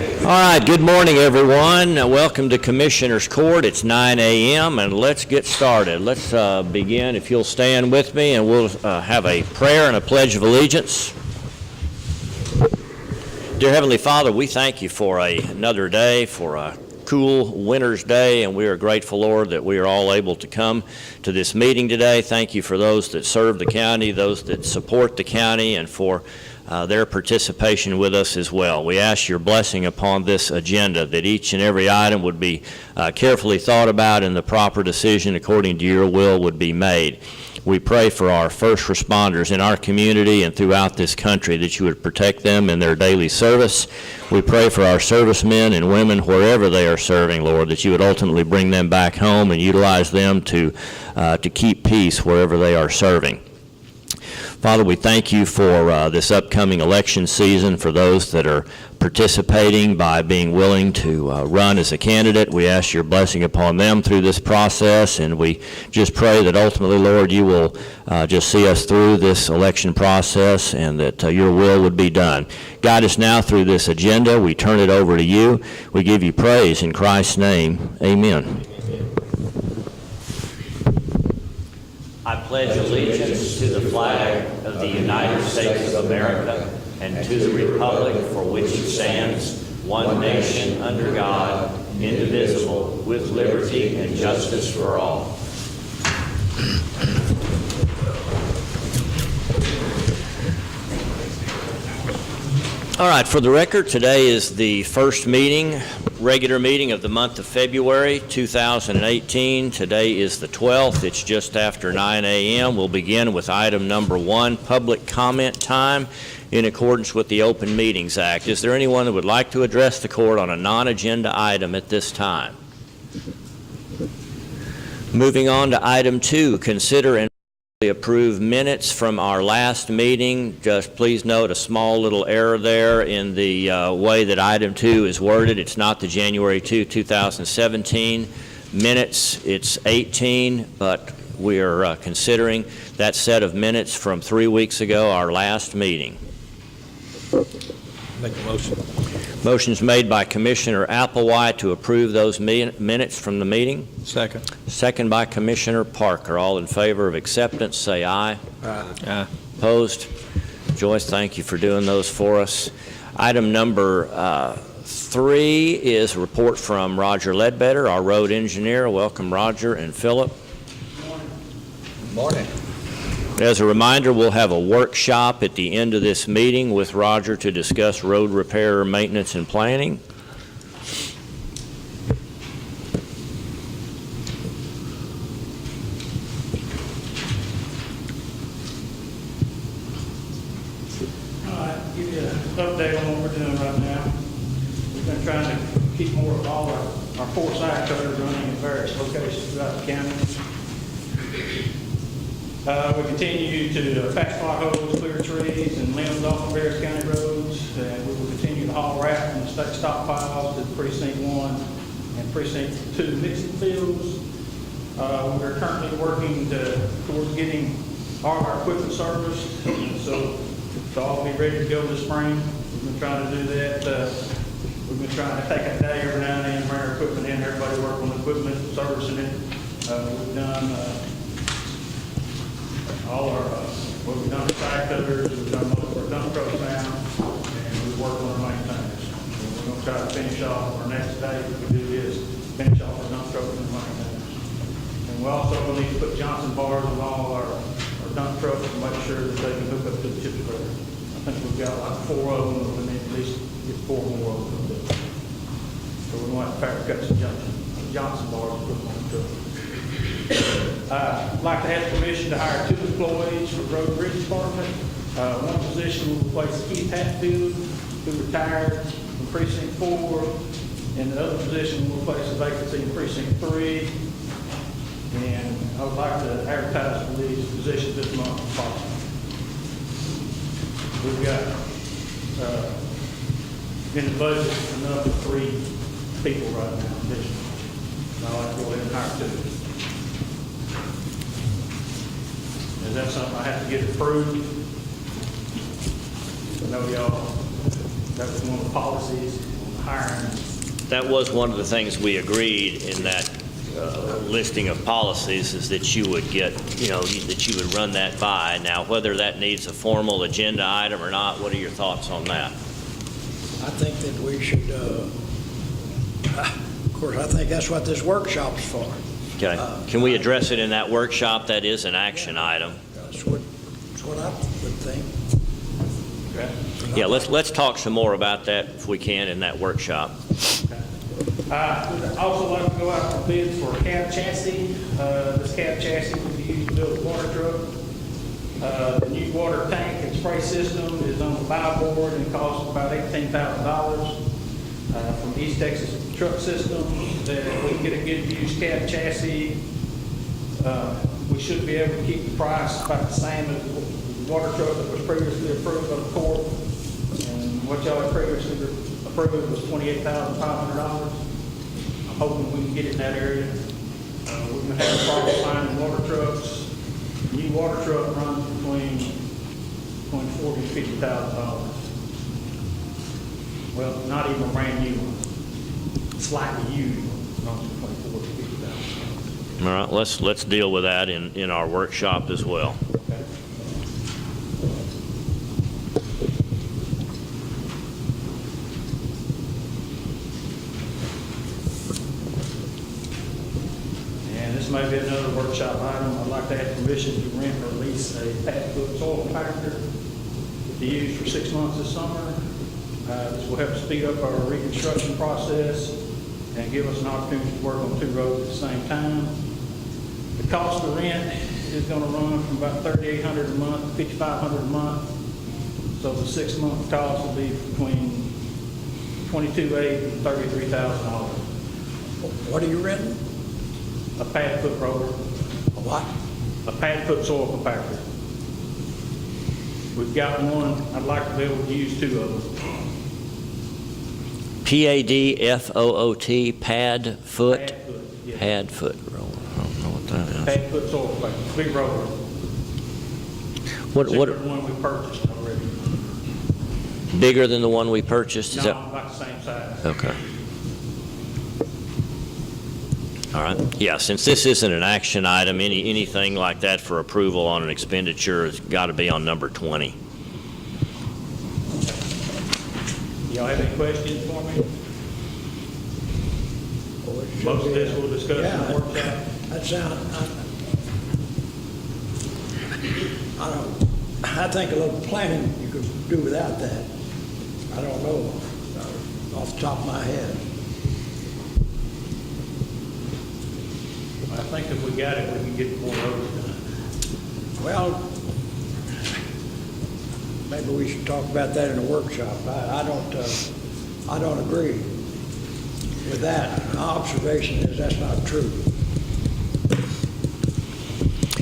All right, good morning, everyone. Welcome to Commissioner's Court. It's 9 a.m. and let's get started. Let's begin, if you'll stand with me, and we'll have a prayer and a pledge of allegiance. Dear Heavenly Father, we thank you for another day, for a cool winter's day, and we are grateful, Lord, that we are all able to come to this meeting today. Thank you for those that serve the county, those that support the county, and for their participation with us as well. We ask your blessing upon this agenda, that each and every item would be carefully thought about and the proper decision according to your will would be made. We pray for our first responders in our community and throughout this country, that you would protect them in their daily service. We pray for our servicemen and women wherever they are serving, Lord, that you would ultimately bring them back home and utilize them to keep peace wherever they are serving. Father, we thank you for this upcoming election season, for those that are participating by being willing to run as a candidate. We ask your blessing upon them through this process, and we just pray that ultimately, Lord, you will just see us through this election process and that your will would be done. Guide us now through this agenda. We turn it over to you. We give you praise in Christ's name. Amen. I pledge allegiance to the flag of the United States of America and to the republic for which it stands, one nation under God, indivisible, with liberty and justice for all. All right, for the record, today is the first regular meeting of the month of February 2018. Today is the 12th. It's just after 9 a.m. We'll begin with item number 1, public comment time in accordance with the Open Meetings Act. Is there anyone that would like to address the court on a non-agenda item at this time? Moving on to item 2, consider and approve minutes from our last meeting. Just please note a small little error there in the way that item 2 is worded. It's not the January 2, 2017 minutes. It's 18, but we are considering that set of minutes from 3 weeks ago, our last meeting. Make a motion. Motion's made by Commissioner Applewhite to approve those minutes from the meeting. Second. Second by Commissioner Parker. All in favor of acceptance, say aye. Aye. Opposed? Joyce, thank you for doing those for us. Item number 3 is a report from Roger Ledbetter, our road engineer. Welcome, Roger and Philip. Good morning. As a reminder, we'll have a workshop at the end of this meeting with Roger to discuss road repair, maintenance, and planning. All right, give you an update on what we're doing right now. We've been trying to keep more of all our 4 side cutters running in various locations throughout the county. We continue to patch potholes, clear trees and limbs off of various county roads, and we will continue to haul wrap from the state stockpiles to Precinct 1 and Precinct 2 mixing fields. We're currently working towards getting all of our equipment serviced, so it'll all be ready to go this spring. We've been trying to do that. We've been trying to take a day every now and then, bring our equipment in, everybody work on the equipment, servicing it. We've done all our, we've done side cutters, we've done most of our dump trucks now, and we work on our maintainers. So we're going to try to finish off our next day. What we do is finish off our dump trucks and maintainers. And we also will need to put Johnson bars on all our dump trucks to make sure that they can hook up to the chip spreader. I think we've got like 4 of them, but we need at least get 4 more of them. So we're going to have to fabricate some Johnson bars and put them on the truck. I'd like to have permission to hire 2 employees for the Road and Bridge Department. One position will replace Keith Hatfield, who retired from Precinct 4, and the other position will replace a vacancy in Precinct 3. And I would like to advertise for these positions this month if possible. We've got in the budget enough for 3 people right now. I'd like to go ahead and hire 2. Is that something I have to get approved? I know y'all, that was one of the policies. hiring. That was one of the things we agreed in that listing of policies, is that you would get, that you would run that by. Now, whether that needs a formal agenda item or not, what are your thoughts on that? I think that we should, of course, I think that's what this workshop's for. Okay. Can we address it in that workshop? That is an action item. That's what I would think. Yeah, let's talk some more about that if we can in that workshop. I'd also like to go out for bids for a cab chassis. This cab chassis will be used to build a water truck. The new water tank and spray system is on the buy board and costs about $18,000 from East Texas Truck System. That if we can get a good used cab chassis, we should be able to keep the price about the same as the water truck that was previously approved by the court. And what y'all had previously approved was $28,500. I'm hoping we can get in that area. We've been having problems finding water trucks. New water truck runs between $40,000 and $50,000. Well, not even a brand new one. Slightly used one runs between $40,000 and $50,000. All right, let's deal with that in our workshop as well. Okay. This may be another workshop item. I'd like to have permission to rent or lease a pat-foot soil compactor to use for 6 months this summer. This will help speed up our reconstruction process and give us an opportunity to work on 2 roads at the same time. The cost of rent is going to run from about $3,800 a month to $5,500 a month. So the 6-month cost will be between $22,800 and $33,000. What are you renting? A pad-foot roller. A what? A pad-foot soil compactor. We've got one. I'd like to be able to use 2 of them. PADFOOT, pad foot? Pad-foot, yeah. Pad foot roller. I don't know what that is. Pad-foot soil compactor, big roller. What, Similar to the one we purchased already. bigger than the one we purchased? Is No, that? about the same size. Okay. All right. Yeah, since this isn't an action item, anything like that for approval on an expenditure has got to be on number 20. Y'all have any questions for me? Most of this we'll discuss in the workshop. That sounds, I think a little planning you could do without that. I don't know off the top of my head. I think if we got it, we can get more roads done. Well, maybe we should talk about that in a workshop. I don't agree with that. My observation is that's not true.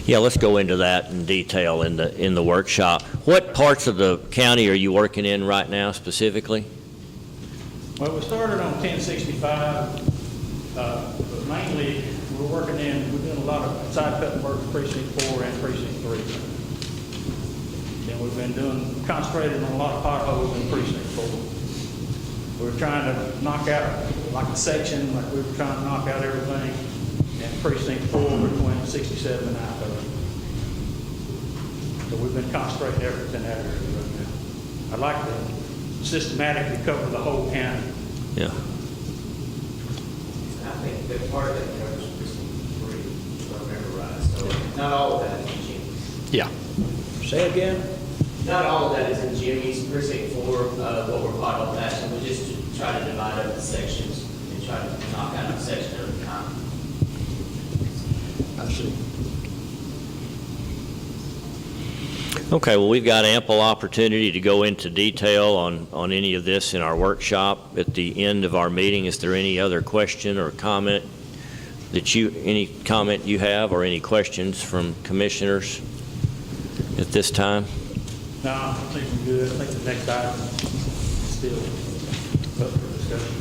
Yeah, let's go into that in detail in the workshop. What parts of the county are you working in right now specifically? Well, we started on 1065, but mainly we're doing a lot of side cutting work for Precinct 4 and Precinct 3. And we've been concentrating on a lot of potholes in Precinct 4. We're trying to knock out, like a section, like we were trying to knock out everything in Precinct 4 between 67 and I-30. So we've been concentrating efforts in that area right now. I'd like to systematically cover the whole county. Yeah. I think that part of that covers Precinct 3, if I remember right. So not all of that is in Jimmy's. Yeah. Say again? Not all of that is in Jimmy's. Precinct 4, what we're potholing that, and we just try to divide up the sections and try to knock out a section at a time. I see. Okay, well, we've got ample opportunity to go into detail on any of this in our workshop at the end of our meeting. Is there any other question or comment any comment you have, or any questions from commissioners at this time? No, I think we're good. I think the next item is still up for discussion.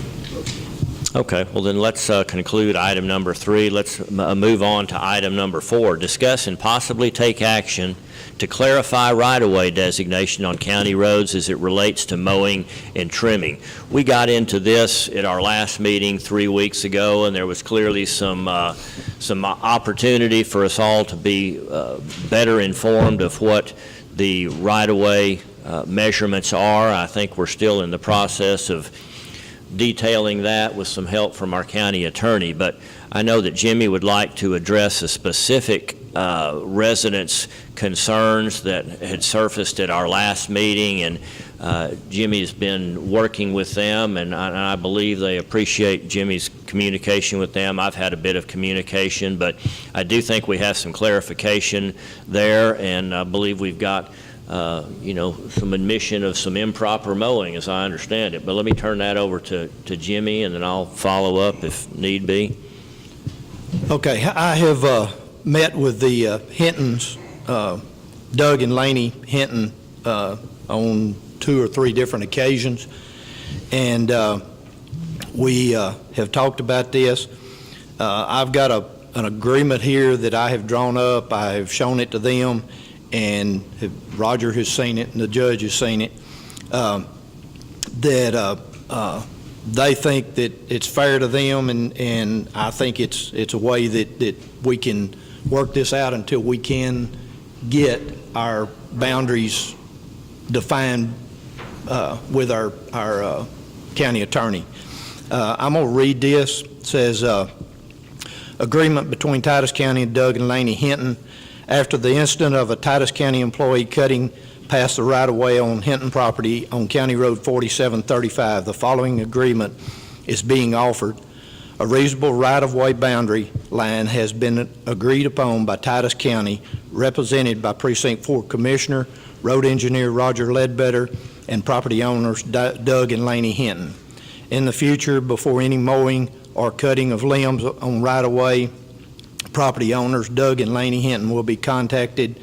Okay, well then let's conclude item number 3. Let's move on to item number 4. Discuss and possibly take action to clarify right-of-way designation on county roads as it relates to mowing and trimming. We got into this at our last meeting 3 weeks ago, and there was clearly some opportunity for us all to be better informed of what the right-of-way measurements are. I think we're still in the process of detailing that with some help from our county attorney, but I know that Jimmy would like to address a specific residents' concerns that had surfaced at our last meeting, and Jimmy's been working with them, and I believe they appreciate Jimmy's communication with them. I've had a bit of communication, but I do think we have some clarification there, and I believe we've got some admission of some improper mowing, as I understand it. But let me turn that over to Jimmy, and then I'll follow up if need be. Okay, I have met with the Hintons, Doug and Laney Hinton, on 2 or 3 different occasions, and we have talked about this. I've got an agreement here that I have drawn up. I have shown it to them, and Roger has seen it, and the judge has seen it, that they think that it's fair to them, and I think it's a way that we can work this out until we can get our boundaries defined with our county attorney. I'm going to read this. It says, agreement between Titus County and Doug and Laney Hinton. After the incident of a Titus County employee cutting past the right-of-way on Hinton property on County Road 4735, the following agreement is being offered. A reasonable right-of-way boundary line has been agreed upon by Titus County, represented by Precinct 4 Commissioner, Road Engineer Roger Ledbetter, and property owners Doug and Laney Hinton. In the future, before any mowing or cutting of limbs on right-of-way, property owners Doug and Laney Hinton will be contacted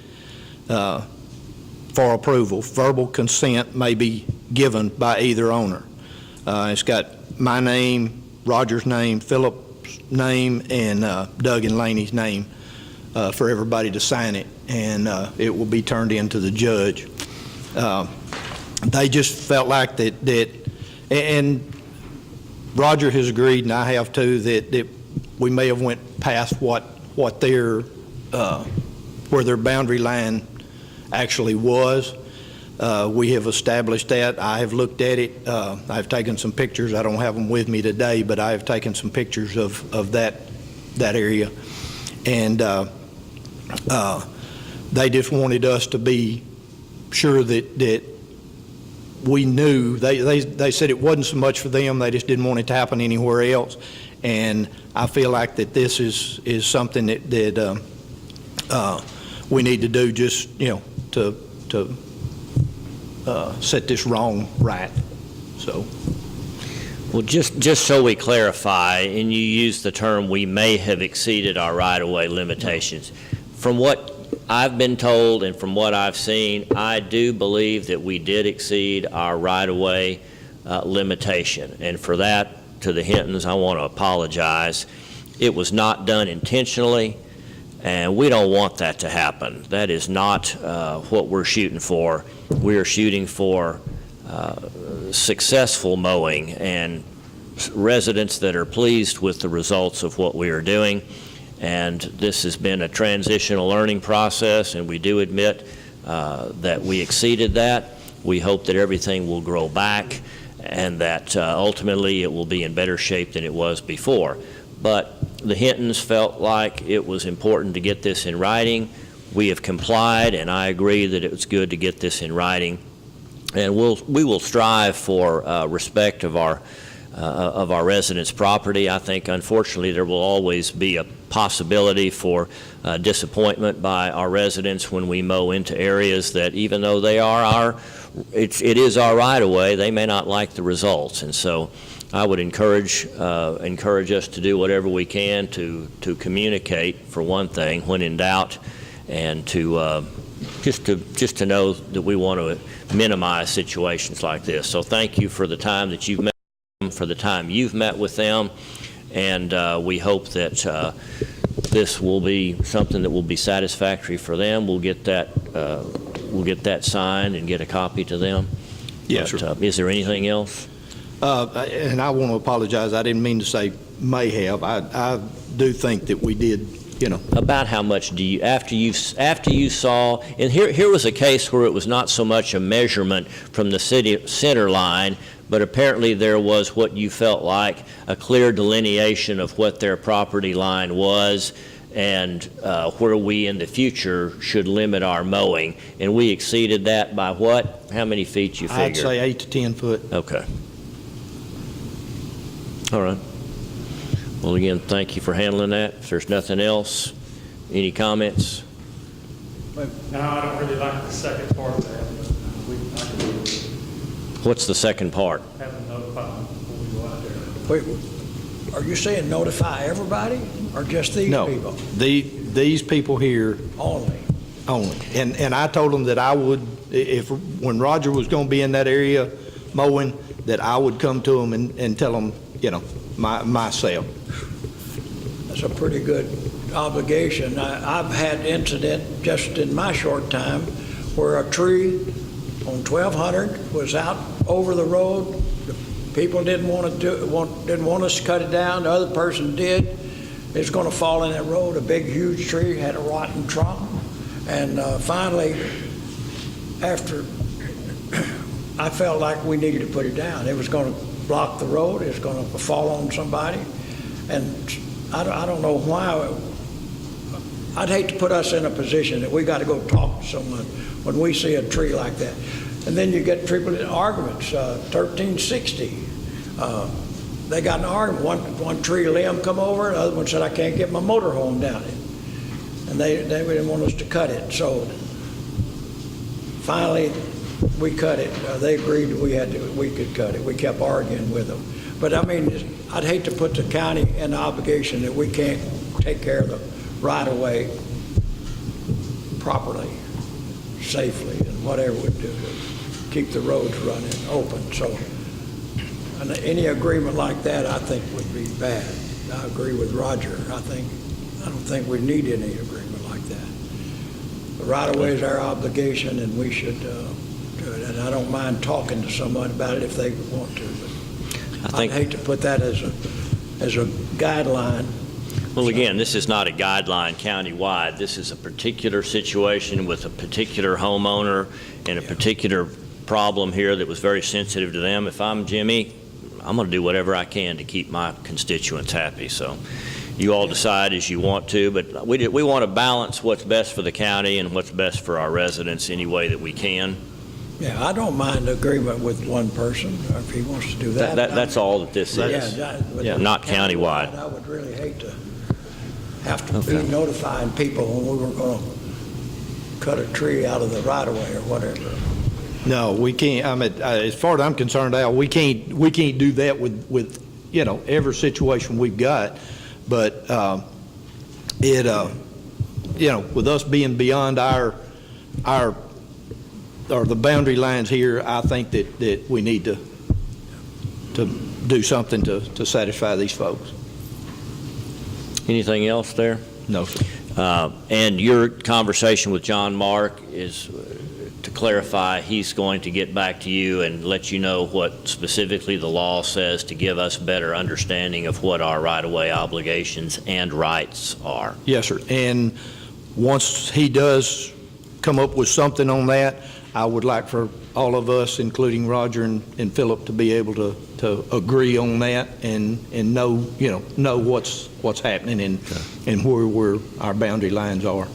for approval. Verbal consent may be given by either owner. It's got my name, Roger's name, Philip's name, and Doug and Laney's name for everybody to sign it, and it will be turned in to the judge. They just felt like that, and Roger has agreed, and I have too, that we may have went past what their where their boundary line actually was. We have established that. I have looked at it. I've taken some pictures. I don't have them with me today, but I have taken some pictures of that area, and they just wanted us to be sure that we knew. They said it wasn't so much for them. They just didn't want it to happen anywhere else. And I feel like that this is something that we need to do, just to set this wrong right. So. Well, just so we clarify, and you use the term "we may have exceeded our right-of-way limitations." From what I've been told and from what I've seen, I do believe that we did exceed our right-of-way limitation, and for that, to the Hintons, I want to apologize. It was not done intentionally, and we don't want that to happen. That is not what we're shooting for. We are shooting for successful mowing and residents that are pleased with the results of what we are doing. And this has been a transitional learning process, and we do admit that we exceeded that. We hope that everything will grow back, and that ultimately it will be in better shape than it was before. But the Hintons felt like it was important to get this in writing. We have complied, and I agree that it was good to get this in writing. And we will strive for respect of our residents' property. I think, unfortunately, there will always be a possibility for disappointment by our residents when we mow into areas that, even though they are it is our right-of-way, they may not like the results. And so I would encourage us to do whatever we can to communicate, for one thing, when in doubt, and to just to know that we want to minimize situations like this. So thank you for the time that you've met. for the time you've met with them, and we hope that this will be something that will be satisfactory for them. We'll get that signed and get a copy to them. Yes, But, sir. is there anything else? And I want to apologize. I didn't mean to say may have. I do think that we did, About how much do you, after you saw, and here was a case where it was not so much a measurement from the city center line, but apparently there was what you felt like a clear delineation of what their property line was and where we in the future should limit our mowing. And we exceeded that by what? How many feet you figure? I'd say 8 to 10 foot. Okay. All right. Well, again, thank you for handling that. If there's nothing else, any comments? No, I don't really like the second part of that, but I can do it. What's the second part? Have them notified before we go out there. Wait, are you saying notify everybody or just these No, people these people here only? only. And I told them that I would, when Roger was going to be in that area mowing, that I would come to him and tell him, myself. That's a pretty good obligation. I've had incident just in my short time where a tree on 1200 was out over the road. The people didn't want us to cut it down. The other person did. It's going to fall in that road. A big, huge tree had a rotten trunk. And finally, after I felt like we needed to put it down. It was going to block the road. It was going to fall on somebody. And I don't know why. I'd hate to put us in a position that we got to go talk to someone when we see a tree like that. And then you get people in arguments. 1360, they got in an argument. One tree limb come over, the other one said, I can't get my motor home down it. And they didn't want us to cut it. So finally, we cut it. They agreed that we could cut it. We kept arguing with them. But I mean, I'd hate to put the county in the obligation that we can't take care of the right-of-way properly, safely, and whatever we do to keep the roads running open. So any agreement like that, I think, would be bad. I agree with Roger. I don't think we need any agreement like that. The right-of-way is our obligation, and we should do it. And I don't mind talking to someone about it if they want to. But I'd hate to put that as a guideline. Well, again, this is not a guideline countywide. This is a particular situation with a particular homeowner and a particular problem here that was very sensitive to them. If I'm Jimmy, I'm going to do whatever I can to keep my constituents happy. So you all decide as you want to, but we want to balance what's best for the county and what's best for our residents any way that we can. Yeah, I don't mind agreement with one person, or if he wants to do that. That's all that this is. Yeah, not countywide. I would really hate to have to be notifying people when we were going to cut a tree out of the right-of-way or whatever. No, we can't. I mean, as far as I'm concerned, Al, we can't do that with every situation we've got. But with us being beyond our or the boundary lines here, I think that we need to do something to satisfy these folks. Anything else there? No, sir. And your conversation with John Mark is, to clarify, he's going to get back to you and let you know what specifically the law says to give us better understanding of what our right-of-way obligations and rights are. Yes, sir. And once he does come up with something on that, I would like for all of us, including Roger and Philip, to be able to agree on that and know what's happening and where our boundary lines are.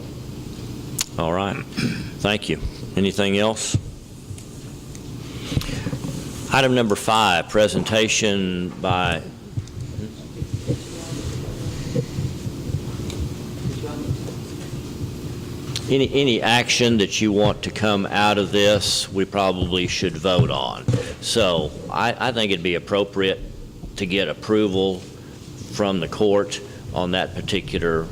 All right. Thank you. Anything else? Item number 5, presentation by any action that you want to come out of this, we probably should vote on. So I think it'd be appropriate to get approval from the court on that particular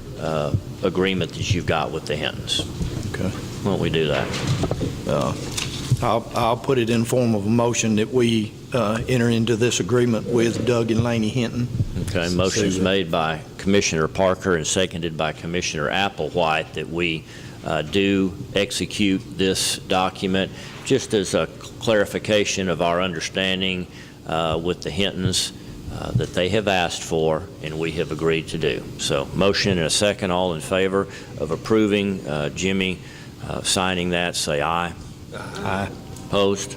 agreement that you've got with the Hintons. Okay. Why don't we do that? I'll put it in form of a motion that we enter into this agreement with Doug and Laney Hinton. Okay, motion's made by Commissioner Parker and seconded by Commissioner Applewhite that we do execute this document. Just as a clarification of our understanding with the Hintons that they have asked for and we have agreed to do. So motion and a second. All in favor of approving Jimmy signing that, say aye. Aye. Opposed?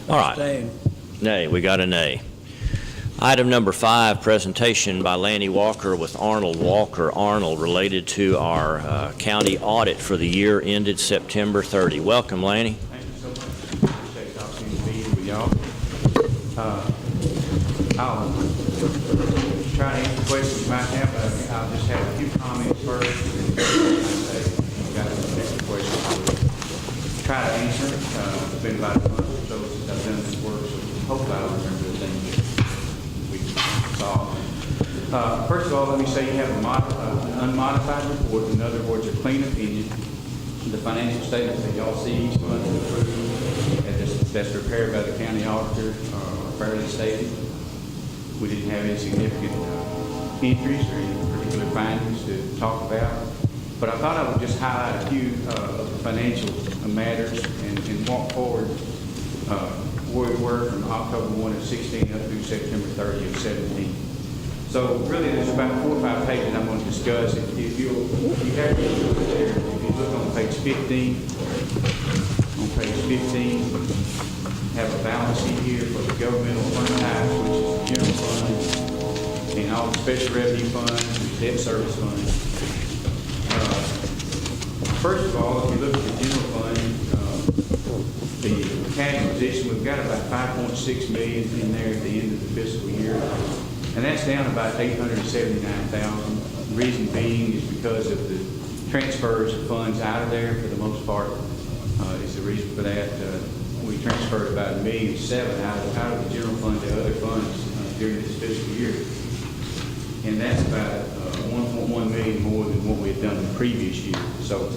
All right. Abstain. Nay, we got a nay. Item number 5, presentation by Lanny Walker with Arnold Walker Arnold related to our county audit for the year ended September 30. Welcome, Lanny. Thank you so much. Appreciate the opportunity to be here with y'all. I'll try to answer questions you might have, but I'll just have a few comments first. And say, if you've got some extra questions, I'll try to answer. It's been about a month or so since I've done this work, so hopefully I'll remember the things that we saw. First of all, let me say you have an unmodified report. In other words, a clean opinion. The financial statements that y'all see each month and approved, and that's prepared by the county auditor, are fairly stated. We didn't have any significant entries or any particular findings to talk about. But I thought I would just highlight a few of the financial matters and walk forward where we were from October 1 of 16 up through September 30 of 17. So really, there's about 4 or 5 pages I'm going to discuss. If you have your there, if you look on page 15, have a balance sheet here for the governmental fund types, which is the general fund, and all the special revenue funds, debt service funds. First of all, if you look at the general fund, the cash position, we've got about $5.6 million in there at the end of the fiscal year. And that's down about $879,000. The reason being is because of the transfers of funds out of there for the most part is the reason for that. We transferred about $1.7 million out of the general fund to other funds during this fiscal year. And that's about $1.1 million more than what we had done the previous year. So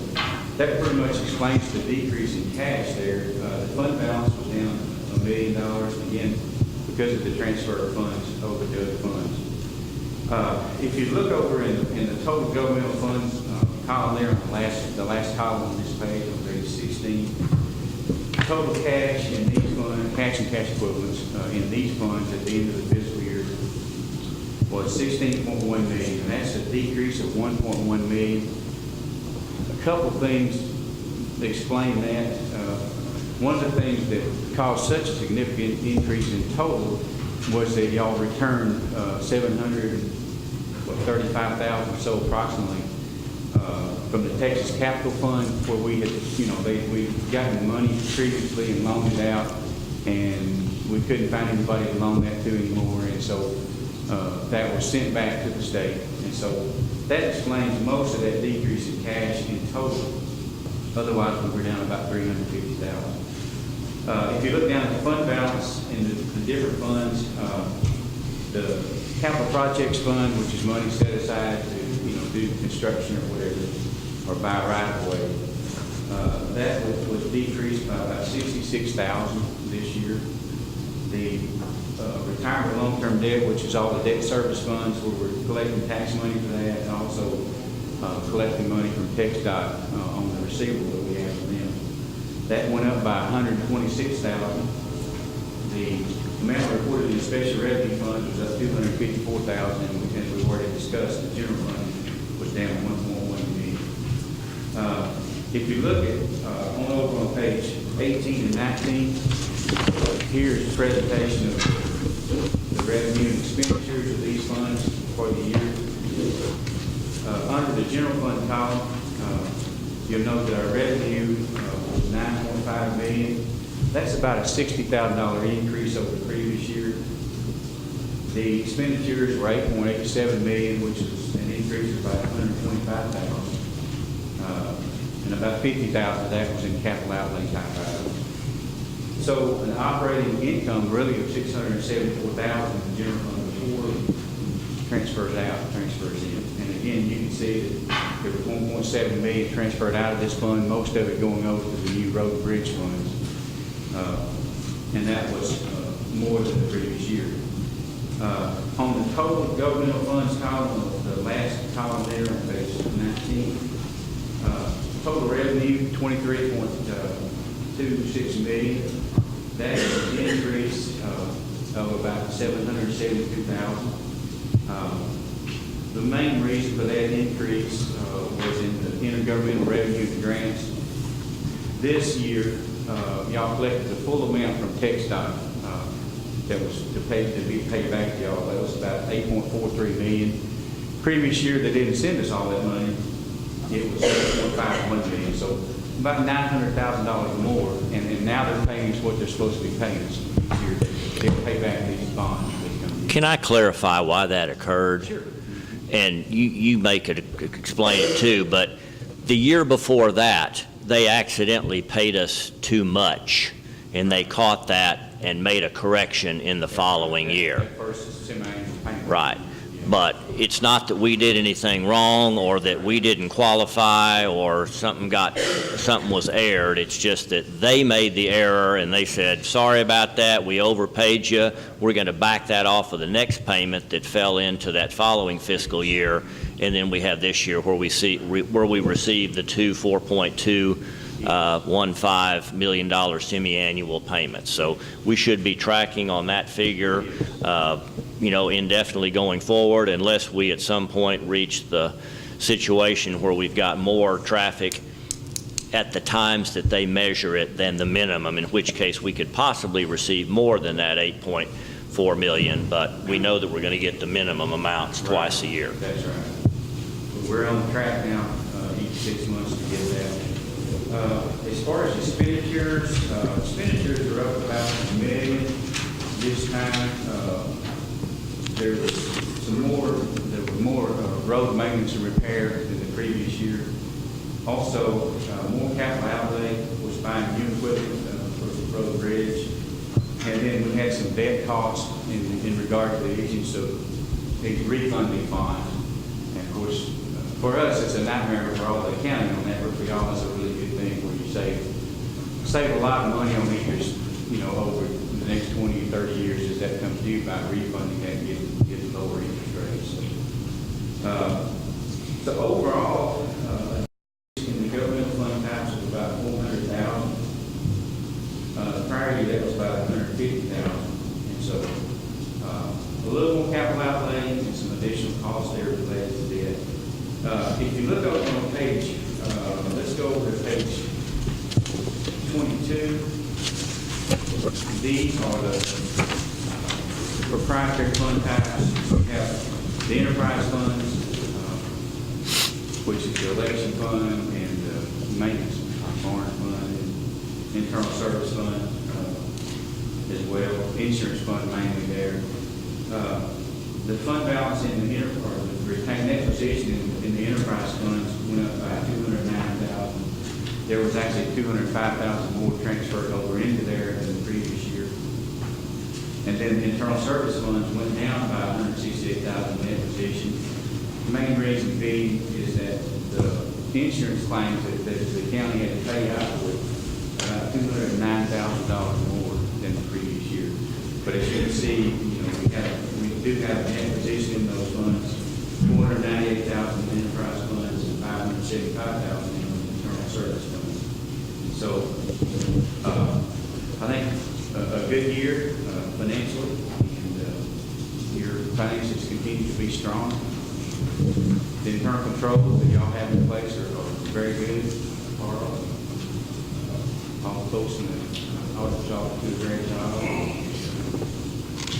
that pretty much explains the decrease in cash there. The fund balance was down $1 million, again, because of the transfer of funds over to other funds. If you look over in the total governmental funds column there, on the last column on this page, on page 16, total cash in these funds, cash and cash equivalents in these funds at the end of the fiscal year was $16.1 million, and that's a decrease of $1.1 million. A couple things to explain that. One of the things that caused such a significant increase in total was that y'all returned $735,000 or so approximately from the Texas Capital Fund, where we had, we'd gotten money previously and loaned it out, and we couldn't find anybody to loan that to anymore, and so that was sent back to the state. And so that explains most of that decrease in cash in total. Otherwise, we were down about $350,000. If you look down at the fund balance in the different funds, the capital projects fund, which is money set aside to do construction or whatever, or buy right of way, that was decreased by about $66,000 this year. The retirement long-term debt, which is all the debt service funds, where we're collecting tax money for that, and also collecting money from TxDOT on the receivable that we have from them. That went up by $126,000. The amount reported in the special revenue funds was up $254,000, and as we've already discussed, the general fund was down $1.1 million. If you look at over on page 18 and 19, here's a presentation of the revenue and expenditures of these funds for the year. Under the general fund column, you'll note that our revenue was $9.5 million. That's about a $60,000 increase over the previous year. The expenditures were $8.87 million, which is an increase of about $125,000. And about $50,000 of that was in capital outlay type items. So an operating income really of $674,000 in the general fund before transfers out, transfers in. And again, you can see that there was $1.7 million transferred out of this fund, most of it going over to the new road and bridge funds. and that was more than the previous year. On the total governmental funds column, the last column there on page 19, total revenue, $23.26 million. That is an increase of about $772,000. The main reason for that increase was in the intergovernmental revenue and grants. This year, y'all collected the full amount from TxDOT that was to be paid back to y'all. That was about $8.43 million. Previous year, they didn't send us all that money. It was $7.51 million. So about $900,000 more, and now they're paying us what they're supposed to be paying us each year. They'll pay back these bonds. Can I clarify why that occurred? Sure. And you may could explain it too, but the year before that, they accidentally paid us too much, and they caught that and made a correction in the following year. That first semi-annual payment. Right. But it's not that we did anything wrong or that we didn't qualify or something was erred. It's just that they made the error and they said, sorry about that, we overpaid you. We're going to back that off of the next payment that fell into that following fiscal year. And then we have this year where we received the two $4.215 million semi-annual payments. So we should be tracking on that figure indefinitely going forward, unless we at some point reach the situation where we've got more traffic at the times that they measure it than the minimum, in which case we could possibly receive more than that $8.4 million, but we know that we're going to get the minimum amounts twice a year. That's right. We're on track now each 6 months to get that. As far as expenditures are up about $1 million this time. There was more road maintenance and repair than the previous year. Also, more capital outlay was buying new equipment for the road bridge. And then we had some debt costs in regard to the issues of these refunding bonds. And of course, for us, it's a nightmare for all the accounting on that, but for y'all, it's a really good thing where you save a lot of money on interest, over the next 20 or 30 years as that comes due by refunding that and getting lower interest rates. So overall, in the governmental fund types was about $400,000. Prior year, that was about $150,000. And so a little more capital outlay and some additional costs there related to that. If you look over on page, let's go over to page 22. These are the proprietary fund types. We have the enterprise funds, which is the election fund and the maintenance foreign fund, and internal service fund as well, insurance fund mainly there. The fund balance in the retained net position in the enterprise funds went up by $209,000. There was actually $205,000 more transferred over into there than the previous year. And then the internal service funds went down by $168,000 net position. The main reason being is that the insurance claims that the county had to pay out were about $209,000 more than the previous year. But as you can see, we do have a net position in those funds, $498,000 in enterprise funds and $575,000 in internal service funds. So I think a good year financially, and your finances continue to be strong. The internal controls that y'all have in place are very good. All the folks in the audit shop do a great job.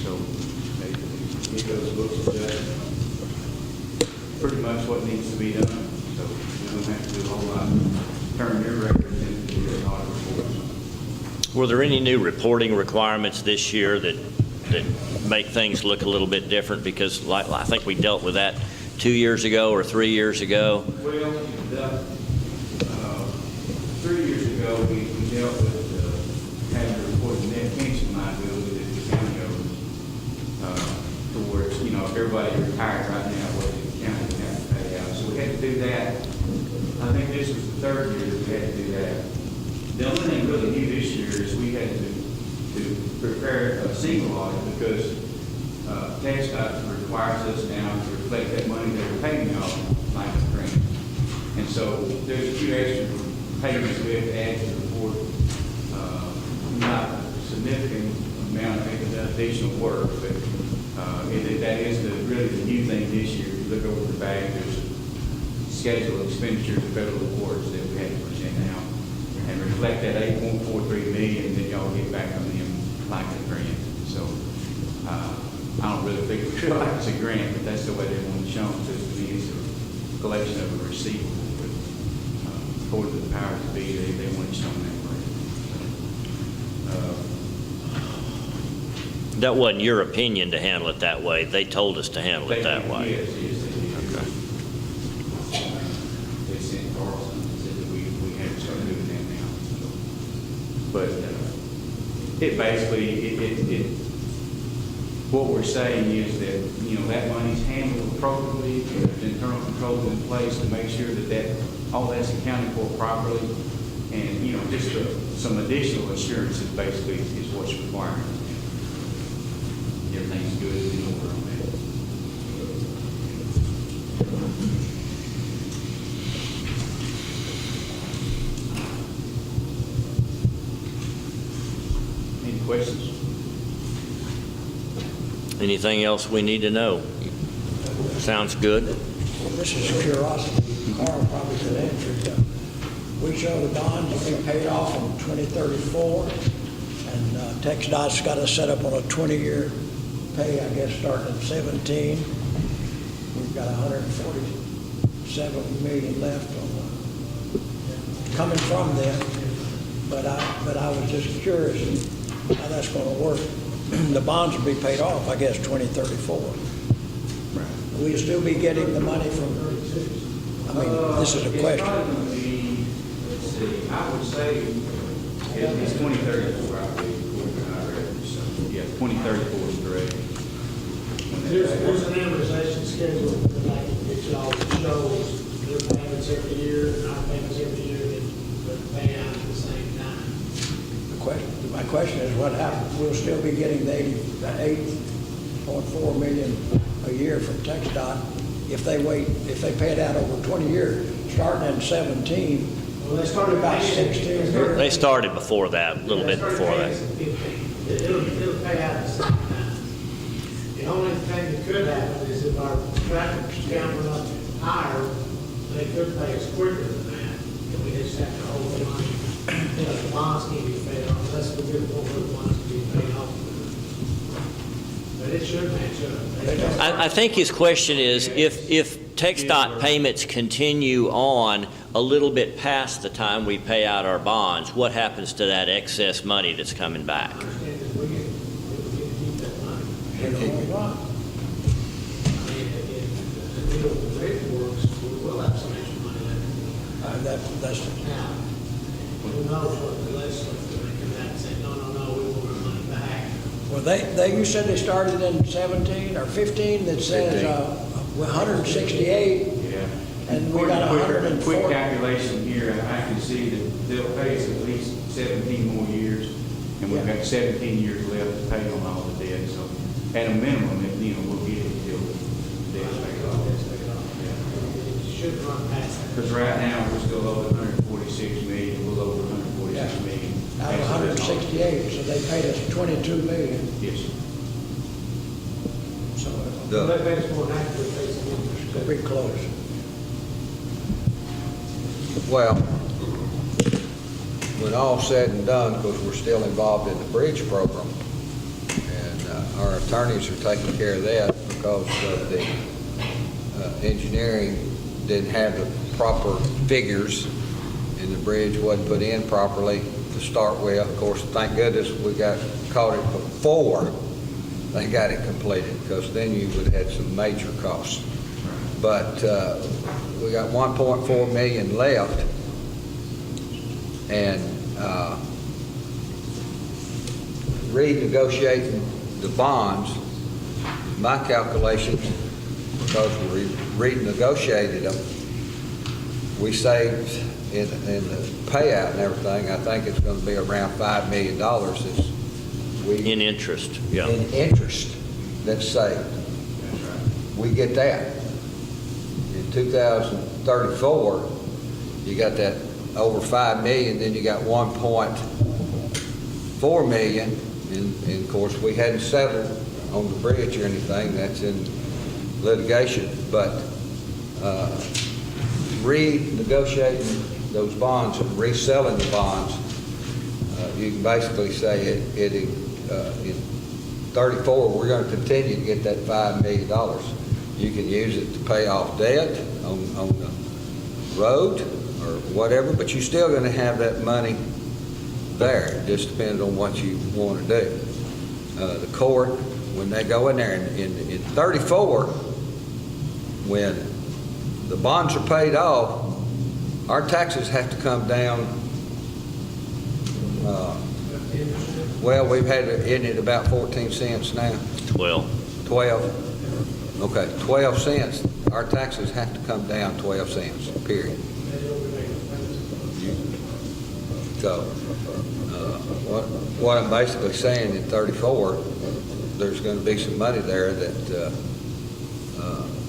So they get those books adjusted. Pretty much what needs to be done. So we don't have to do a whole lot. Turn your records into your audit reports. Were there any new reporting requirements this year that make things look a little bit different? Because I think we dealt with that 2 years ago or 3 years ago. Well, 3 years ago, we dealt with having to report the net pension liability that the county owes towards, if everybody retired right now, what the county would have to pay out. So we had to do that. I think this was the third year that we had to do that. The only thing really new this year is we had to prepare a single audit because tax dot requires us now to reflect that money that we're paying off like a grant. And so there's a few extra payments we have to add to the report. Not a significant amount of additional work, but that is really the new thing this year. If you look over the bag, there's a schedule of expenditures of federal awards that we had to present out and reflect that 8.43 million that y'all get back on them like a grant. So I don't really think we feel like it's a grant, but that's the way they want it shown. So to me, it's a collection of a receivable. But according to the powers that be, they want it shown that way. That wasn't your opinion to handle it that way. They told us to handle it that way. Yes, they did. Okay. They sent Carlson and said that we had to start doing that now. But it basically, what we're saying is that, that money's handled appropriately, there's internal controls in place to make sure that all that's accounted for properly, and, just some additional assurances basically is what's required. Everything's good in order on that. Any questions? Anything else we need to know? Sounds good. This is curiosity. Carl probably could answer it. We show the bonds to be paid off in 2034, and TxDOT's got us set up on a 20-year pay, I guess, starting in 17. We've got 147 million left coming from them, but I was just curious how that's going to work. The bonds will be paid off, I guess, 2034. Will you still be getting the money from? This is a question. Let's see, I would say it's 2034, I believe, according to our records. So, yeah, 2034 is correct. There's an amortization schedule, like it always shows their payments every year and our payments every year, that pay out at the same time. My question is, what happens? We'll still be getting the 8.4 million a year from TxDOT if they pay it out over 20 years, starting in 17. Well, they started about paying 16 it. years. They started before that, a little bit before that. It'll pay out at the same time. The only thing that could happen is if our traffic count went up higher, they could pay us quicker than that, and we just have to hold the money. The bonds can be paid off, unless we get more of the bonds to be paid off. But it should match up. I think his question is, if TxDOT payments continue on a little bit past the time we pay out our bonds, what happens to that excess money that's coming back? We get to keep that money. You know, I mean, if the rate works, we will have some extra money left. that's Now, who knows what the legislature will come back and say, no, we want our money back. well. You said they started in 17 or 15. That says 168, Yeah. and we got Quick 104. calculation here, I can see that they'll pay us at least 17 more years, and we've got 17 years left to pay on all the debt. So at a minimum, we'll get it until the debt's paid off. It should run past that. Because right now, we're still over 146 million, a little over 146 million. Out of 168, so they paid us 22 million. Yes. So That makes more accurate, basically. it'll be close. Well, when all's said and done, because we're still involved in the bridge program, and our attorneys are taking care of that because of the engineering didn't have the proper figures, and the bridge wasn't put in properly to start with. Of course, thank goodness we caught it before they got it completed, because then you would have had some major costs. But we got 1.4 million left, and renegotiating the bonds, my calculations, because we renegotiated them, we saved the payout and everything, I think it's gonna be around $5 million is we. In interest, yeah. In interest that's saved. We get that. In 2034, you got that over 5 million, then you got 1.4 million, and of course, we hadn't settled on the bridge or anything, that's in litigation, but renegotiating those bonds and reselling the bonds, you can basically say in 34, we're going to continue to get that $5 million. You can use it to pay off debt on the road or whatever, but you're still going to have that money there. It just depends on what you want to do. The court, when they go in there in 34, when the bonds are paid off, our taxes have to come down. Well, we've had it in it about 14 cents now. 12. 12. Okay, 12 cents. Our taxes have to come down 12 cents, period. So, what I'm basically saying in 34, there's going to be some money there that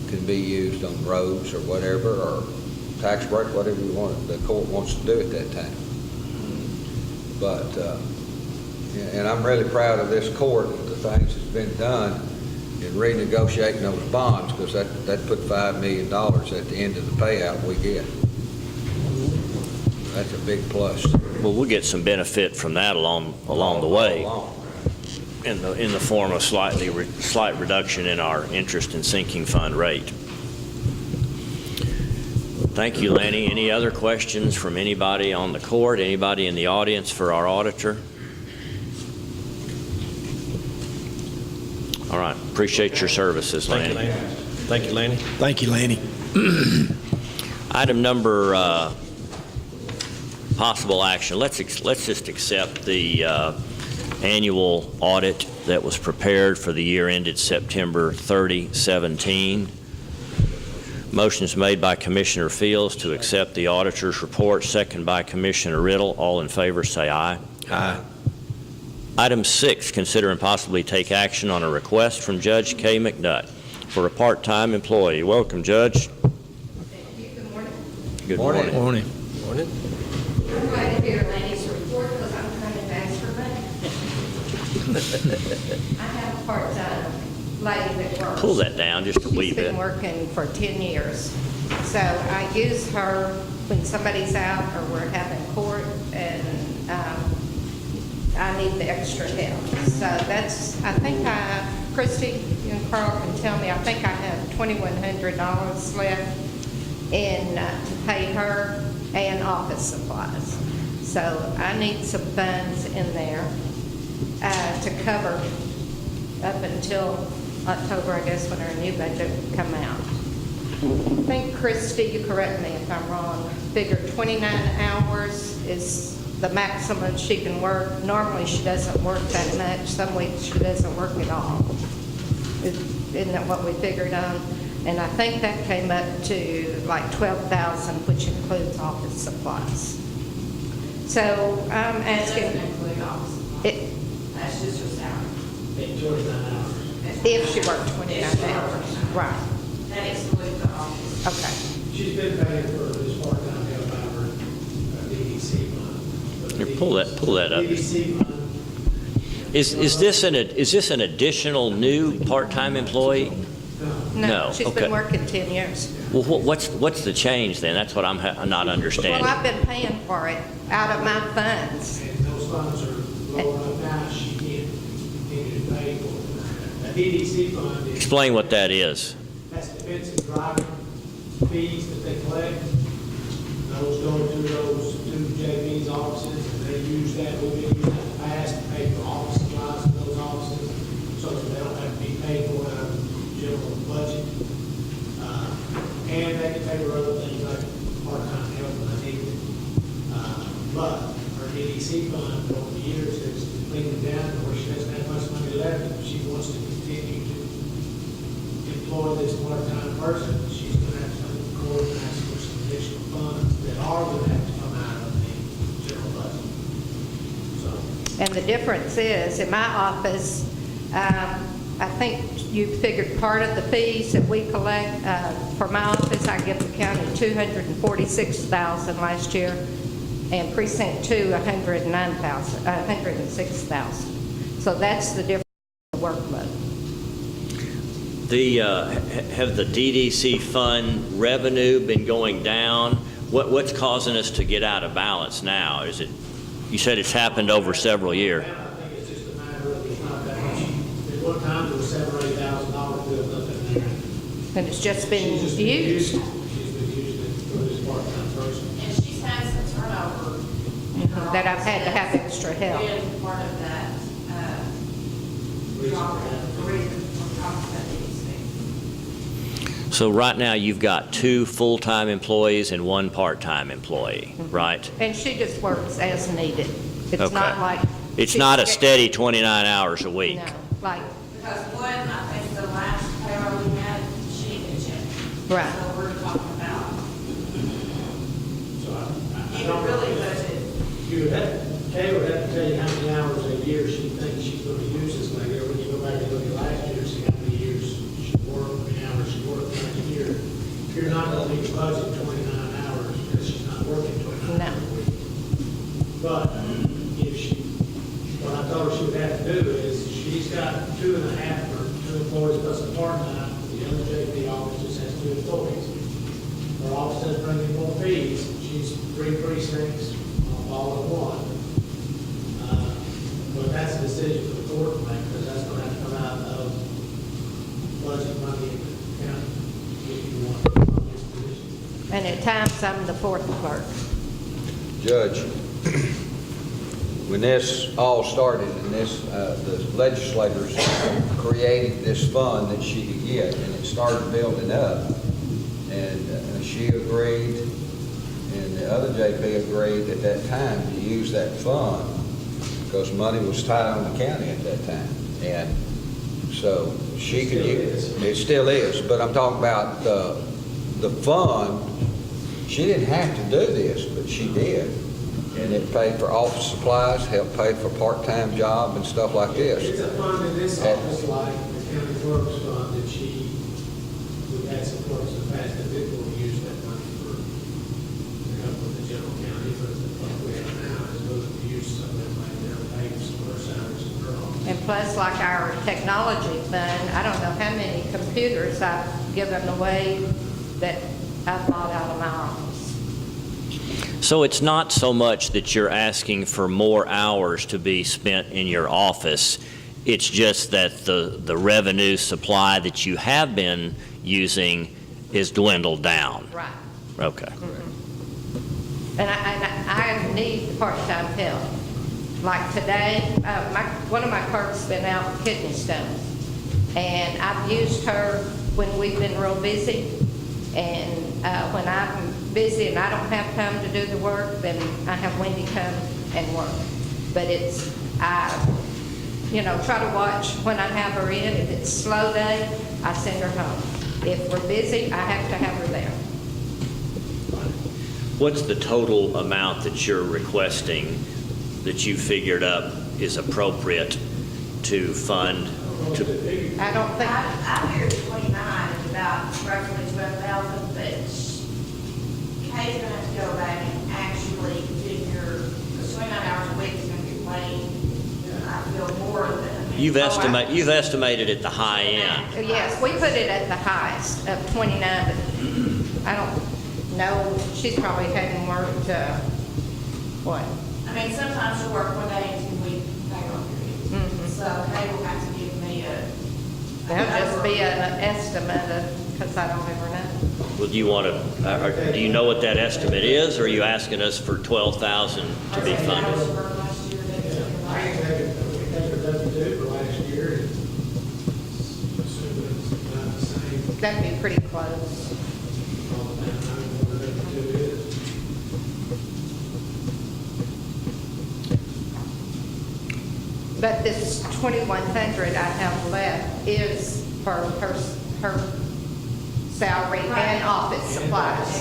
can be used on roads or whatever, or tax break, whatever you want, the court wants to do at that time. But, and I'm really proud of this court, the things that's been done in renegotiating those bonds, because that put $5 million at the end of the payout we get. That's a big plus. Well, we'll get some benefit from that along the way in the form of slight reduction in our interest and sinking fund rate. Thank you, Lanny. Any other questions from anybody on the court, anybody in the audience for our auditor? All right. Appreciate your services, Lanny. Thank you, Lanny. Thank you, Lanny. Item number possible action. Let's just accept the annual audit that was prepared for the year ended September 30, 17. Motion's made by Commissioner Fields to accept the auditor's report, second by Commissioner Riddle. All in favor say aye. Aye. Item 6, consider and possibly take action on a request from Judge K. McNutt for a part-time employee. Welcome, Judge. Thank you. Good morning. Good morning. Morning. Morning. I'm glad to hear Lanny's report because I'm coming back for money. I have a part-time lady that works. Pull that down just a wee She's bit. been working for 10 years. So I use her when somebody's out or we're having court and I need the extra help. So that's, Christy, you and Carl can tell me, I think I have $2,100 left in to pay her and office supplies. So I need some funds in there to cover up until October, I guess, when our new budget will come out. I think, Christy, you correct me if I'm wrong, figure 29 hours is the maximum she can work. Normally, she doesn't work that much. Some weeks she doesn't work at all. Isn't that what we figured on? And I think that came up to like 12,000, which includes office supplies. So I'm asking. That doesn't include office supplies. That's just her salary. If she worked 29 hours, right. That excludes the office. Okay. She's been paying for this part-time help out of her DDC fund. Here, pull that up. DDC fund. Is this an additional new part-time employee? No, She's okay. been working 10 years. Well, what's the change then? That's what I'm not understanding. Well, I've been paying for it out of my funds. And those funds are low enough now, she can't continue to pay for it. The DDC fund is. Explain what that is. That's defensive driving fees that they collect. Those go to those two JV's offices, and they use that, we've been using that in the past to pay for office supplies in those offices, so that they don't have to be paid for out of the general budget. And they can pay for other things like part-time help when they need it. But our DDC fund over the years has cleaned it down to where she doesn't have much money left. If she wants to continue to employ this part-time person, she's going to have to come to court and ask for some additional funds that are going to have to come And the difference is, in my office, I think you figured part of the fees that we collect, for my office, I give the county $246,000 last year, and precinct 2, $106,000. So that's the difference in the workload. Have the DDC fund revenue been going down? What's causing us to get out of balance now? Is it, you said it's happened over several years. I think it's just a matter of, it's not that much. At one time, there was $7,000 or $8,000 built up in there. And it's just been She's just used. She's been using it for this part-time person. And she's had some turnover. in her That I've had to office. have extra help. Been part of that, Reason job, for that. the reason for talking about these things. So right now, you've got 2 full-time employees and 1 part-time employee, right? And she just works as needed. It's Okay. not like. It's she's not a get- steady 29 hours a week. No, like, Because one, I think the last payroll we had, she didn't check. Right. So we're talking about, So I you don't could really budget. You would have, Kay would have to tell you how many hours a year she thinks she's going to use this lady. Or when you go back and look at last year, see how many years she worked, how many hours she worked last year. You're not going to need to budget 29 hours because she's not working 29 No. hours a week. But if she, what I told her she would have to do is, she's got 2.5 or 2 employees plus a part-time. The other JP office just has 2 employees. Her office doesn't bring in more fees. She's 3 precincts, all in one. But that's a decision for the court to make, because that's going to have to come out of budget money in the county if you want to fund this position. and at times I'm the fourth clerk. Judge, when this all started and this, the legislators created this fund that she could get, and it started building up, and she agreed, and the other JP agreed at that time to use that fund because money was tight on the county at that time. And so she could use, it still is, but I'm talking about the fund. She didn't have to do this, but she did. And it paid for office supplies, helped pay for part-time job and stuff like It's this. a fund in this office like the county clerk's fund that we've had some clerks in the past that did want to use that money for help with the general county, but the fund we have now is willing to use some of that money to pay for some of our salaries and her office. And plus, like our technology fund, I don't know how many computers I've given away that I bought out of my office. So it's not so much that you're asking for more hours to be spent in your office. It's just that the revenue supply that you have been using is dwindled down. Right. Okay. And I need part-time help. Like today, one of my clerks been out with kidney stones. And I've used her when we've been real busy. And when I'm busy and I don't have time to do the work, then I have Wendy come and work. But I try to watch when I have her in. If it's a slow day, I send her home. If we're busy, I have to have her there. What's the total amount that you're requesting that you figured up is appropriate to fund? I don't think, I figured 29 is about roughly 12,000, but Kay's gonna have to go back and actually figure, the 29 hours a week is gonna be way, I feel more than. You've estimated at the high end. yes, we put it at the highest of 29, but I don't know, she's probably hadn't worked, what? I mean, sometimes she'll work one day and 2 week payroll period. So Kay will have to give me That'll just be an estimate of, because I don't ever know. Well, do you know what that estimate is, or are you asking us for 12,000 to be funded? I can take a W-2 for last year and assume it's about the same. That'd be pretty close. All the time, I don't know what the W-2 is. But this 2,100 I have left is for her salary and office supplies.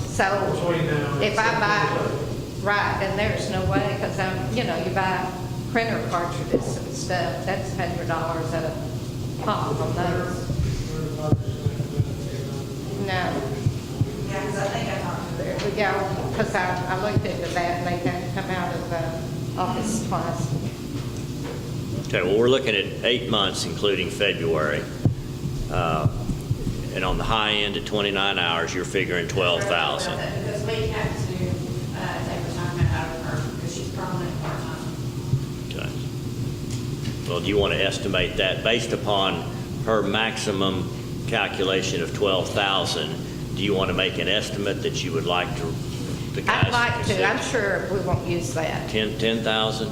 So Between now and if I buy, September. right, and there's no way, because you buy printer cartridges and stuff, that's $100 a pop on those. No, Yeah, because I think I talked to there we go, because I looked into that, and they had to come out of office supplies. Okay, well, we're looking at 8 months, including February. And on the high end at 29 hours, you're figuring 12,000. Because we have to take retirement out of her because she's permanent part-time. Okay. Well, do you want to estimate that based upon her maximum calculation of 12,000? Do you want to make an estimate that you would like to, the guys? I'd like to, consider? I'm sure we won't use that. 10,000?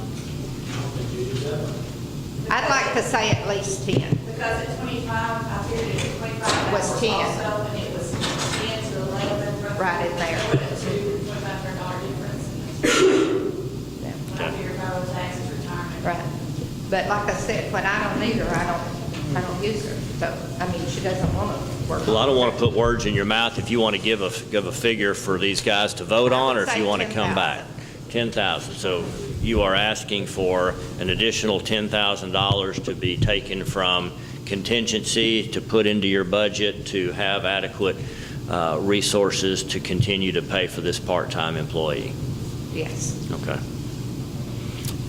I'd like to say at least 10. Because at 25, I figured it was 25 Was hours 10. also, and it was 10 to 11. roughly. Right in there. What a $2,500 difference. Yeah. When I figure about those taxes, retirement. Right. But like I said, when I don't need her, I don't use her. So, I mean, she doesn't want to work. Well, I don't want to put words in your mouth. If you want to give a figure for these guys to vote on, or if you want to come back. 10,000. So you are asking for an additional $10,000 to be taken from contingency to put into your budget to have adequate resources to continue to pay for this part-time employee. Yes. Okay.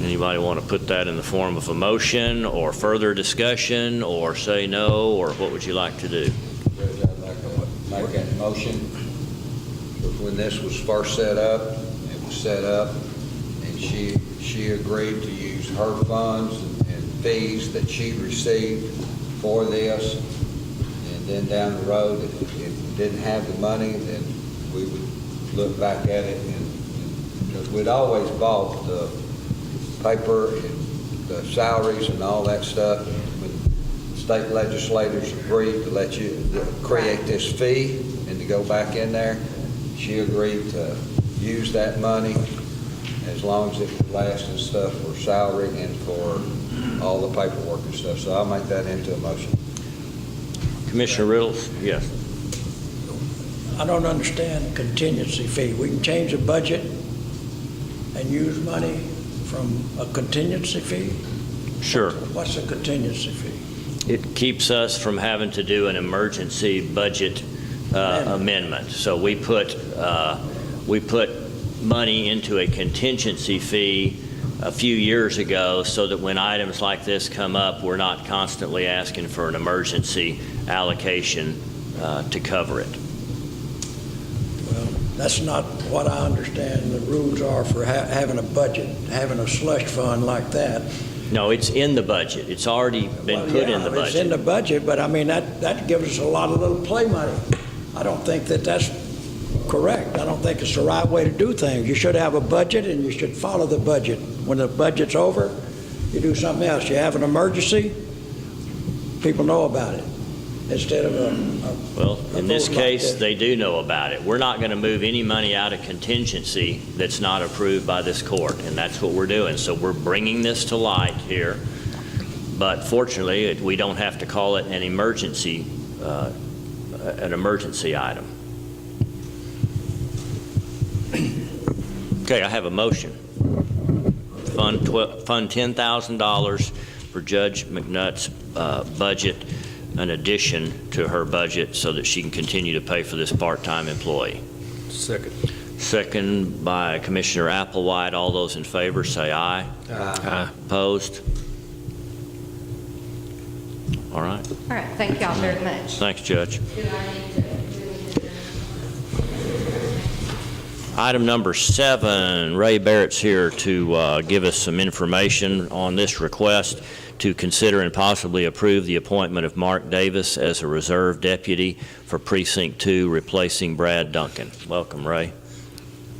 Anybody want to put that in the form of a motion or further discussion or say no, or what would you like to do? Judge, I'd like to make that motion. When this was first set up, it was set up, and she agreed to use her funds and fees that she received for this, and then down the road, if we didn't have the money, then we would look back at it, and because we'd always bought the paper and the salaries and all that stuff. When state legislators agreed to let you create this fee and to go back in there, she agreed to use that money as long as it could last and stuff for salary and for all the paperwork and stuff. So I'll make that into a motion. Commissioner Riddles? Yes. I don't understand contingency fee. We can change the budget and use money from a contingency fee? Sure. What's a contingency fee? It keeps us from having to do an emergency budget amendment. So we put money into a contingency fee a few years ago so that when items like this come up, we're not constantly asking for an emergency allocation to cover it. Well, that's not what I understand the rules are for having a budget, having a slush fund like that. No, it's in the budget. It's already been Well, put yeah, in the budget. It's in the budget, but I mean, that gives us a lot of little play money. I don't think that that's correct. I don't think it's the right way to do things. You should have a budget and you should follow the budget. When the budget's over, you do something else. You have an emergency, people know about it, instead of Well, in this vote like case, this. they do know about it. We're not going to move any money out of contingency that's not approved by this court, and that's what we're doing. So we're bringing this to light here, but fortunately, we don't have to call it an emergency item. Okay, I have a motion. Fund $10,000 for Judge McNutt's budget, an addition to her budget so that she can continue to pay for this part-time employee. Second. Second by Commissioner Applewhite. All those in favor say aye. Aye. Opposed? All right. All right, thank y'all very much. Thanks, Judge. Do I need to? Item number 7, Ray Barrett's here to give us some information on this request to consider and possibly approve the appointment of Mark Davis as a reserve deputy for Precinct 2, replacing Brad Duncan. Welcome, Ray.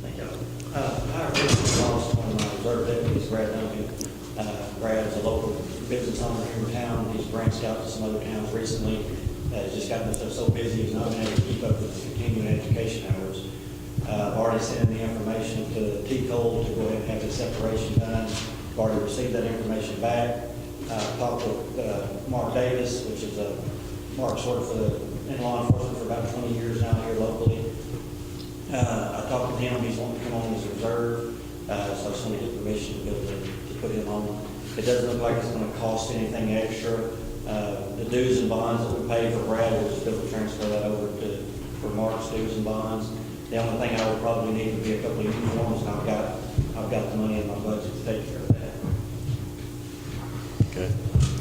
Thank you. I recently lost one of my reserve deputies, Brad Duncan. Brad is a local business owner here in town. He's branched out to some other towns recently. He's just gotten himself so busy, he's not been able to keep up with the continuing education hours. I've already sent in the information to T-Cole to go ahead and have his separation done. I've already received that information back. Talked with Mark Davis, which is Mark's worked in law enforcement for about 20 years now here locally. I talked with him. He's wanting to come on as a reserve, so I just want to get permission to be able to put him on. It doesn't look like it's going to cost anything extra. The dues and bonds that we pay for Brad, we'll just be able to transfer that over for Mark's dues and bonds. The only thing I would probably need would be a couple of uniforms, and I've got the money in my budget to take care of that. Okay.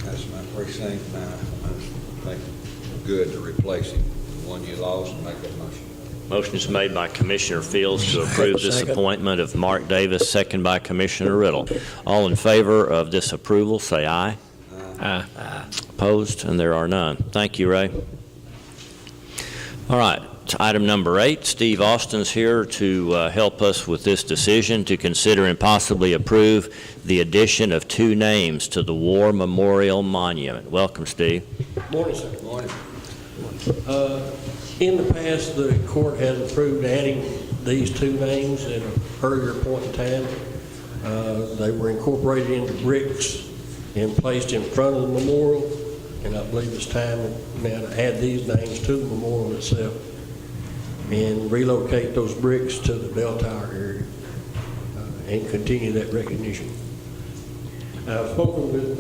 That's my precinct. I think good to replace him. The one you lost, make that motion. Motion is made by Commissioner Fields to approve this Second. appointment of Mark Davis, second by Commissioner Riddle. All in favor of this approval, say aye. Aye. Opposed? And there are none. Thank you, Ray. All right, to item number 8. Steve Austin's here to help us with this decision to consider and possibly approve the addition of 2 names to the War Memorial Monument. Welcome, Steve. Morning, sir. Morning. In the past, the court has approved adding these 2 names at an earlier point in time. They were incorporated into bricks and placed in front of the memorial, and I believe it's time now to add these names to the memorial itself and relocate those bricks to the bell tower area and continue that recognition. I've spoken with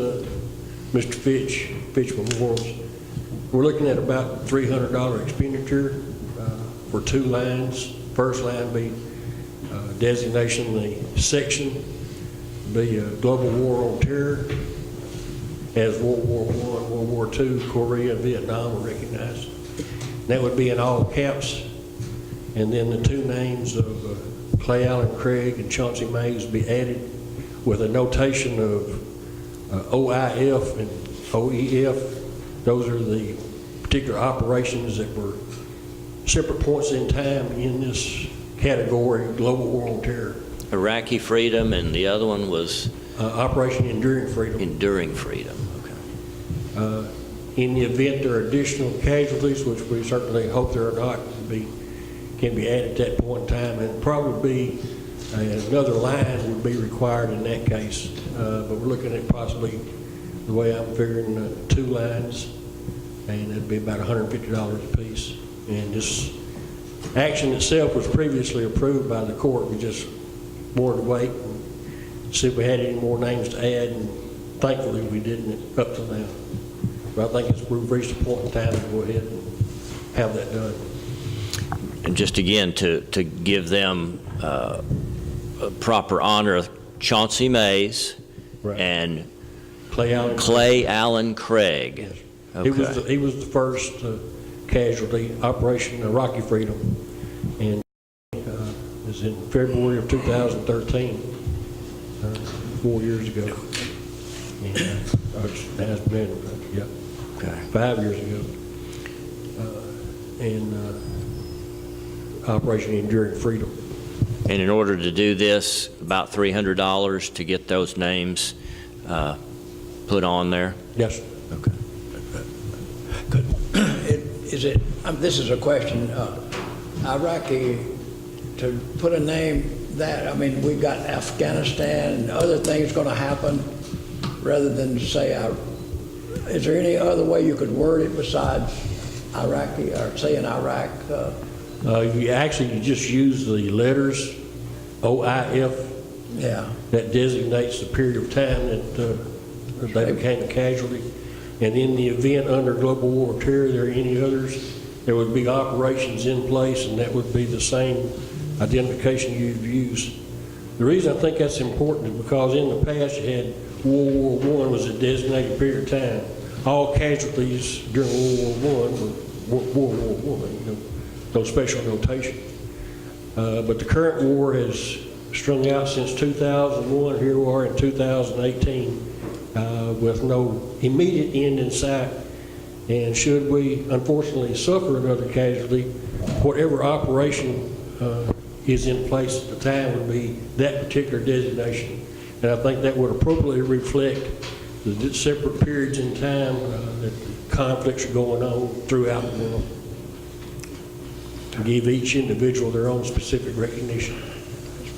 Mr. Fitch Memorials. We're looking at about $300 expenditure for 2 lines. First line be designation, the section be Global War on Terror, as World War I, World War II, Korea, Vietnam are recognized. That would be in all caps. And then the 2 names of Clay Allen Craig and Chauncey Mays be added with a notation of OIF and OEF. Those are the particular operations that were separate points in time in this category of Global War on Terror. Iraqi Freedom, and the other one was Operation Enduring Freedom. Enduring Freedom. Okay. In the event there are additional casualties, which we certainly hope there are not, can be added at that point in time, and probably another line would be required in that case. But we're looking at possibly, the way I'm figuring, 2 lines, and it'd be about $150 a piece. And this action itself was previously approved by the court. We just wanted to wait and see if we had any more names to add, and thankfully we didn't up to now. But I think we've reached a point in time to go ahead and have that done. And just again, to give them a proper honor of Chauncey Mays Right. and Clay Allen. Craig. Yes. Okay. He was the first casualty, Operation Iraqi Freedom, and it was in February of 2013, 4 years ago. And, it has been, yeah, Okay. 5 years ago. Operation Enduring Freedom. And in order to do this, about $300 to get those names put on there? Yes, sir. Okay. This is a question, Iraqi, to put a name that, I mean, we've got Afghanistan and other things going to happen, rather than to say, is there any other way you could word it besides Iraqi, or saying Iraq? You just use the letters OIF. Yeah. That designates the period of time that they became a casualty. And in the event under Global War on Terror there are any others, there would be operations in place, and that would be the same identification you've used. The reason I think that's important is because in the past you had World War I was a designated period of time. All casualties during World War I were World War I, no special notation. But the current war has strung out since 2001. Here we are in 2018 with no immediate end in sight. And should we unfortunately suffer another casualty, whatever operation is in place at the time would be that particular designation. And I think that would appropriately reflect the separate periods in time that conflicts are going on throughout the world, to give each individual their own specific recognition. It's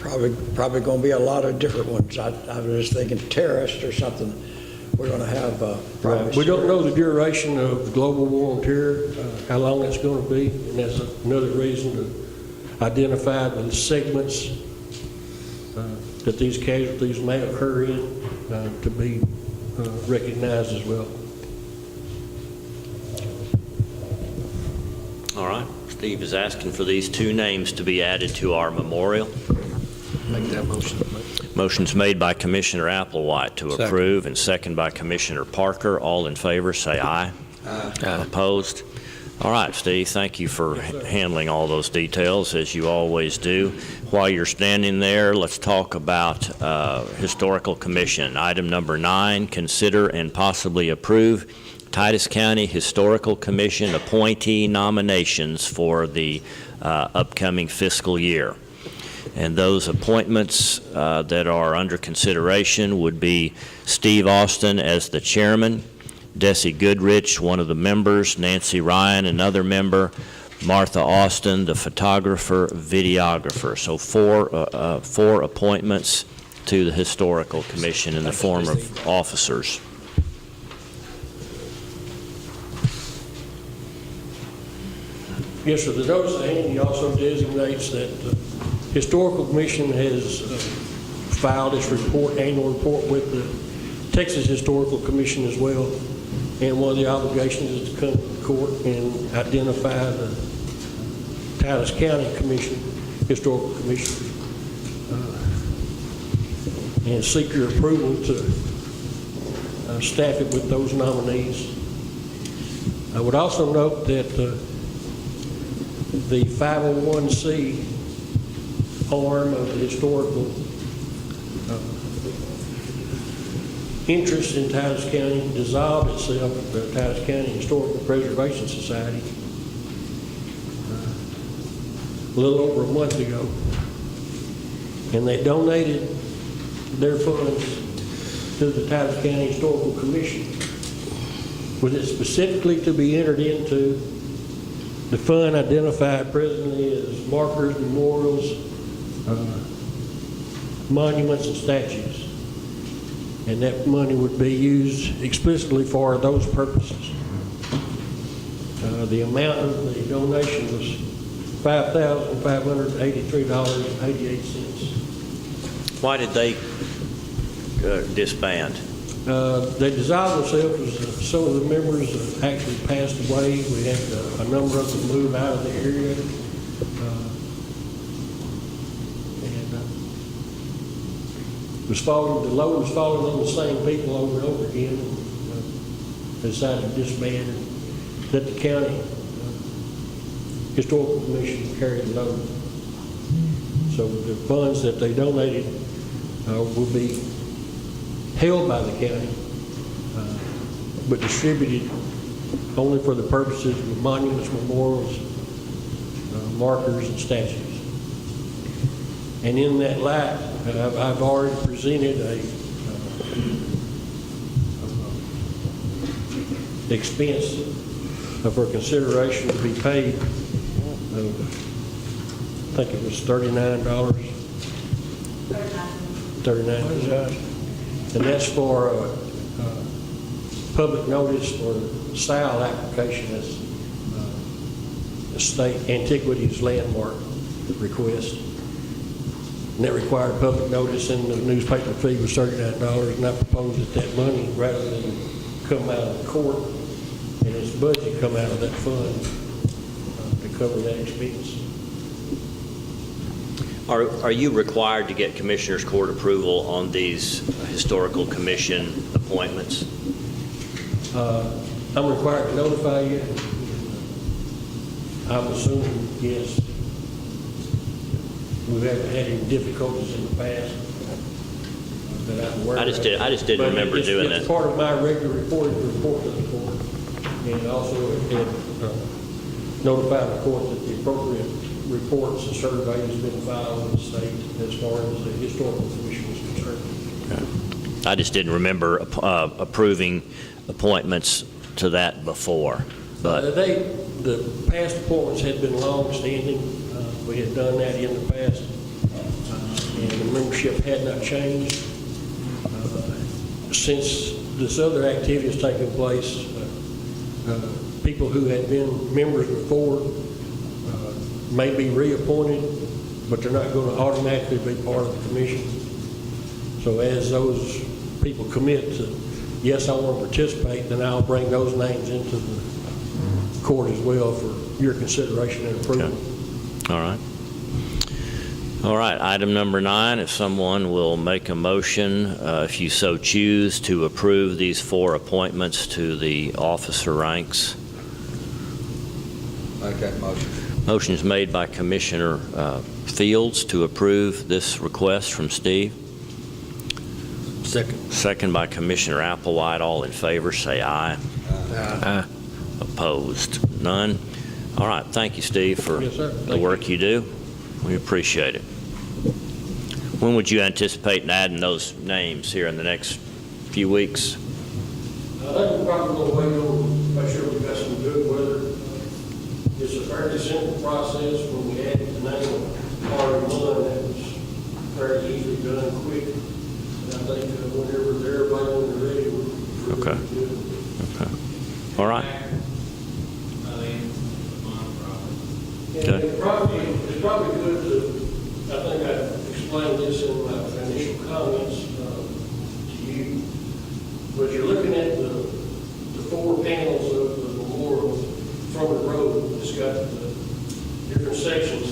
probably going to be a lot of different ones. I was just thinking terrorist or something. We're going to have privacy. We don't know the duration of the Global War on Terror, how long it's going to be, and that's another reason to identify the segments that these casualties may occur in. to be recognized as well. All right. Steve is asking for these two names to be added to our memorial. Make that motion. Motion's made by Commissioner Applewhite to Second. approve, and second by Commissioner Parker. All in favor, say aye. Opposed? All right, Steve, thank you for handling all those details, as you always do. While you're standing there, let's talk about Historical Commission. Item number 9, consider and possibly approve Titus County Historical Commission appointee nominations for the upcoming fiscal year. And those appointments that are under consideration would be Steve Austin as the chairman, Desi Goodrich, one of the members, Nancy Ryan, another member, Martha Austin, the photographer, videographer. So four appointments to the Historical Commission in the form of officers. Yes, sir. The notice at hand also designates that the Historical Commission has filed its annual report with the Texas Historical Commission as well. And one of the obligations is to come to court and identify the Titus County Historical Commission, and seek your approval to staff it with those nominees. I would also note that the 501c arm of the historical interest in Titus County dissolved itself, the Titus County Historical Preservation Society, a little over a month ago. And they donated their funds to the Titus County Historical Commission, with it specifically to be entered into the fund identified presently as markers, memorials, monuments, and statues. And that money would be used explicitly for those purposes. The amount of the donation was $5,583.88. Why did they disband? They dissolved themselves as some of the members actually passed away. We had a number of them move out of the area. The load was falling on the same people over and over again. They decided to disband and let the county Historical Commission carry the load. So the funds that they donated will be held by the county, but distributed only for the purposes of monuments, memorials, markers, and statues. And in that light, I've already presented a expense for consideration to be paid. I think it was $39. And that's for public notice for the SAL application as a state antiquities landmark request. And that required public notice, and the newspaper fee was $39. And I proposed that money, rather than come out of the court and its budget, come out of that fund to cover that expense. Are you required to get Commissioners Court approval on these Historical Commission appointments? I'm required to notify you. I'm assuming, yes. We haven't had any difficulties in the past that I'm aware of. I just didn't remember doing that. It's part of my regular report to the court. And also notify the court that the appropriate reports and surveys have been filed with the state as far as the Historical Commission is concerned. I just didn't remember approving appointments to that before. But The past appointments had been long-standing. We had done that in the past, and the membership had not changed. Since this other activity has taken place, people who had been members before may be reappointed, but they're not going to automatically be part of the commission. So as those people commit to, yes, I want to participate, then I'll bring those names into the court as well for your consideration and approval. All right. All right, item number 9, if someone will make a motion, if you so choose, to approve these 4 appointments to the officer ranks. Make that motion. Motion is made by Commissioner Fields to approve this request from Steve. Second. Second by Commissioner Applewhite. All in favor, say aye. Aye. Opposed? None? All right, thank you, Steve, for Yes, sir. the work you do. We appreciate it. When would you anticipate adding those names here in the next few weeks? I think we're probably going to wait on, make sure we've got some good weather. It's a fairly simple process. When we added the name of Harvey Munn, that was fairly easily done quick. And I think whenever they're available and ready, we're Okay. good. Okay. All right. And it's probably good to, I think I explained this in my initial comments to you, but you're looking at the 4 panels of the memorial from the road. It's got the different sections.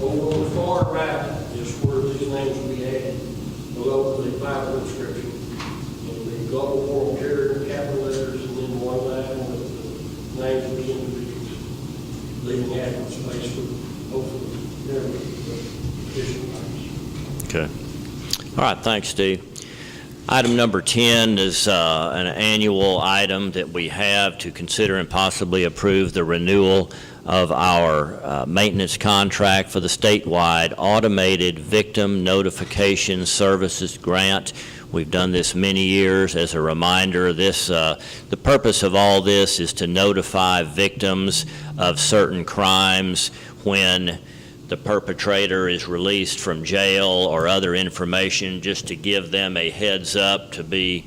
Over on the far right is where these names will be added below the Bible inscription. And the global war on terror in capital letters, and then one line with the names of the individuals, leaving adequate space for hopefully additional names. Okay. All right, thanks, Steve. Item number 10 is an annual item that we have to consider and possibly approve the renewal of our maintenance contract for the statewide automated victim notification services grant. We've done this many years. As a reminder, the purpose of all this is to notify victims of certain crimes when the perpetrator is released from jail or other information, just to give them a heads up to be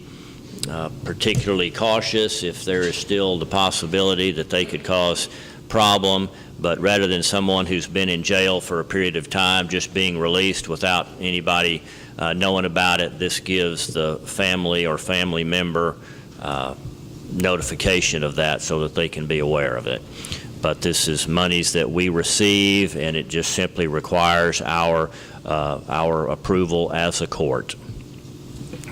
particularly cautious if there is still the possibility that they could cause problem. But rather than someone who's been in jail for a period of time just being released without anybody knowing about it, this gives the family or family member notification of that so that they can be aware of it. But this is monies that we receive, and it just simply requires our approval as a court.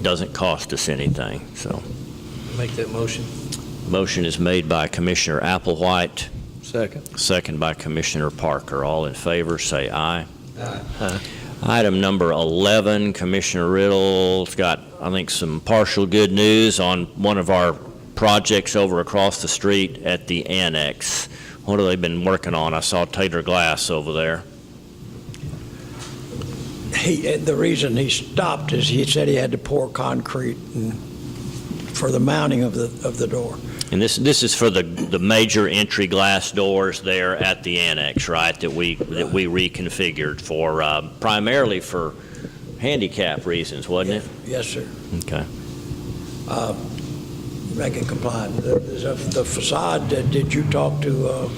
Doesn't cost us anything, so. Make that motion. Motion is made by Commissioner Applewhite. Second. Second by Commissioner Parker. All in favor, say aye. Aye. Item number 11, Commissioner Riddle's got, I think, some partial good news on one of our projects over across the street at the annex. What have they been working on? I saw Tater Glass over there. The reason he stopped is he said he had to pour concrete for the mounting of the door. And this is for the major entry glass doors there at the annex, right? That we reconfigured for primarily for handicap reasons, wasn't it? Yes, sir. Okay. Make it compliant. The facade, did you talk to?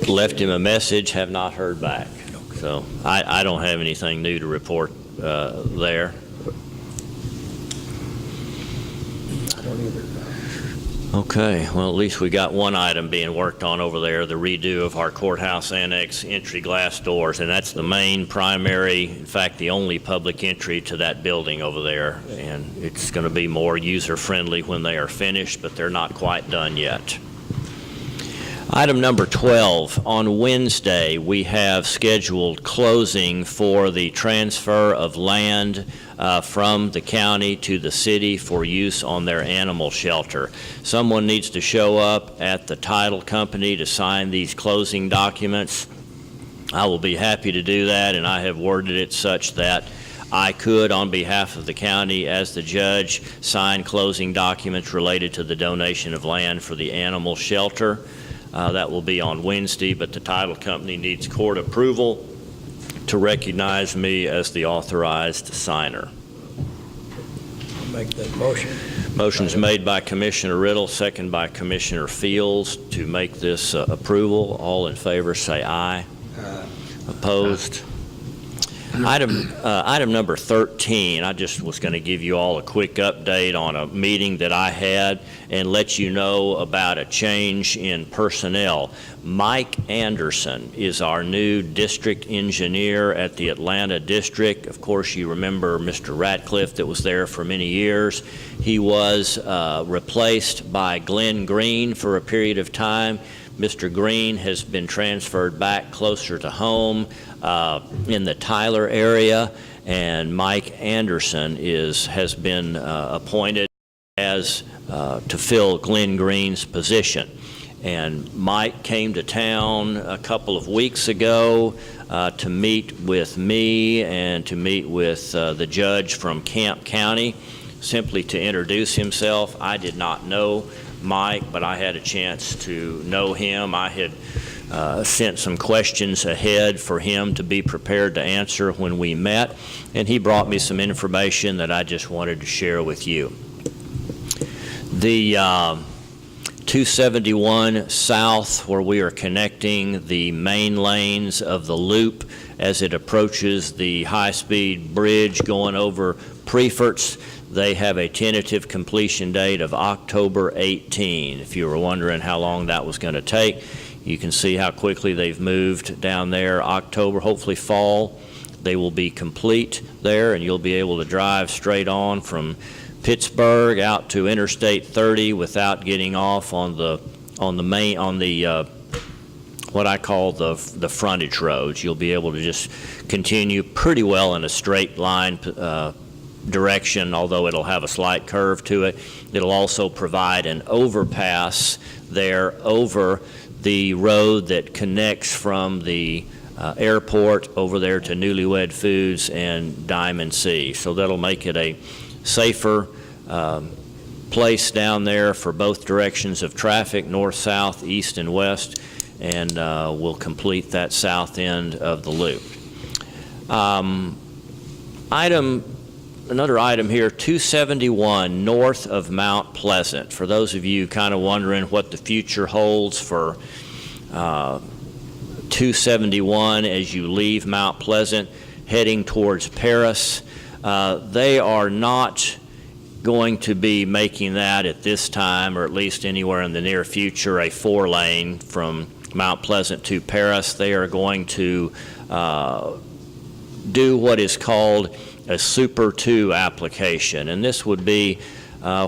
Left him a message, have not heard back. So I don't have anything new to report there. I don't either. Okay, well, at least we got one item being worked on over there, the redo of our courthouse annex entry glass doors, and that's the main primary, in fact, the only public entry to that building over there, and it's going to be more user-friendly when they are finished, but they're not quite done yet. Item number 12, on Wednesday, we have scheduled closing for the transfer of land from the county to the city for use on their animal shelter. Someone needs to show up at the title company to sign these closing documents. I will be happy to do that, and I have worded it such that I could, on behalf of the county as the judge, sign closing documents related to the donation of land for the animal shelter. That will be on Wednesday, but the title company needs court approval to recognize me as the authorized signer. I'll make that motion. Motion is made by Commissioner Riddle, second by Commissioner Fields to make this approval. All in favor say aye. Aye. Opposed? Item number 13, I just was going to give you all a quick update on a meeting that I had and let you know about a change in personnel. Mike Anderson is our new district engineer at the Atlanta District. Of course, you remember Mr. Ratcliffe that was there for many years. He was replaced by Glenn Green for a period of time. Mr. Green has been transferred back closer to home in the Tyler area, and Mike Anderson has been appointed as to fill Glenn Green's position. And Mike came to town a couple of weeks ago to meet with me and to meet with the judge from Camp County, simply to introduce himself. I did not know Mike, but I had a chance to know him. I had sent some questions ahead for him to be prepared to answer when we met, and he brought me some information that I just wanted to share with you. The 271 South, where we are connecting the main lanes of the loop as it approaches the high-speed bridge going over Preferts, they have a tentative completion date of October 18. If you were wondering how long that was going to take, you can see how quickly they've moved down there. October, hopefully fall, they will be complete there, and you'll be able to drive straight on from Pittsburgh out to Interstate 30 without getting off on the what I call the frontage roads. You'll be able to just continue pretty well in a straight line direction, although it'll have a slight curve to it. It'll also provide an overpass there over the road that connects from the airport over there to Newlywed Foods and Diamond C. So that'll make it a safer place down there for both directions of traffic, north, south, east, and west, and we'll complete that south end of the loop. Another item here, 271 north of Mount Pleasant. For those of you kind of wondering what the future holds for 271 as you leave Mount Pleasant heading towards Paris, they are not going to be making that at this time, or at least anywhere in the near future, a 4-lane from Mount Pleasant to Paris. They are going to do what is called a Super 2 application, and this would be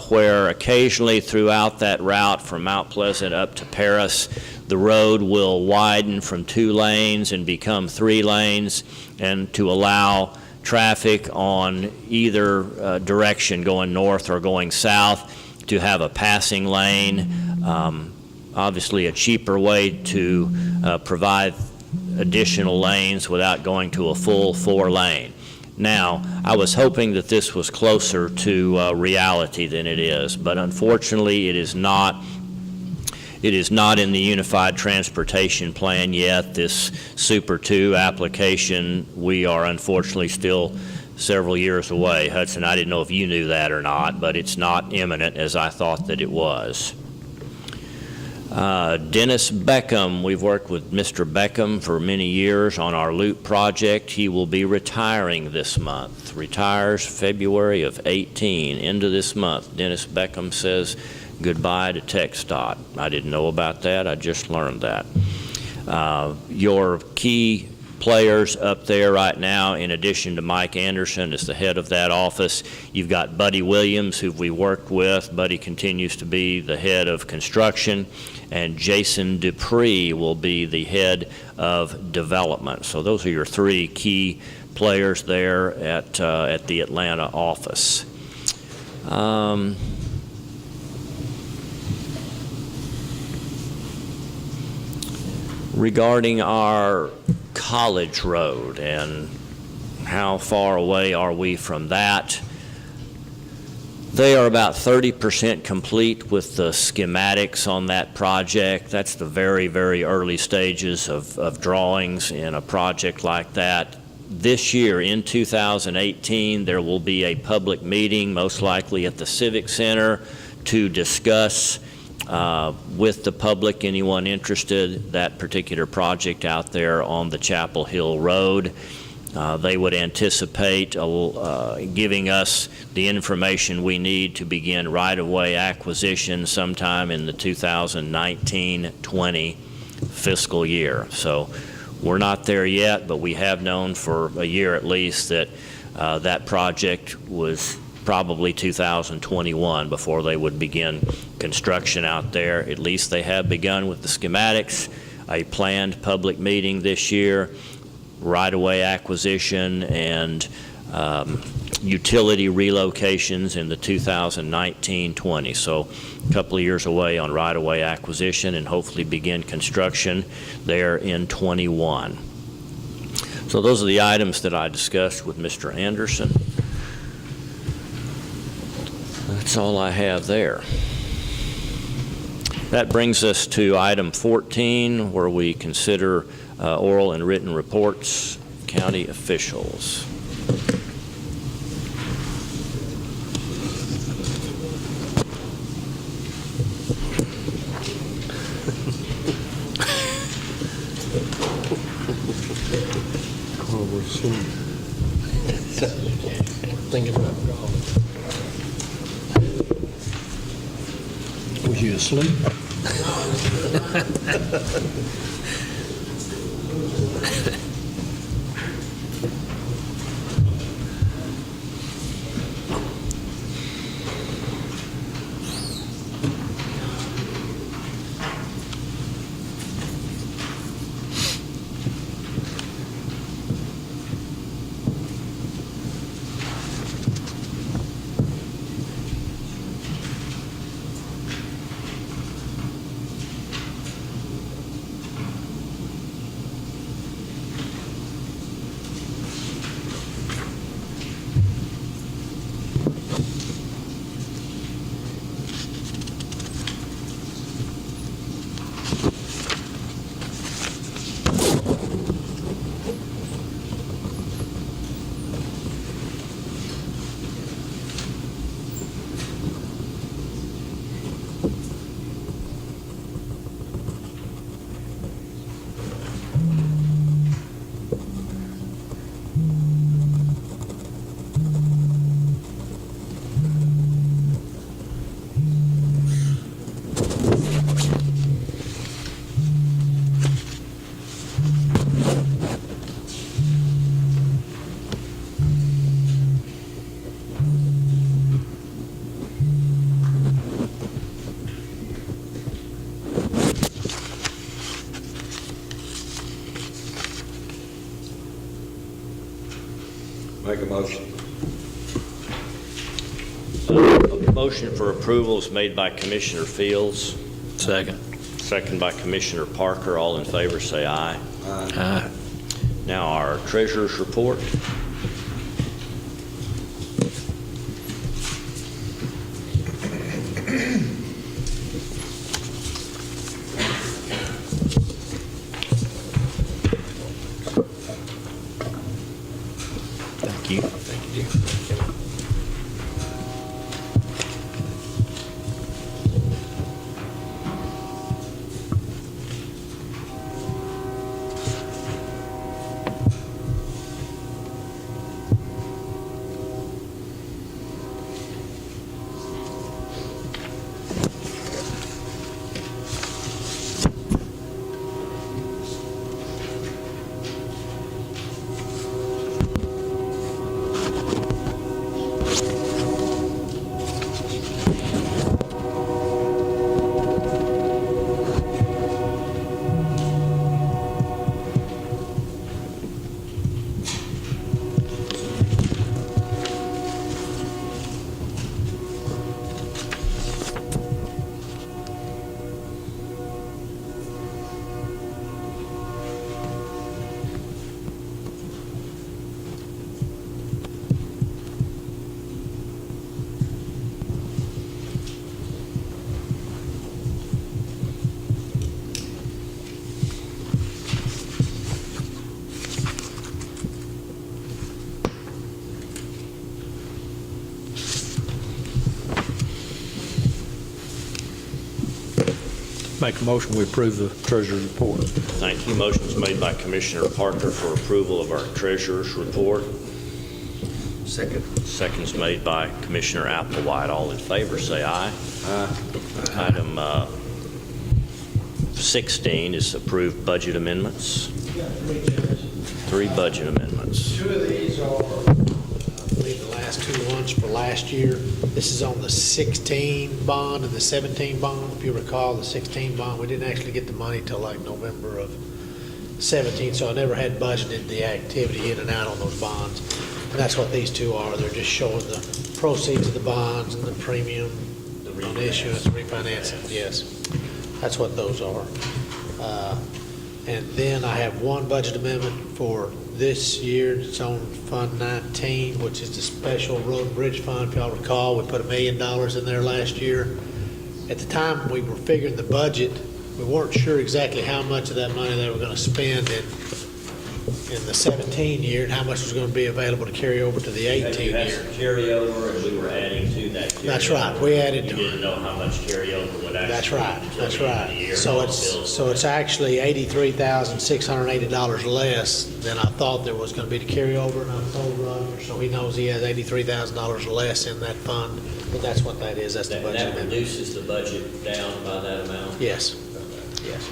where occasionally throughout that route from Mount Pleasant up to Paris, the road will widen from 2 lanes and become 3 lanes, and to allow traffic on either direction, going north or going south, to have a passing lane. Obviously a cheaper way to provide additional lanes without going to a full 4-lane. Now, I was hoping that this was closer to reality than it is, but unfortunately it is not. It is not in the Unified Transportation Plan yet, this Super 2 application. We are unfortunately still several years away. Hudson, I didn't know if you knew that or not, but it's not imminent as I thought that it was. Dennis Beckham, we've worked with Mr. Beckham for many years on our loop project. He will be retiring this month. Retires February of 18, end of this month. Dennis Beckham says goodbye to TxDOT. I didn't know about that. I just learned that. Your key players up there right now, in addition to Mike Anderson as the head of that office, you've got Buddy Williams, who we worked with. Buddy continues to be the head of construction, and Jason Dupree will be the head of development. So those are your 3 key players there at the Atlanta office. Regarding our College Road and how far away are we from that, they are about 30% complete with the schematics on that project. That's the very, very early stages of drawings in a project like that. This year, in 2018, there will be a public meeting, most likely at the Civic Center, to discuss with the public, anyone interested, that particular project out there on the Chapel Hill Road. They would anticipate giving us the information we need to begin right-of-way acquisition sometime in the 2019-20 fiscal year. So we're not there yet, but we have known for a year at least that that project was probably 2021 before they would begin construction out there. At least they have begun with the schematics, a planned public meeting this year, right-of-way acquisition, and utility relocations in the 2019-20. So a couple of years away on right-of-way acquisition, and hopefully begin construction there in 21. So those are the items that I discussed with Mr. Anderson. That's all I have there. That brings us to item 14, where we consider oral and written reports, county officials. Thinking about golf. Was you asleep? Make a motion. A motion for approval is made by Commissioner Fields. Second. Second by Commissioner Parker. All in favor say aye. Aye. Now our treasurer's report. Thank you. Make a motion, we approve the treasurer's report. Thank you. Motion's made by Commissioner Parker for approval of our treasurer's report. Second. Second's made by Commissioner Applewhite. All in favor, say aye. Item 16 is approved budget amendments. Yeah, three judges. 3 budget amendments. Two of these are, I believe, the last two ones for last year. This is on the 16 bond and the 17 bond. If you recall, the 16 bond, we didn't actually get the money till like November of 17, so I never had budgeted the activity in and out on those bonds. And that's what these two are. They're just showing the proceeds of the bonds and the premium on issuance, refinancing, yes. That's what those are. And then I have one budget amendment for this year. It's on Fund 19, which is the Special Road and Bridge Fund. If y'all recall, we put $1 million in there last year. At the time we were figuring the budget, we weren't sure exactly how much of that money they were going to spend in the 17 year and how much was going to be available to carry over to the 18 You had year. some carryover, and we were adding to that carryover. That's right. We added You to didn't know how much carryover would actually. That's right, be that's until the end of the right. year, So and all it's, the bills so were it's actually $83,680 less than I thought there was gonna be to carry over, and I told Roger, so he knows he has $83,000 less in that fund, but that's what that is, that's the That budget amendment. reduces the budget down by that amount? Yes, yes.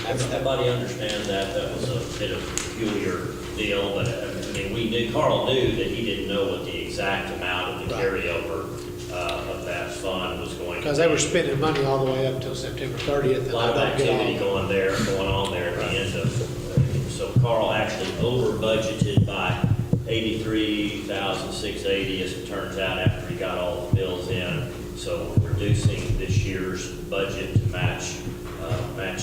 Everybody understands that. That was a bit of a peculiar deal, but I mean, Carl knew that he didn't know what the exact amount of the Right. carryover of that fund was going to be. Because they were spending money all the way up until September 30th, A and lot of I don't activity get all. going on there at the end of, so Carl actually over budgeted by $83,680 as it turns out after he got all the bills in. So we're reducing this year's budget to match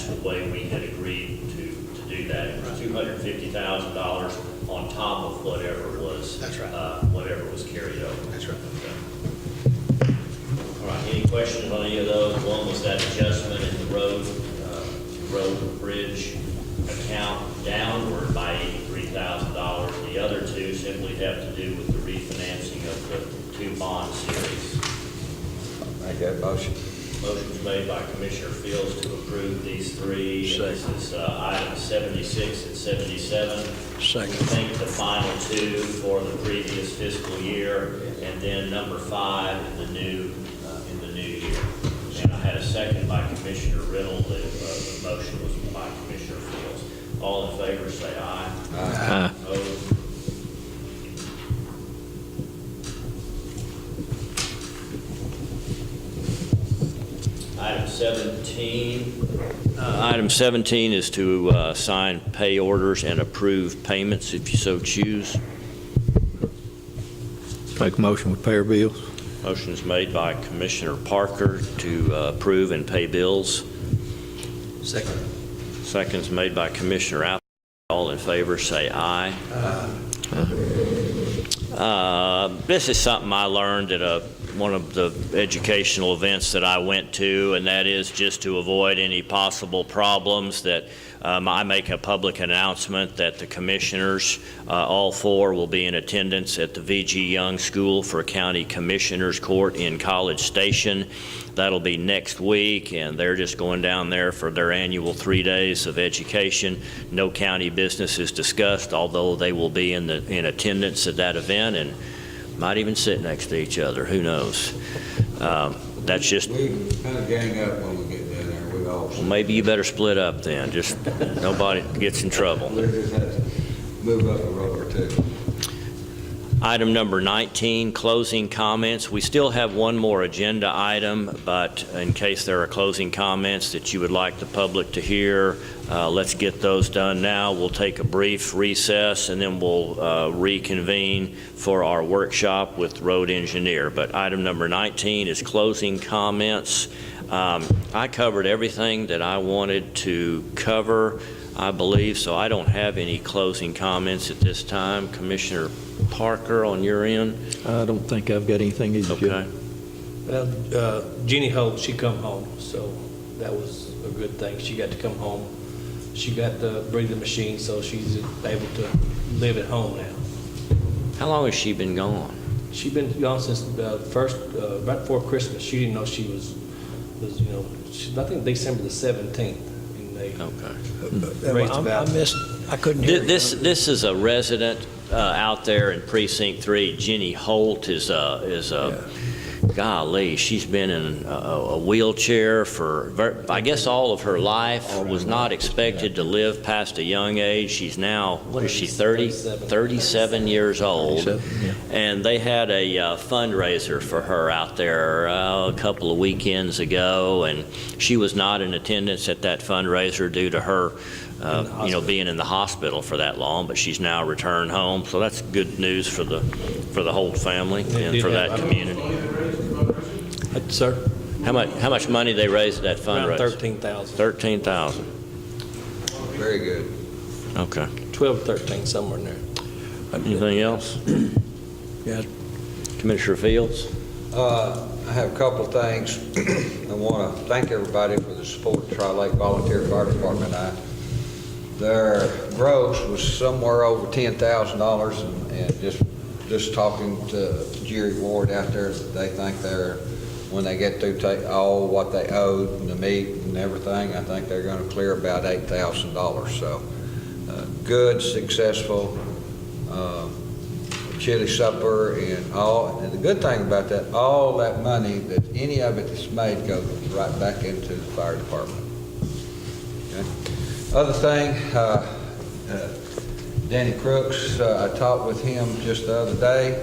the way we had agreed to do that. It was $250,000 on top of whatever was. That's right. Whatever was carried over. That's right. All right, any questions on any of those? One was that adjustment in the road bridge account downward by $83,000. The other two simply have to do with the refinancing of the 2 bond series. Make that motion. Motion's made by Commissioner Fields to approve these 3. And this is items 76 and 77. Second. I think the final 2 for the previous fiscal year, and then number 5 in the new year. And I had a second by Commissioner Riddle. The motion was by Commissioner Fields. All in favor, say aye. Aye. Opposed? Item 17 is to sign pay orders and approve payments if you so choose. Make a motion, we pay our bills. Motion is made by Commissioner Parker to approve and pay bills. Second. Second is made by Commissioner Apple. All in favor, say aye. This is something I learned at one of the educational events that I went to, and that is just to avoid any possible problems that I make a public announcement that the commissioners, all 4, will be in attendance at the V.G. Young School for County Commissioners Court in College Station. That'll be next week, and they're just going down there for their annual 3 days of education. No county business is discussed, although they will be in attendance at that event and might even sit next to each other. Who knows? That's just. We kind of gang up when we get down there. We all. Well, maybe you better split up then. Just nobody gets in trouble. We just have to move up a row or 2. Item number 19, closing comments. We still have one more agenda item, but in case there are closing comments that you would like the public to hear, let's get those done now. We'll take a brief recess, and then we'll reconvene for our workshop with the road engineer. But item number 19 is closing comments. I covered everything that I wanted to cover, I believe, so I don't have any closing comments at this time. Commissioner Parker, on your end? I don't think I've got anything either. Okay. Well, Jeannie Holt, she come home, so that was a good thing. She got to come home. She got the breathing machine, so she's able to live at home now. How long has she been gone? She's been gone since the first, right before Christmas. She didn't know she was was, I think December the 17th, and they Okay. raised about. I couldn't hear you. This is a resident out there in Precinct 3. Jenny Holt is golly, she's been in a wheelchair for, I guess, all of her life, was not expected to live past a young age. She's now, what is she, 37 years old. And they had a fundraiser for her out there a couple of weekends ago, and she was not in attendance at that fundraiser due to her being in the hospital for that long, but she's now returned home. So that's good news for the Holt family and for that community. Sir? How much money they raised at that fundraiser? Around 13,000. 13,000. Very good. Okay. 12 to 13, somewhere in there. Anything else? Yes. Commissioner Fields? I have a couple of things. I want to thank everybody for the support of Tri-Lake Volunteer Fire Department. Their gross was somewhere over $10,000, and just talking to Jerry Ward out there, they think when they get through take all what they owed and the meat and everything, I think they're going to clear about $8,000. So good, successful chili supper and all. And the good thing about that, all that money, that any of it that's made goes right back into the fire department. Okay. Other thing, Danny Crooks, I talked with him just the other day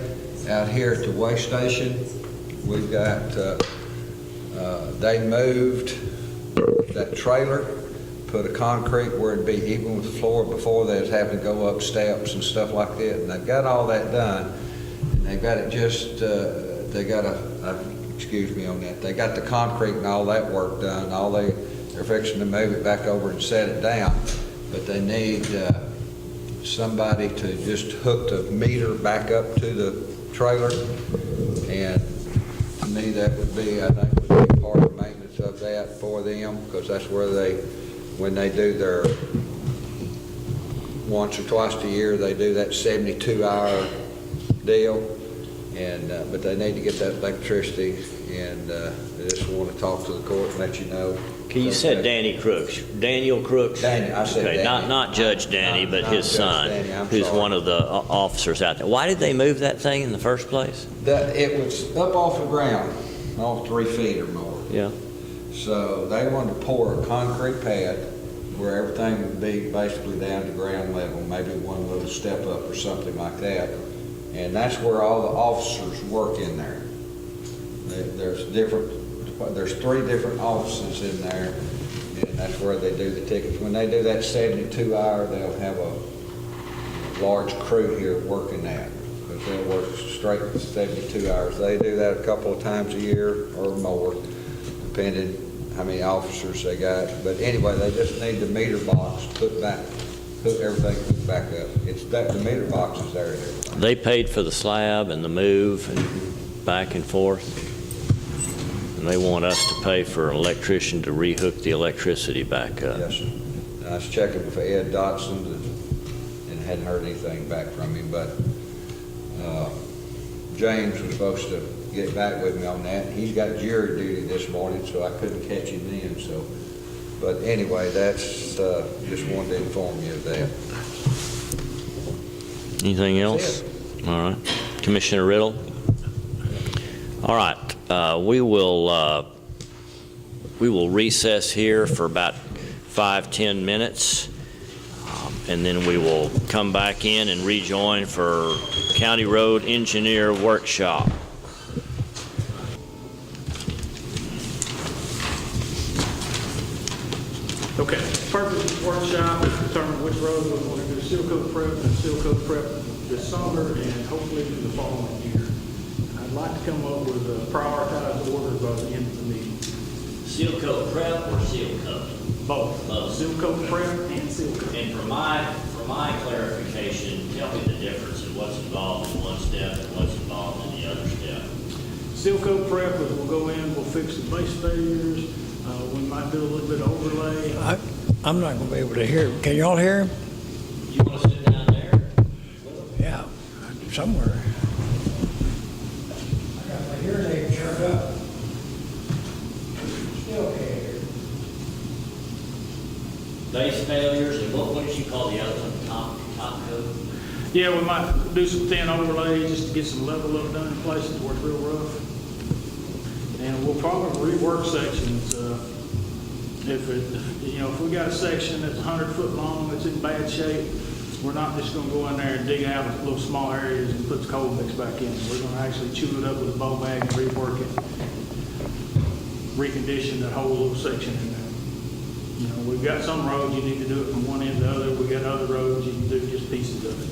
out here at the weigh station. We've got, they moved that trailer, put a concrete where it'd be even with the floor. Before they was having to go up steps and stuff like that, and they've got all that done. And they've got it just, they got excuse me on that, they got the concrete and all that work done. They're fixing to move it back over and set it down, but they need somebody to just hook the meter back up to the trailer, and to me that would be, I think, would be part of the maintenance of that for them, because that's where when they do their, once or twice a year, they do that 72-hour deal, and but they need to get that electricity, and I just want to talk to the court and let you know. Okay, you said Danny Crooks. Daniel Crooks? Danny, I said okay, Danny. Not Judge Danny, but Not his Judge son, Danny, I'm who's sorry. one of the officers out there. Why did they move that thing in the first place? It was up off the ground, all 3 feet or more. Yeah. So they wanted to pour a concrete pad where everything would be basically down to ground level, maybe one little step up or something like that. And that's where all the officers work in there. There's 3 different offices in there, and that's where they do the tickets. When they do that 72-hour, they'll have a large crew here working that, because they'll work straight for 72 hours. They do that a couple of times a year or more, depending how many officers they got. But anyway, they just need the meter box put everything put back up. The meter box is there. They paid for the slab and the move and back and forth. And they want us to pay for an electrician to rehook the electricity back up. Yes, sir. I was checking with Ed Dotson and hadn't heard anything back from him, but James was supposed to get back with me on that. He's got jury duty this morning, so I couldn't catch him then. So, but anyway, that's just wanted to inform you of that. Anything else? All right. Commissioner Riddle? All right. We will recess here for about 5-10 minutes, and then we will come back in and rejoin for County Road Engineer Workshop. Okay, purpose of the workshop is to determine which roads we want to do seal coat prep and seal coat prep this summer and hopefully the following year. I'd like to come up with a prioritized order by the end of the meeting. Seal coat prep or seal coat? Both. Seal coat prep and seal coat. And for my clarification, tell me the difference in what's involved in one step and what's involved in the other step. Seal coat prep is we'll go in, we'll fix the base failures, we might do a little bit of overlay. I'm not going to be able to hear. Can y'all hear him? You want to sit down there? Yeah, somewhere. I got my hearing aid turned up. base failures, and what did you call the other one, top coat? Yeah, we might do some thin overlays just to get some level up done in places where it's real rough. And we'll probably rework sections, if we got a section that's 100 foot long, that's in bad shape, we're not just gonna go in there and dig out little small areas and put the coal mix back in. We're gonna actually chew it up with a bow bag and rework it, recondition that whole little section in there. You know, we've got some roads you need to do it from one end to the other. We got other roads you can do just pieces of it.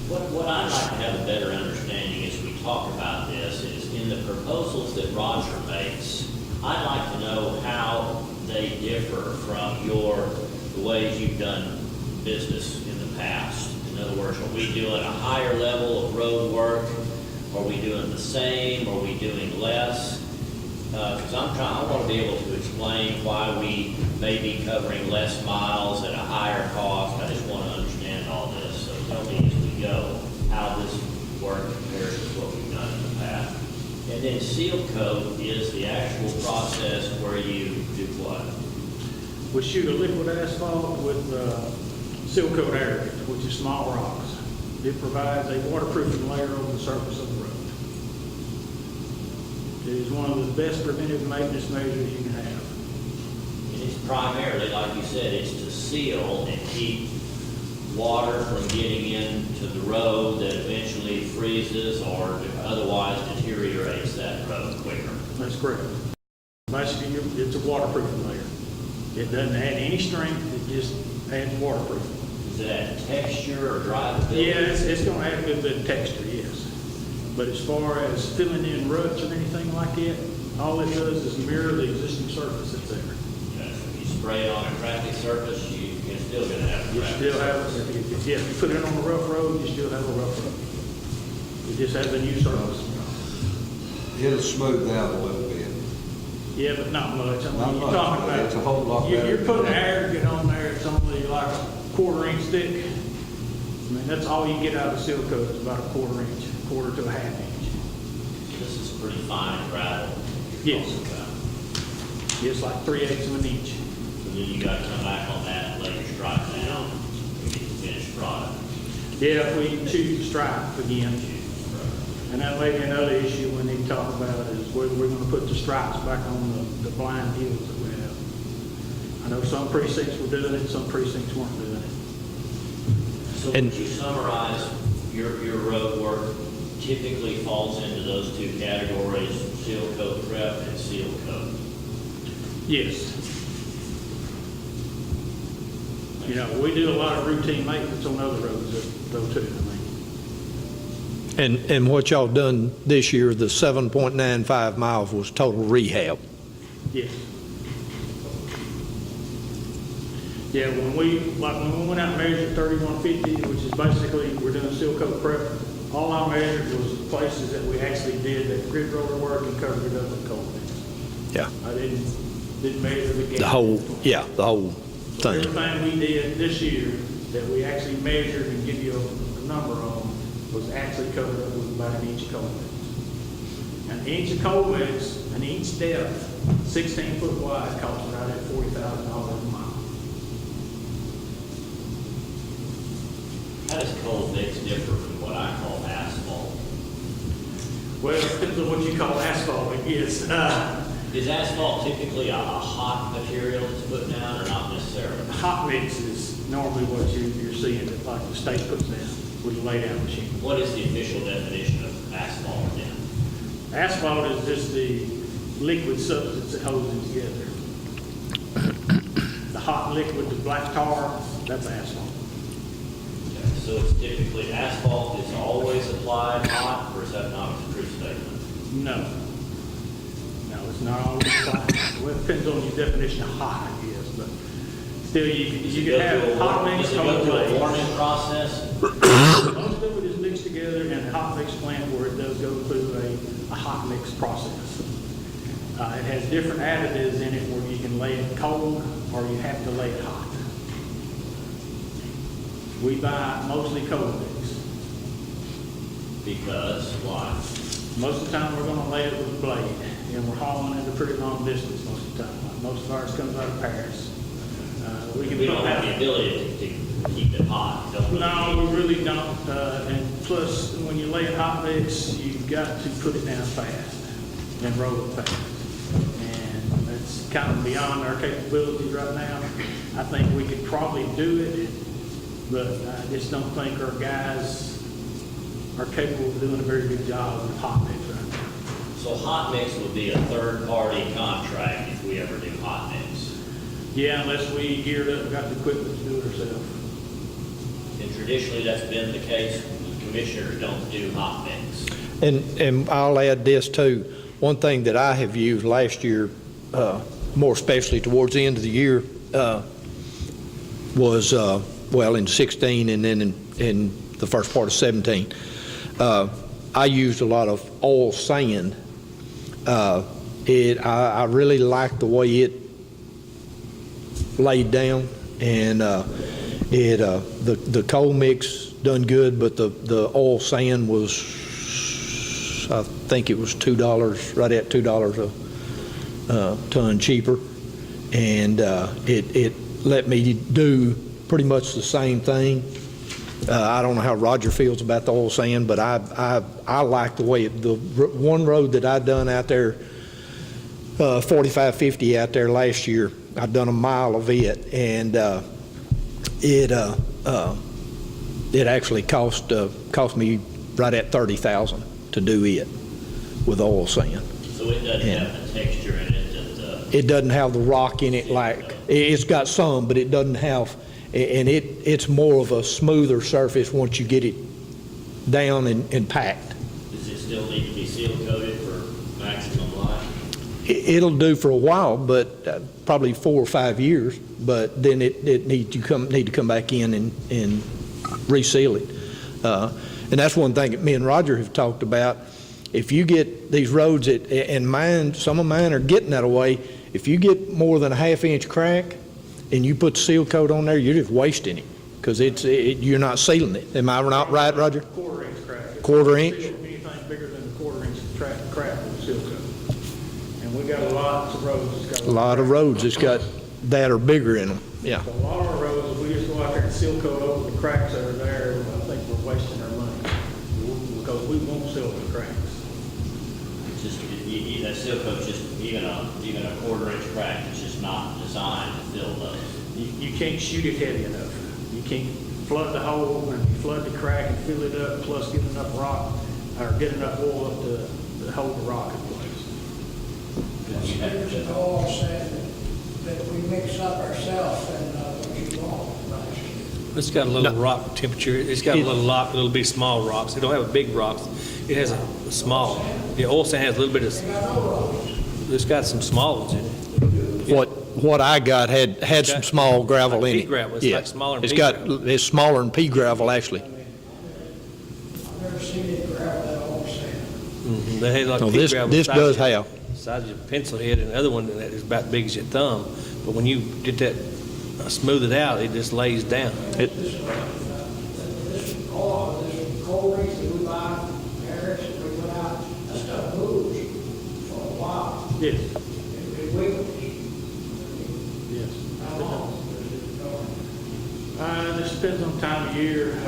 What I'd like to have a better understanding as we talk about this is in the proposals that Roger makes, I'd like to know how they differ from the ways you've done business in the past. In other words, are we doing a higher level of road work? Are we doing the same? Are we doing less? Because I want to be able to explain why we may be covering less miles at a higher cost. I just want to understand all this. So tell me as we go how this work compares to what we've done in the past. And then seal coat is the actual process where you do what? We shoot a liquid asphalt with seal coat aggregate, which is small rocks. It provides a waterproofing layer over the surface of the road. It is one of the best preventive maintenance measures you can have. And it's primarily, like you said, it's to seal and keep water from getting into the road that eventually freezes or otherwise deteriorates that road quicker. That's correct. Basically, it's a waterproofing layer. It doesn't add any strength, it just adds waterproofing. Does it add texture or drivability? Yeah, it's going to add a good bit of texture, yes. But as far as filling in ruts or anything like it, all it does is mirror the existing surface that's there. Okay, so if you spray it on a crappy surface, you're still going to have a You crappy still have, surface. if you put it on a rough road, you still have a rough road. It just has a new surface. It'll smooth out a little bit. Yeah, but not much. I Not mean, you're much, talking but about. it's a whole lot better You're putting than that. aggregate on there, it's only like a 1/4 inch thick. I mean, that's all you get out of seal coat is about a 1/4 inch, 1/4 to a 1/2 inch. This is pretty fine gravel. Yes. It's like 3/8 of an inch. So then you got to come back on that and lay your stripe down and get the finished product. Yeah, if we choose to stripe again. And that may be another issue we need to talk about is whether we're going to put the stripes back on the blind hills that we have. I know some precincts were doing it, some precincts weren't doing it. So would you summarize your road work typically falls into those two categories, seal coat prep and seal coat? Yes. You know, we do a lot of routine maintenance on other roads though too, I mean. And what y'all done this year, the 7.95 miles was total rehab. Yes. Yeah, when we went out and measured 3150, which is basically, we're doing seal coat prep, all I measured was places that we actually did that grid roller work and covered it up with coal mix. Yeah. I didn't measure the gap. The whole thing. Everything we did this year that we actually measured and give you a number on was actually covered up with about 1 inch of coal mix. An inch of coal mix, an inch depth, 16 foot wide, costs right at $40,000 a mile. How does coal mix differ from what I call asphalt? Well, it depends on what you call asphalt, I guess. Is asphalt typically a hot material that's put down or not necessarily? Hot mix is normally what you're seeing, that like the state puts down with a lay-down machine. What is the official definition of asphalt then? Asphalt is just the liquid substance that holds it together. The hot liquid, the black tar, that's asphalt. Okay, so it's typically asphalt is always applied hot, or is that not a true statement? No. No, it's not always applied. Well, it depends on your definition of hot, I guess, but still, you can have hot mix, Does it go cold through a glaze. warming process? Most of it is mixed together in a hot mix plant where it does go through a hot mix process. It has different additives in it where you can lay it cold or you have to lay it hot. We buy mostly cold mix. Because why? Most of the time we're going to lay it with a blade and we're hauling it a pretty long distance most of the time. Most of ours comes out of Paris. We can We don't have the ability to keep it hot, don't we? No, we really don't, and plus, when you lay hot mix, you've got to put it down fast and roll it fast. And that's kind of beyond our capabilities right now. I think we could probably do it, but I just don't think our guys are capable of doing a very good job with hot mix right now. So hot mix would be a third-party contract if we ever do hot mix. Yeah, unless we geared up and got the equipment to do it ourselves. And traditionally, that's been the case. Commissioners don't do hot mix. And I'll add this too. One thing that I have used last year, more especially towards the end of the year, was, well, in 16 and then in the first part of 17. I used a lot of oil sand. I really liked the way it laid down, and the coal mix done good, but the oil sand was, I think it was $2, right at $2 a ton cheaper, and it let me do pretty much the same thing. I don't know how Roger feels about the oil sand, but I like the way the one road that I done out there, 4550 out there last year. I've done a mile of it, and it actually cost me right at $30,000 to do it with oil sand. So it doesn't have the texture in it that It doesn't have the rock in it like it's got some, but it doesn't have. And it's more of a smoother surface once you get it down and packed. does it still need to be seal coated for maximum life? It'll do for a while, but probably 4 or 5 years. But then it need to come back in and reseal it. And that's one thing that me and Roger have talked about. If you get these roads and mine, some of mine are getting that way. If you get more than a half-inch crack, and you put seal coat on there, you're just wasting it because you're not sealing it. Am I not right, Roger? Quarter-inch crack. Quarter-inch? Anything bigger than a quarter-inch crack with seal coat. And we got lots of roads that's got A lot of roads that's got that or bigger in them. Yeah. So a lot of our roads, if we just go out there and seal coat over the cracks that are there, I think we're wasting our money because we won't seal the cracks. It's just, that seal coat's just, even a quarter-inch crack, it's just not designed to fill those. You can't shoot it heavy enough. You can't flood the hole and flood the crack and fill it up, plus get enough rock or get enough oil up to hold the rock in place. There's an oil sand that we mix up ourselves and we want. It's got a little rock temperature. It's got a little bit small rocks. It don't have a big rocks. It has a small. The oil sand has a little bit of. It's got some small ones in it. What I got had some small gravel like in pea it. gravel. It's like smaller than pea gravel. It's smaller than pea gravel actually. I've never seen it gravel that oil sand. Mm-hmm. They had like No, pea this gravel. does have. Size of your pencil head, and the other one that is about big as your thumb. But when you get that smooth it out, it just lays down. This coal rings that we buy from Paris, and we put out, that stuff moves for a while. Yes. It wiggles. Yes. How long does it go? This depends on time of year.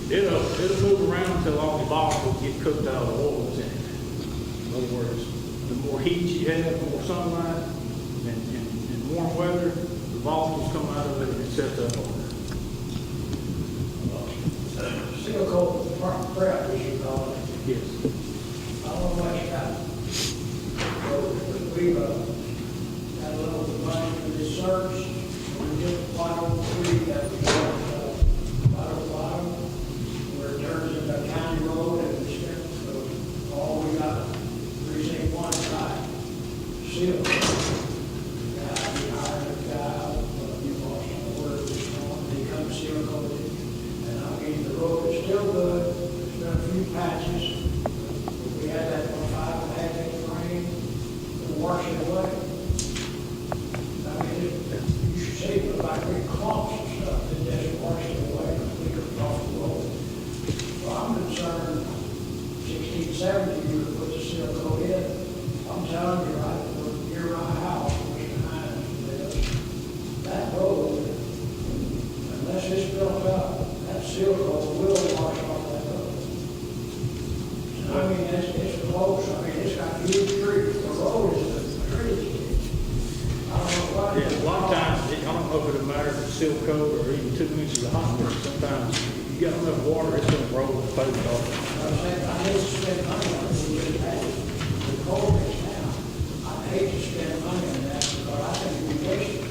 It'll move around until all the volatiles get cooked out of the oil that's in it. In other words, the more heat you have, the more sunlight, and warm weather, the volatiles come out of it and it sets up on it. Seal coat prep, as you call it. Yes. I don't know much about it. We've got a little money for this search. We just bottom 3 that we got, bottom, where it turns into a county road and it's, so all we got, precinct 1 side, seal. We hired a guy, you lost some word this morning, he comes seal coated. And I mean, the road is still good, there's been a few patches. We had that 5.5-inch rain, to wash it away. I mean, you should see it look like big clumps and stuff, it just washed it away, completely across the road. So I'm concerned, 16, 17, you would put the seal coat in. I'm telling you, right, near my house, which behind us, that unless it's built up, that seal coat will wash off that road. I mean, it's close, I mean, it's got huge trees, the road is a tree. I don't know why. Yeah, a lot of times, I don't know if it'll matter if it's seal coat or even 2 inches of hot water. Sometimes you got enough water, it's gonna roll the pavement off. I'm saying, I hate to spend money on it, we just had it, the cold is now. I hate to spend money on that, because I think we wasted.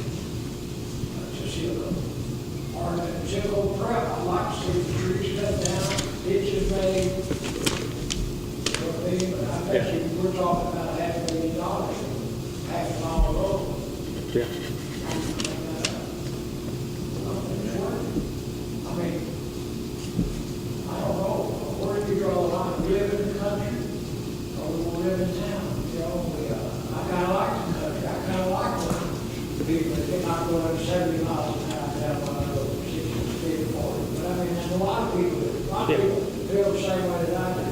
To seal coat. Or the seal coat prep, I'd like to see the trees cut down, ditches made. But I bet you we're talking about $500,000, half a mile road. Yeah. I mean, I don't know, where do you draw the line? We live in the country, or we live in town, you know, I kinda like the country, I kinda like the people that get not going 70 miles an hour down my road, 60, 40. But I mean, there's a lot of people feel the same way that I do.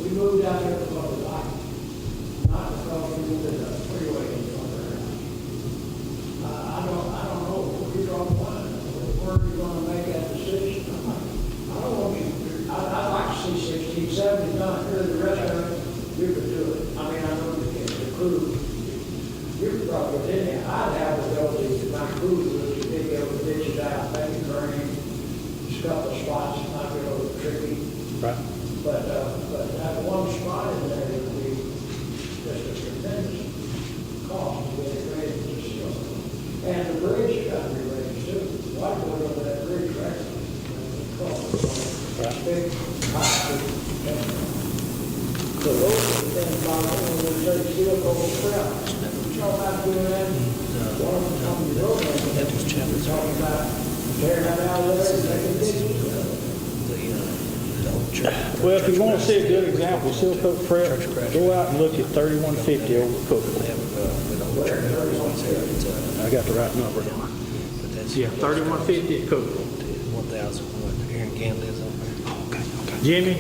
We moved out here because we like it, not because we moved in a freeway in front of our house. I don't know, where you draw the line, where are you gonna make that decision? I don't want you, I'd like to see 60, 70 done, here, the rest of it, you could do it. I mean, I know the crew, you could probably, I'd have the ability to my crew to dig over the ditches out, make it drain, a couple of spots, it might be a little tricky. Right. But that one spot in there would be just a tremendous cost to get it ready to seal. And the bridge got to be ready too. Why go over that bridge right? Big, high, so those are the things about when we say seal coat prep. You know about doing that? One of them come to road, we're talking about tearing that out of there and making ditches. Well, if you want to see a good example of seal coat prep, go out and look at 3150 over at Cookville. I got the right number. Yeah, 3150 at Cookville. 1,000, what, here in Canada is over there? Jimmy,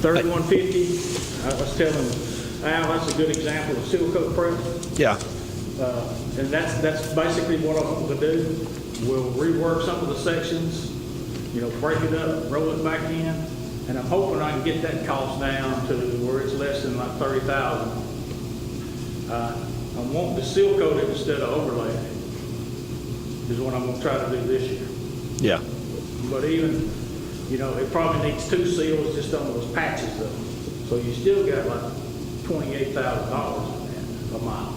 3150, I was telling Al, that's a good example of seal coat prep. Yeah. And that's basically what I want to do. We'll rework some of the sections, you know, break it up, roll it back in, and I'm hoping I can get that cost down to where it's less than like 30,000. I want to seal coat it instead of overlay it, is what I'm going to try to do this year. Yeah. But even, you know, it probably needs 2 seals just on those patches though. So you still got like $28,000 in that a mile.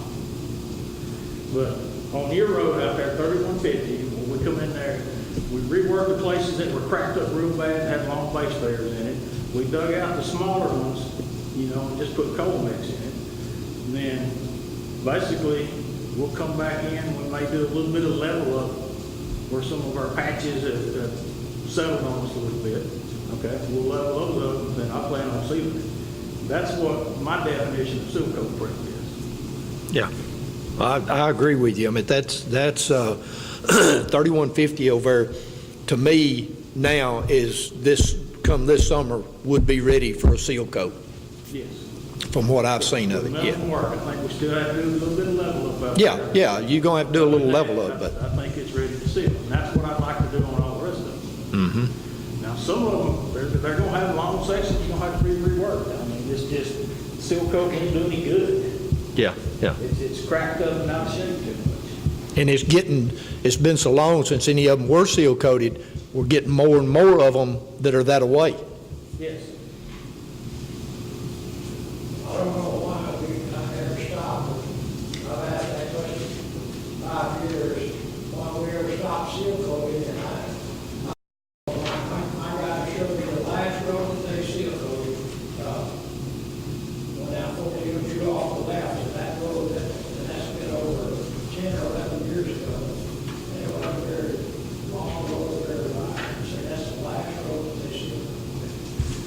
But on your road out there, 3150, when we come in there, we reworked the places that were cracked up real bad, had long base fares in it. We dug out the smaller ones, you know, and just put coal mix in it. And then basically we'll come back in, we may do a little bit of level up where some of our patches have settled on us a little bit. Okay, we'll level those up, and then I plan on sealing it. That's what my definition of seal coat prep is. Yeah. I agree with you. I mean, that's 3150 over there, to me now is this summer would be ready for a seal coat Yes. from what I've seen of it. Enough Yeah. work. I think we still have to do a little bit of level up out there. Yeah. You're going to have to do a little level up, but. I think it's ready to seal, and that's what I'd like to do on all the rest of them. Mm-hmm. Now, some of them, they're going to have long sections, you're going to have to be reworked. I mean, it's just, seal coat won't do any good. Yeah. It's cracked up and out of shape too much. And it's been so long since any of them were seal coated, we're getting more and more of them that are that away. Yes. I don't know why I never stopped. I've had that question 5 years, why we ever stopped seal coating, and I got to show you the last road that they seal coated, went out 14 feet off the left, and that road, and that's been over 10 or 11 years ago. And it was a very long road, very wide, so that's the last road that they seal coated.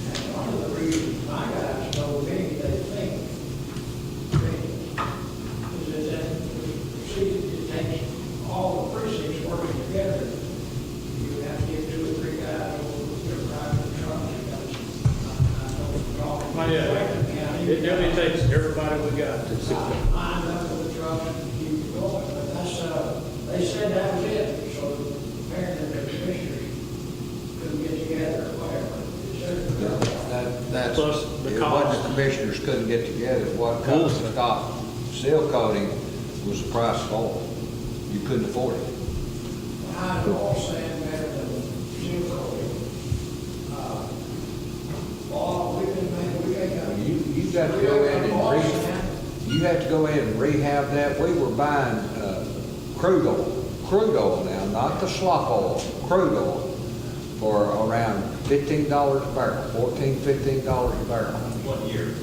And one of the reasons my guys told me they think is that it takes all the precincts working together. You have to get 2 or 3 guys over your private truck. Well, yeah, it only takes everybody we got to seal coat. Line up with the truck and keep going, but that's, they said that was it, so apparently the commissioners commissioners couldn't get together, what caused to stop seal coating was the price of oil. You couldn't afford it. I know all sand better than seal coating. You got to go in and you have to go in and rehab that. We were buying crude oil now, not the slop oil, crude oil, for around $15 a barrel, $14, $15 a barrel. What year?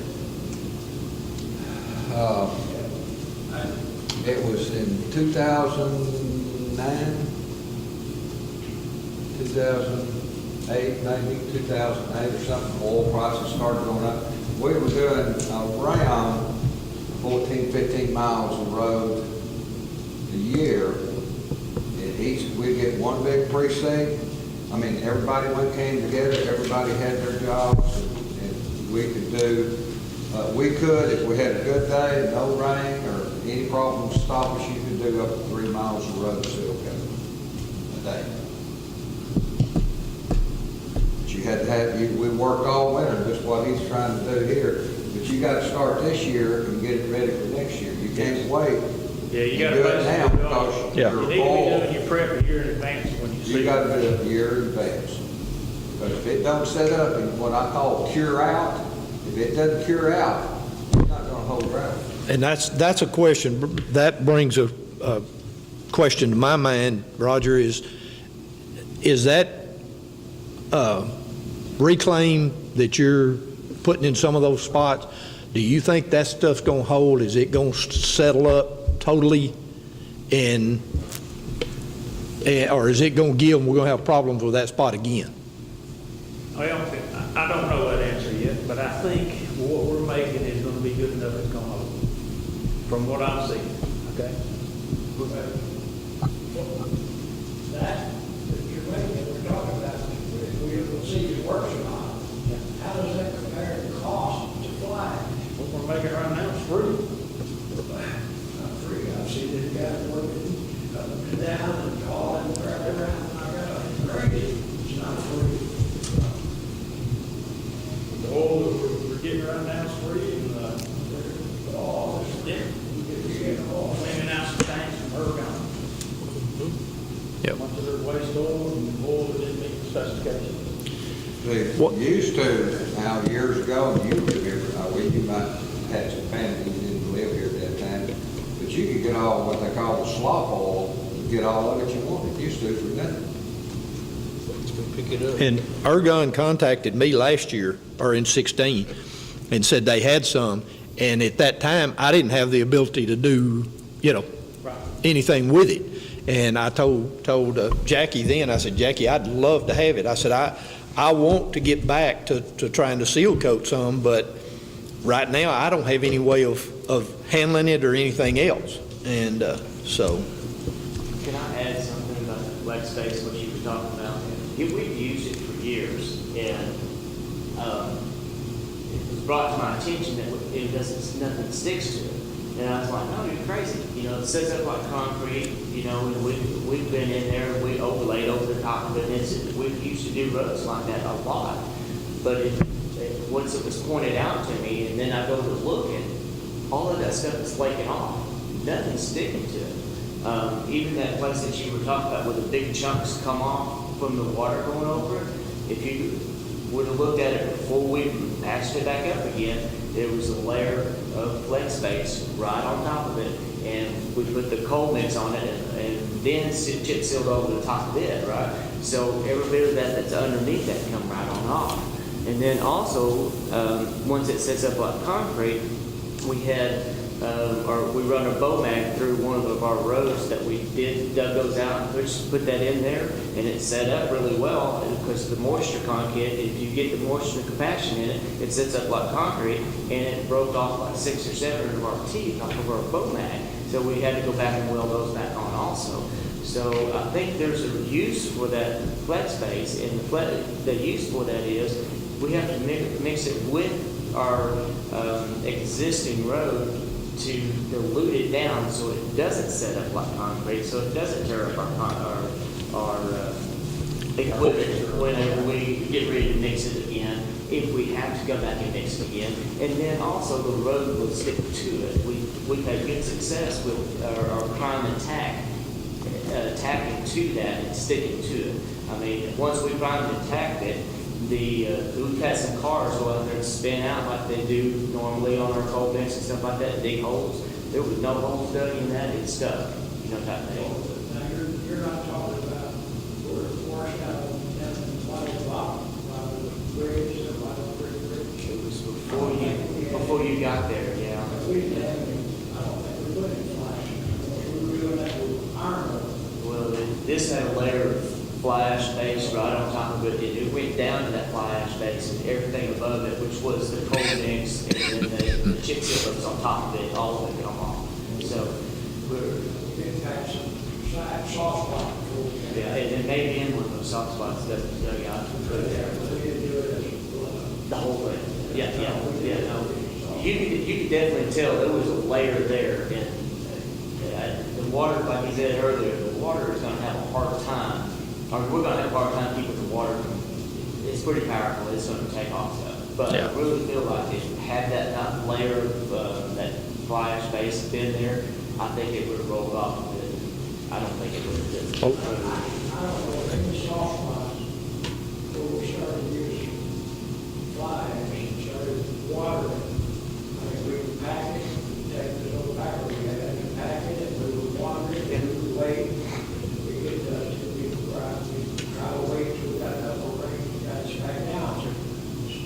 It was in 2009, 2008, maybe 2008 or something. Oil prices started going up. We were doing around 14, 15 miles of road a year. And we'd get one big precinct. I mean, everybody came together, everybody had their jobs, and we could do, if we had a good day, no rain, or any problems stop us, you could do up to 3 miles of road seal coating a day. But you had to have, we worked all winter, just what he's trying to do here. But you got to start this year and get it ready for next year. You can't wait. Yeah, you and gotta do it now basically because You you're need to be full. doing your prep a year in advance when you see. You got to do it a year in advance. But if it don't set up in what I call cure out, if it doesn't cure out, it's not going to hold ground. And that's a question, that brings a question to my mind, Roger, is that reclaim that you're putting in some of those spots, do you think that stuff's going to hold? Is it going to settle up totally, or is it going to give and we're going to have problems with that spot again? Well, I don't know that answer yet, but I think what we're making is going to be good enough it's going to hold, from what I'm seeing, okay? That you're making, we're talking about, we'll see if it works or not. How does that compare to cost to fly? What we're making right now is free. Not free, I've seen this guy working up and down and hauling and driving around, and I got crazy. It's not free. The oil that we're getting right now is free, and, All this, yeah, you get all. cleaning out some tanks from Ergon. Yep. Bunch of their waste oil and oil that didn't meet the specifications. They used to, now years ago, and you live here, you might have had some family, you didn't live here at that time, but you could get all what they call the slop oil, get all of it you wanted. Used to for nothing. And Ergon contacted me last year, or in 16, and said they had some, and at that time, I didn't have the ability to do, anything with it. And I told Jackie then, I said, Jackie, I'd love to have it. I said, I want to get back to trying to seal coat some, but right now, I don't have any way of handling it or anything else. And so. Can I add something about the flex space, what you were talking about? We've used it for years, and it was brought to my attention that nothing sticks to it. And I was like, no, you're crazy. It sets up like concrete, and we've been in there, we overlaid over the top of it, and we used to do roads like that a lot. But once it was pointed out to me, and then I go to look, and all of that stuff is flaking off. Nothing's sticking to it. Even that place that you were talking about where the big chunks come off from the water going over it, if you would have looked at it before we patched it back up again, there was a layer of flex space right on top of it, and we put the coal mix on it, and then chip sealed over the top of it, right? So every bit of that that's underneath that come right on off. And then also, once it sets up like concrete, we had, we run a bow mag through one of our roads that we dug those out and put that in there, and it set up really well because the moisture content, if you get the moisture and compaction in it, it sets up like concrete, and it broke off like 6 or 7 of our teeth off of our bow mag. So we had to go back and weld those back on also. So I think there's a use for that flex space, and the use for that is we have to mix it with our existing road to dilute it down so it doesn't set up like concrete, so it doesn't tear up our equipment whenever we get ready to mix it again. if we have to go back and mix it again. And then also the road will stick to it. We've had good success with our prime and tack, tacking to that and sticking to it. I mean, once we primed and tacked it, we've had some cars go out there and spin out like they do normally on our cold mix and stuff like that, dig holes. There was no holes dug in that, it's stuck, you know, type thing. Now, you're not talking about where it's washed out and by the bridge or by the bridge. It was before you got there, yeah. We didn't have any, I don't think we put any flash. We were doing that with iron. Well, this had a layer of fly ash base right on top of it. It went down to that fly ash base and everything above it, which was the cold mix, and then the chip seal that was on top of it, all of it come off. So we're, It had some soft spot before we had. yeah, and maybe in one of those soft spots that was dug out. We didn't do it as The whole thing. Yeah, no. You could definitely tell there was a layer there, and the water, like you said earlier, the water is gonna have a hard time, or we're gonna have a hard time keeping the water. It's pretty powerful, it's gonna take off stuff. But I really feel like if had that not layer of, that fly ash base been there, I think it would have rolled off a bit. I don't think it would have been. I don't know, in the soft spots, where we started using fly ash and started watering. I mean, we would pack it, take the little packer we had, and pack it, and we would water it, and we would wait. We get dusty, we would try to wait till we got enough rain, we got it back down. So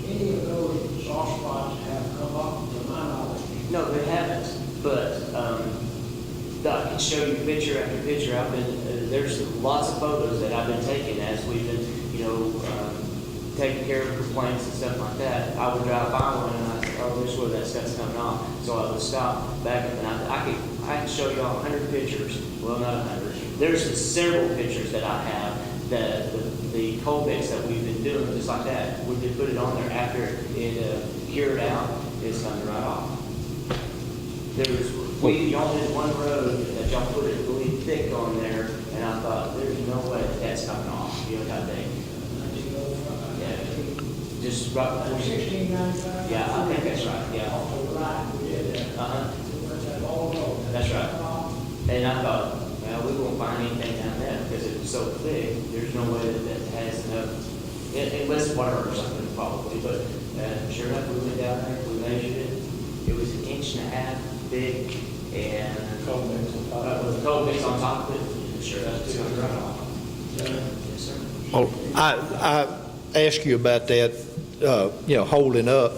any of those soft spots have come up to my knowledge. No, they haven't, but, I can show you picture after picture. There's lots of photos that I've been taking as we've been, taking care of complaints and stuff like that. I would drive by one and I said, oh, there's where that stuff's coming off. So I would stop, back up, and I can show y'all 100 pictures. Well, not 100. There's several pictures that I have that the cold mix that we've been doing, just like that. We could put it on there after it cured out, it's coming right off. We y'all did one road that y'all put it really thick on there, and I thought, there's no way that's coming off, you know, that thing. Yeah, just right before you. 1695? Yeah, I think that's right, yeah. Off the right, we did that. Uh-huh, Where's that all go? that's right. And I thought, well, we won't find anything down there because it was so thick, there's no way that has enough, unless water or something probably, but sure enough, we went down there, we measured it, it was 1.5 inches thick, and Cold mix on top. with cold mix on top of it, sure enough, it's coming right off. Yes, sir. Well, I asked you about that, holding up.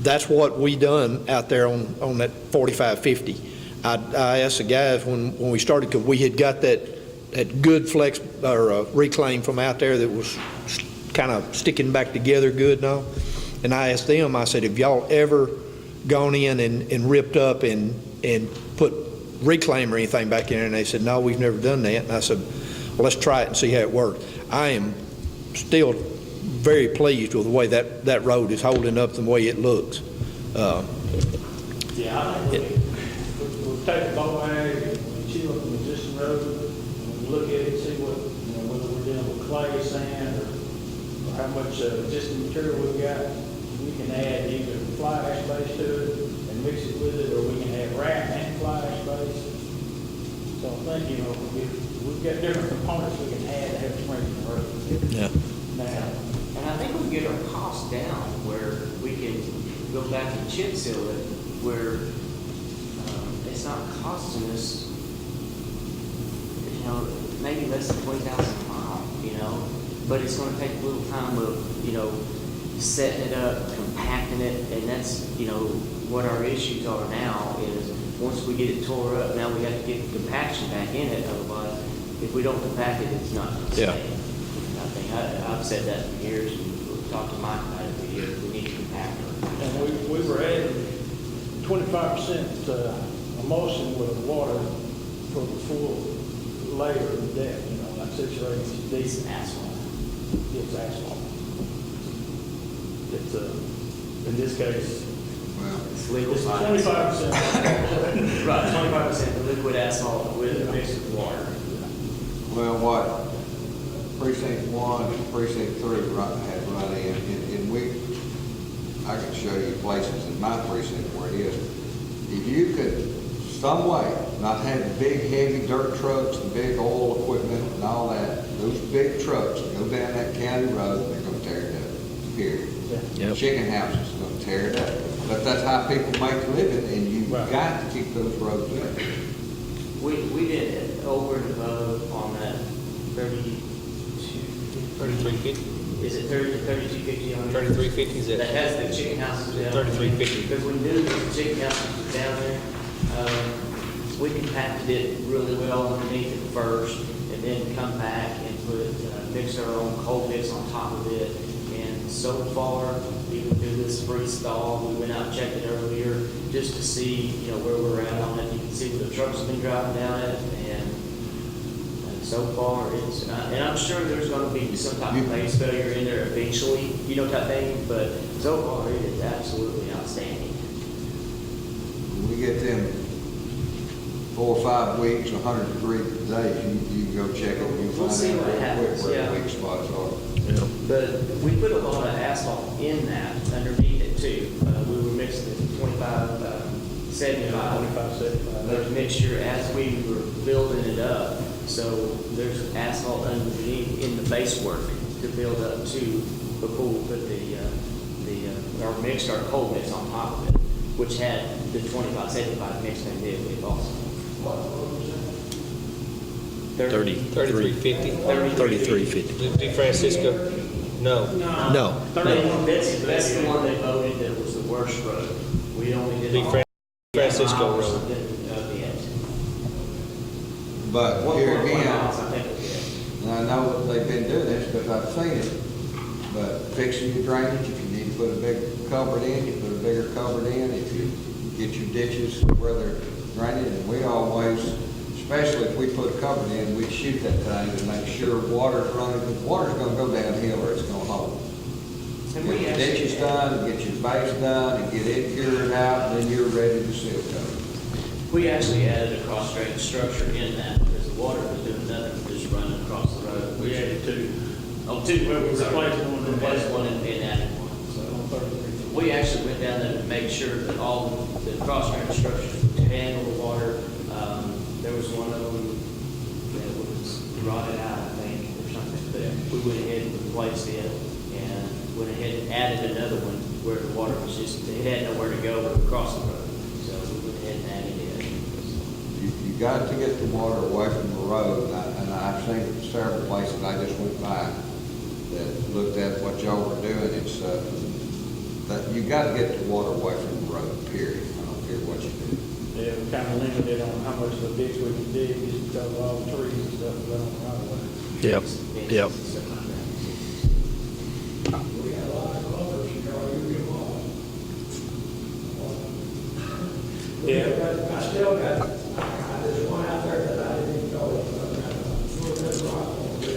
That's what we done out there on that 4550. I asked the guys when we started, because we had got that good flex or reclaim from out there that was kind of sticking back together good and all. And I asked them, I said, have y'all ever gone in and ripped up and put reclaim or anything back in there? And they said, no, we've never done that. And I said, well, let's try it and see how it works. I am still very pleased with the way that road is holding up and the way it looks. Yeah, I think we'll take the Mowing and we chill up the existing road, and we look at it, see what, whether we're dealing with clay, sand, or how much existing material we've got. We can add either fly ash base to it and mix it with it, or we can add wrap and fly ash base. So I think, we've got different components we can add to have strength in the road. Yeah. Now, and I think we can get our costs down where we can go back and chip seal it, where it's not costing us, maybe less than 20,000 a mile, but it's going to take a little time of, setting it up, compacting it, and that's, what our issues are now is once we get it tore up, now we have to get the compaction back in it, otherwise, if we don't compact it, it's not going to stay. I think I've said that for years, and we've talked to Mike about it for years, we need to compact it. And we were adding 25% emulsion with water for the full layer of depth, like 6 or 8 inches deep. It's asphalt. It's asphalt. It's, in this case, It's legal. it's 25%. Right, 25% liquid asphalt with mixed with water. Well, what precinct 1 and precinct 3 had run in, and we I can show you places in my precinct where it is. If you could, some way, not have the big heavy dirt trucks, the big oil equipment and all that, those big trucks that go down that county road, they're gonna tear it up, period. Yep. Chicken houses are gonna tear it up. But that's how people make a living, and you've got to keep those roads up. We did it over and above on that 3350, is it 3250 on there? 3350 is it? That has the chicken houses down there. 3350. Because we knew that the chicken houses were down there. We compacted it really well underneath it first, and then come back and mix our own coal mix on top of it. And so far, even through this freeze thaw, we went out and checked it earlier just to see, where we're at on it. You can see where the trucks have been driving down it, and so far, it's, and I'm sure there's gonna be some type of base failure in there eventually, type thing, but so far, it is absolutely outstanding. We get them 4 or 5 weeks, 100-degree days, you can go check it, you'll We'll find see out what real happens, quick where yeah. the weak spots are. But we put a lot of asphalt in that, underneath it too. We were mixing it 25, 75. 2575. There's mixture as we were building it up. So there's asphalt underneath in the base work to build up to before we put our mixed our coal mix on top of it, which had the 25-75 mixed in it with also. 3350. 3350. Di Francisco? No. No. That's the one that voted that was the worst road. We only did. Di Francisco Road. But here again, I think it did. and I know that they've been doing this because I've seen it, but fixing your drainage, if you need to put a big culvert in, you put a bigger culvert in. If you get your ditches where they're draining, and we always, especially if we put a culvert in, we shoot that thing to make sure water's running, because water's gonna go downhill or it's gonna hold. And Get we your actually- ditches done, get your base done, and get it cured out, then you're ready to seal coat. We actually added a cross drainage structure in that because the water was doing nothing, just running across the road. We added two. Oh, two. Well, we replaced one. Replaced one and added one. So we actually went down there to make sure that all the cross drainage structures would handle the water. There was one of them that was rotted out, I think, or something. But we went ahead and replaced it and went ahead and added another one where the water was just, it had nowhere to go across the road. So we went ahead and added it. You got to get the water away from the road, and I've seen it several places. I just went by that looked at what y'all were doing. It's, that you got to get the water away from the road, period. I don't care what you do. Yeah, we kind of limited on how much of a ditch we can dig, just because of all the trees and stuff that are on the right of way. Yep. Yep. We got a lot of culverts, you get lost. Yeah. I still got, there's one out there that I didn't even know, a little bit of rock on it.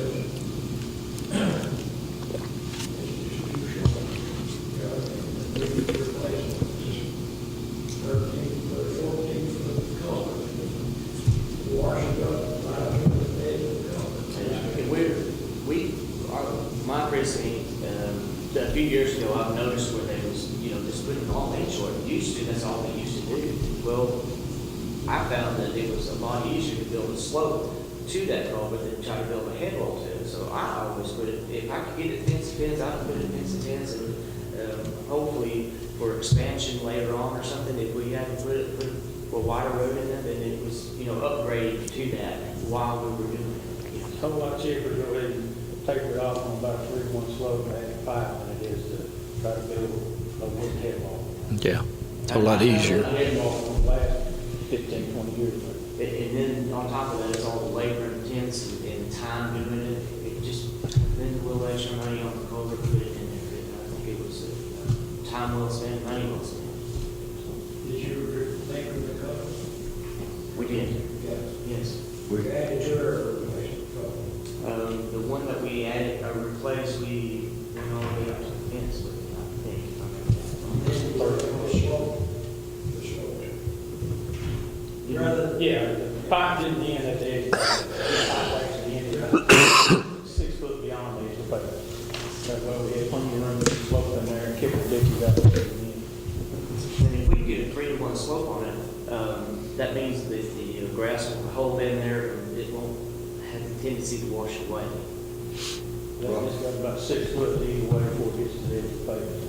My precinct, a few years ago, I've noticed where they was, just putting all in short. Used to, that's all they used to do. Well, I found that it was a lot easier to build a slope to that culvert than try to build a head wall to it. So I always put it, if I could get it fence to fence, I would put it fence to fence, and hopefully for expansion later on or something, if we had to put a wider road in there, then it was, upgraded to that while we were doing it. It's a whole lot cheaper to go ahead and taper it off on about 3-1 slope and add 5 than it is to try to build a wood head wall. Yeah. It's a lot easier. A head wall won't last 15, 20 years. And then on top of that is all the labor intense and time doing it. It just, then a little extra money on the culvert, put it in there. And I think it was time well spent, money well spent. Did you think of the colors? We did. Yes. We added to her replacement. The one that we added or replaced, we went all the way up to the fence with it, I think. Yeah, the pipe didn't end at the edge. The pipe actually ended about 6 foot beyond the edge of the pipe. That way we had plenty of room to slope in there, kick the ditches out there. And if we get a 3-to-1 slope on it, that means that the grass will hold in there, and it won't have the tendency to wash away. That just got about 6 foot either way before it gets to the edge of the pavement.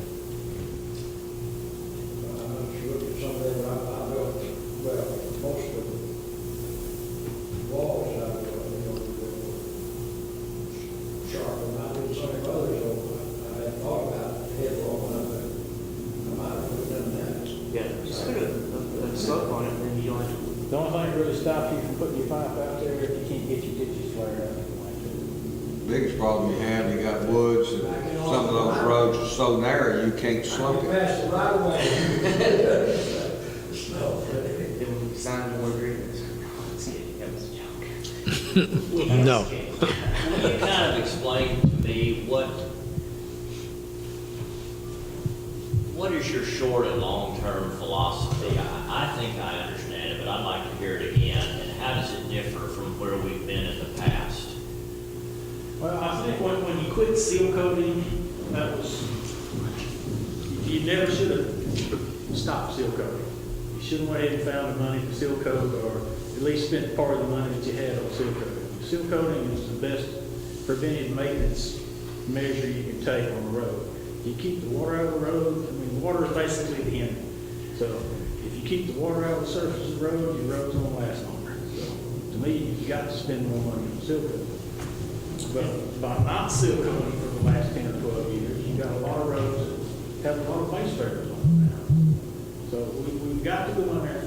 Look at some of them, I built, well, most of the walls I built, sharp, and I did some of the others, so I hadn't thought about head wall, I might have done that. Yeah, just put a slope on it, and then you don't have to. The only thing that really stops you from putting your pipe out there if you can't get your ditches flared out. Biggest problem you have, you got woods, and some of those roads are so narrow, you can't slope it. Pass it right away. No. Then we sign more agreements. No, it's kidding. That was a joke. No. Can you kind of explain to me what is your short and long-term philosophy? I think I understand it, but I'd like to hear it again. And how does it differ from where we've been in the past? Well, I think when you quit seal coating, that was, you never should have stopped seal coating. You should have went ahead and found the money for seal coat, or at least spent part of the money that you had on seal coating. Seal coating is the best preventive maintenance measure you can take on the road. You keep the water out of the road, I mean, water is basically the enemy. So if you keep the water out of the surface of the road, your road's gonna last longer. So to me, you've got to spend more money on seal coating. But by not seal coating for the last 10 or 12 years, you've got a lot of roads that have a lot of base failures on them now. So we've got to go in there and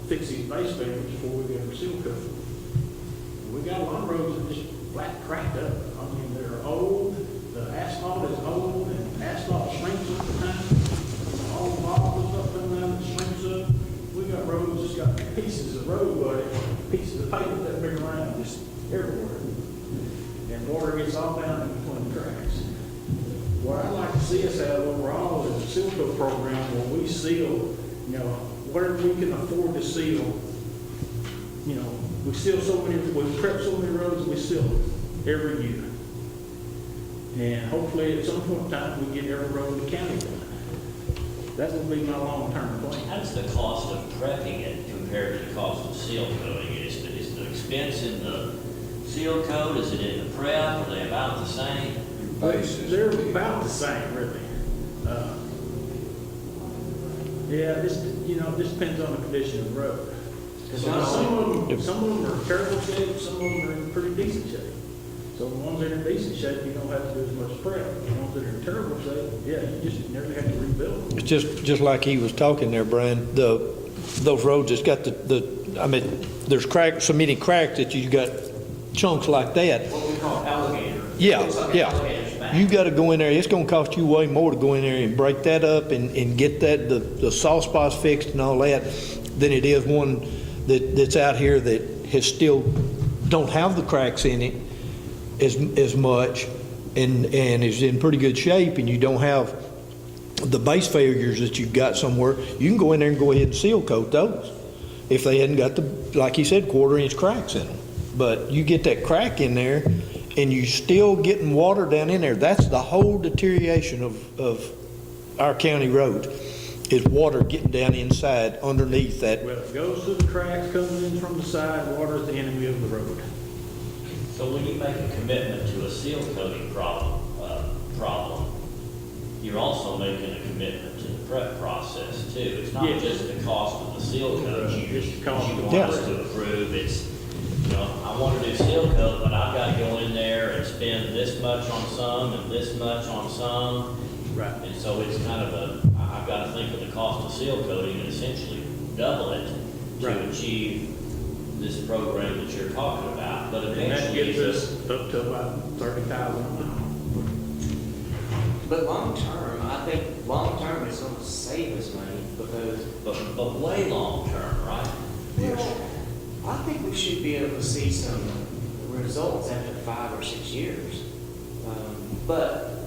fix these base failures before we go for seal coating. We got a lot of roads that just flat cracked up. I mean, they're old, the asphalt is old, and asphalt shrinks over time. All the ball goes up and down and shrinks up. We got roads that's got pieces of road, but pieces of pavement that big around just everywhere. And water gets all down in between the cracks. What I'd like to see us have overall is a seal coat program where we seal, whatever we can afford to seal. We seal so many, we prep so many roads, we seal every year. And hopefully at some point in time, we get every road in the county done. That would be my long-term plan. How does the cost of prepping it compare to the cost of seal coating? Is the expense in the seal coat, is it in the prep, are they about the same? They're about the same, really. This depends on the condition of the road. Some of them are in terrible shape, some of them are in pretty decent shape. So the ones that are in decent shape, you don't have to do as much prep. The ones that are in terrible shape, you just nearly have to rebuild them. It's just like he was talking there, Brian, those roads, it's got there's cracks, so many cracks that you got chunks like that. What we call alligator. Yeah, It's like alligator's back. You got to go in there. It's going to cost you way more to go in there and break that up and get the soft spots fixed and all that than it is one that's out here that has still don't have the cracks in it as much and is in pretty good shape, and you don't have the base failures that you've got somewhere. You can go in there and go ahead and seal coat those if they hadn't got the, like he said, 1/4-inch cracks in them. But you get that crack in there and you still getting water down in there. That's the whole deterioration of our county road, is water getting down inside underneath that. Well, it goes through the cracks, comes in from the side, water is the enemy of the road. So when you make a commitment to a seal coating problem, you're also making a commitment to the prep process too. It's not Yes. just the cost of the seal coat It's the cost you of want the us to approve. It's, I want to do seal coat, but I've got to go in there and spend this much on some and this much on some. Right. And so it's kind of I've got to think of the cost of seal coating and essentially double it to Right. achieve this program that you're talking about. But And that eventually, gets us up to about 30,000 a mile. But long-term, I think long-term is gonna save us money because, but way long term, right? I think we should be able to see some results after 5 or 6 years. But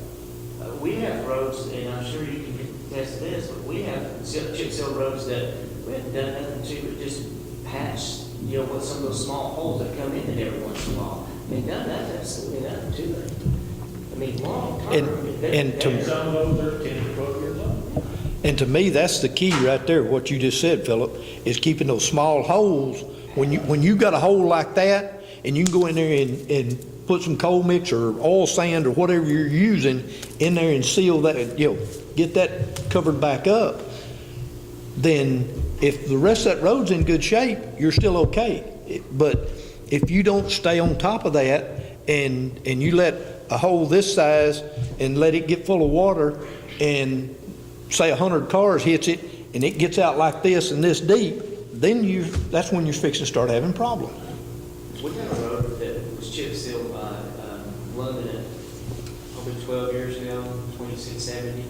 we have roads, and I'm sure you can attest to this, but we have chip seal roads that we haven't done nothing to, but just patch, with some of those small holes that come in it every once in a while. They've done that, absolutely nothing to them. I mean, long term. And to- And some of those are 10 to 12 years old. And to me, that's the key right there, what you just said, Philip, is keeping those small holes. When you got a hole like that, and you can go in there and put some coal mix or oil sand or whatever you're using in there and seal that, get that covered back up, then if the rest of that road's in good shape, you're still okay. But if you don't stay on top of that and you let a hole this size and let it get full of water, and say 100 cars hits it and it gets out like this and this deep, then that's when you're fixing to start having problems. We got a road that was chip sealed by London probably 12 years ago, 2670.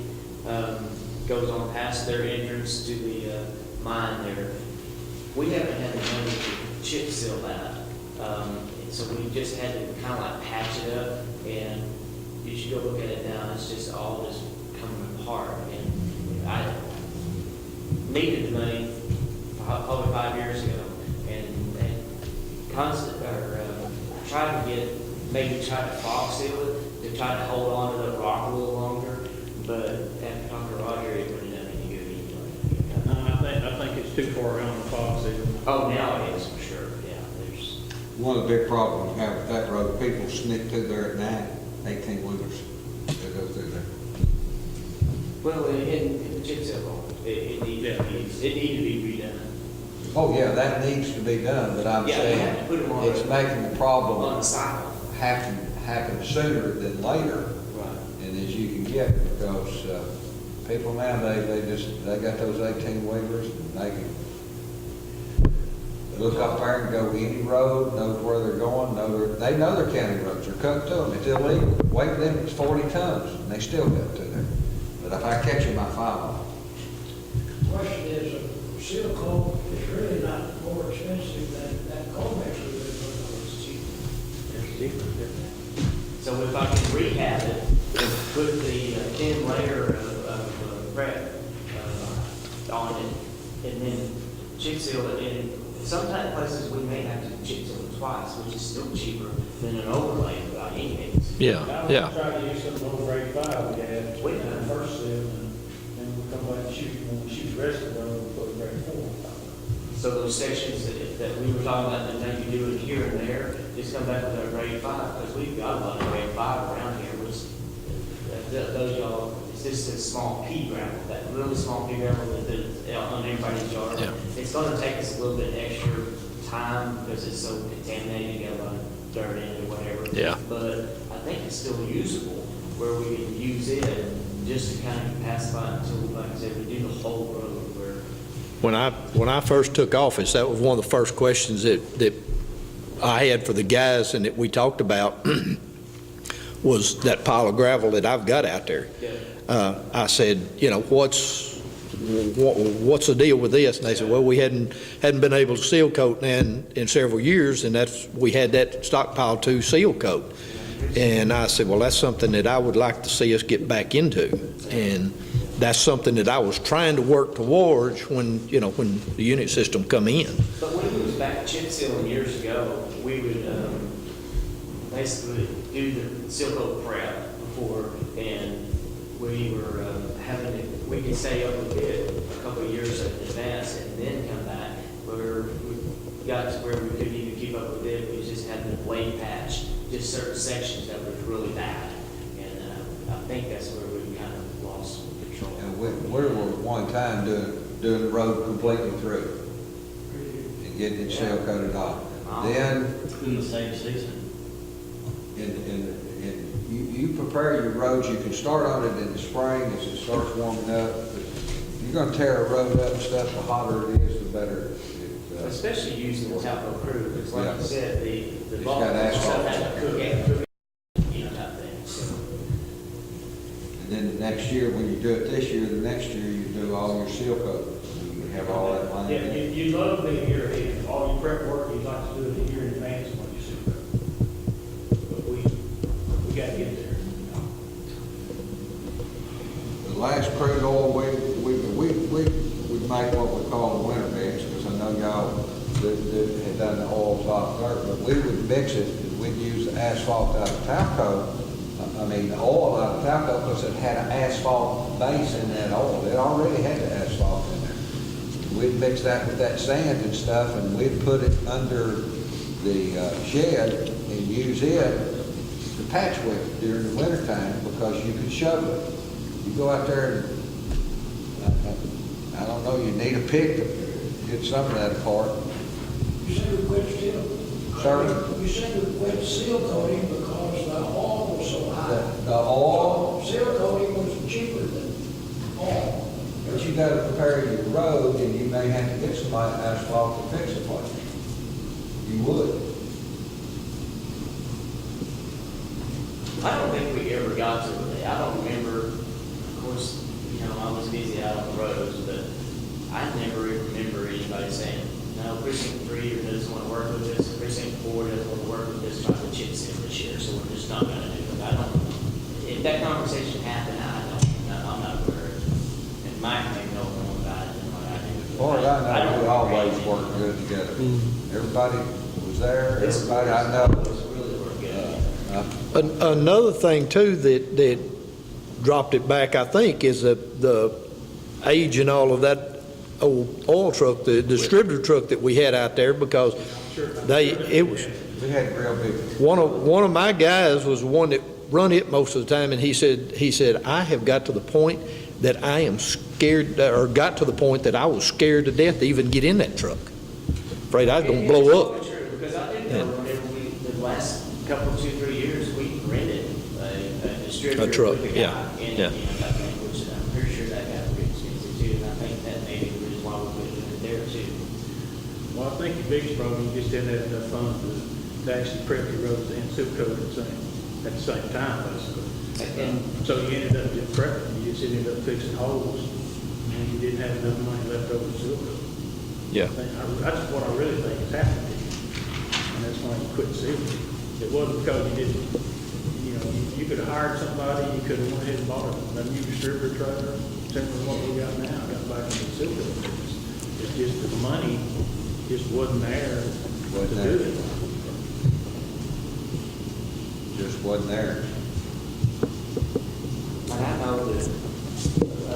Goes on past their entrance to the mine there. We haven't had the money to chip seal that. So we just had to kind of like patch it up, and you should go look at it now. It's just all just coming apart. And I needed the money probably 5 years ago, and try to fog seal it, to try to hold on to the rock a little longer, but after talking to Roger, it wouldn't have any good anyway. No, I think it's too far gone to fog seal. Oh, now it is for sure, yeah, there's, One of the big problems we have with that road, people sneak through there at night, 18-wheelers, they go through there. well, in the chip seal hole, it needed to be redone. Oh, yeah, that needs to be done, but I'm Yeah, we have to put them saying on it's the- making the problem On the side. happen sooner than later. Right. And as you can get, because people nowadays, they got those 18-wheelers, and they can look up there and go any road, knows where they're going, they know their county roads are cut to them. It's illegal. Weight limit's 40 tons, and they still cut to them. But if I catch them, I file them. Question is, seal coat is really not more expensive than that coal mix we would put. It's cheaper. So if I can rehab it, and put the thin layer of prep on it, and then chip seal it, and sometimes places we may have to chip seal it twice, which is still cheaper than an overlay without any means. Yeah, I tried to use some of those grade 5 we had, Wait. when the first seal, and then we come back and shoot, when we shoot the rest of the road, we put a grade 4 on top of it. So those sections that we were talking about, that maybe doing here and there, just come back with our grade 5, because we've got a lot of grade 5 around here, which, those y'all, it's just a small pea gravel, that really small pea gravel that's on everybody's yard. Yeah. It's gonna take us a little bit extra time, because it's so contaminated, you got a lot of dirt in it or whatever. Yeah. But I think it's still usable, where we can use it just to kind of pacify it until, like I said, we do the whole road where. When I first took office, that was one of the first questions that I had for the guys and that we talked about was that pile of gravel that I've got out there. Yeah. I said, what's the deal with this? And they said, well, we hadn't been able to seal coat in several years, and we had that stockpile 2 seal coat. And I said, well, that's something that I would like to see us get back into. And that's something that I was trying to work towards when the unit system come in. But when we was back chip sealing years ago, we would basically do the seal coat prep before, and we were we could stay up with it a couple of years in advance and then come back. Where we got to where we couldn't even keep up with it, we just had the blade patch, just certain sections that was really bad. And I think that's where we kind of lost control. And we were one time doing the road completely through and getting it shell coated off. Then In the same season. you prepare your roads. You can start on it in the spring as it starts warming up. But you're going to tear a road up and stuff. The hotter it is, the better. Especially using the Talco crew, because like you said, the It's bulk got and asphalt. stuff has to cook it, type thing, so. And then the next year, when you do it this year, the next year you do all your seal coat. You have all that lined Yeah, up. you love being a year ahead, all your prep work, you'd like to do it a year in advance of when you see it. But we got to get there. The last crude oil, we make what we call the winter mix, because I know y'all that had done the oil top dirt, but we would mix it, and we'd use the asphalt out of Talco I mean, the oil out of Talco, because it had an asphalt base in that oil. It already had the asphalt in there. We'd mix that with that sand and stuff, and we'd put it under the shed and use it to patch with during the wintertime because you could shovel it. You go out there and, I don't know, you need a pick to get some of that apart. You said we quit seal? Sir? You said we quit seal coating because the oil was so high. The oil, Seal coating was cheaper than oil. but you gotta prepare your road, and you may have to get some asphalt to fix the place. You would. I don't think we ever got to it. I don't remember, of course, you know, I was busy out on the roads, but I never remember anybody saying, no, precinct 3 doesn't want to work with this, precinct 4 doesn't want to work with this, trying to chip seal this year, so we're just not gonna do it. I don't, if that conversation happened, I'm not aware of it. And Mike may know more about it than what I do. As far as I know, we always work good together. Everybody was there, everybody I know. It's really worked good. Another thing too that dropped it back, I think, is the age and all of that old oil truck, the distributor truck that we had out there, because it was, We had real big. one of my guys was the one that run it most of the time, and he said, I have got to the point that I am scared, or got to the point that I was scared to death to even get in that truck. Afraid I was gonna blow up. It's true, because I think whenever the last couple, 2-3 years, we rented a distributor. A truck, with a yeah, guy in, yeah. you know, I think, which I'm pretty sure that got pretty expensive too, and I think that may be the reason why we put it there too. Well, I think the biggest problem, you just didn't have enough funds to actually prep your roads and seal coat at the same time, basically. And So you ended up just prepping, you just ended up fixing holes, and you didn't have enough money left over to seal coat. Yeah. That's what I really think is happening, and that's why you quit sealing. It wasn't because you didn't, you know, you could have hired somebody, you could have went ahead and bought a new distributor trailer, similar to what we got now, got back into the seal coat business. It's just the money just wasn't there to do it. Just wasn't there. And I know that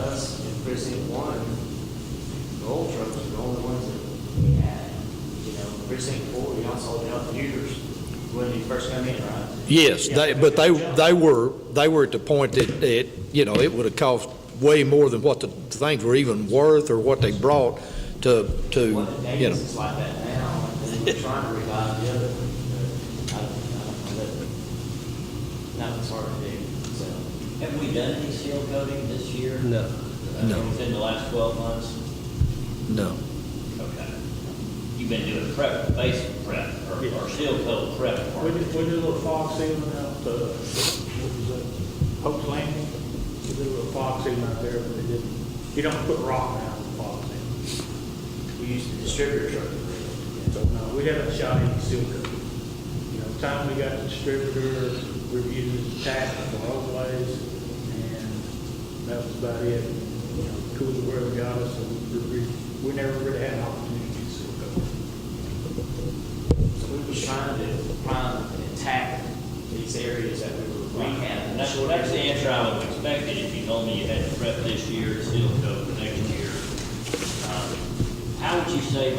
us in precinct 1, the old trucks were the only ones that we had. You know, precinct 4, we also had computers when you first come in, right? Yes, but they were at the point that you know, it would have cost way more than what the things were even worth or what they brought to What the you know. Davis is like that now, and then we're trying to revive the other. I don't know, that was hard to do, so. Have we done any seal coating this year? No. No. Within the last 12 months? No. Okay. You've been doing prep, basic prep, or seal coat prep We work? did a little fog sealing out, what was that, Hope's Landing? We did a little fog sealing out there, but they didn't, you don't put rock down in the fog sealing. We used the distributor truck. So, no, we haven't shot any seal coat. You know, the time we got the distributor, we were using tack for overlays, and that was about it. You know, cooler weather got us, so we never really had an opportunity to seal coat. So we were trying to attack these areas that we had. And that's the answer I would have expected if you told me you had to prep this year, seal coat next year. How would you say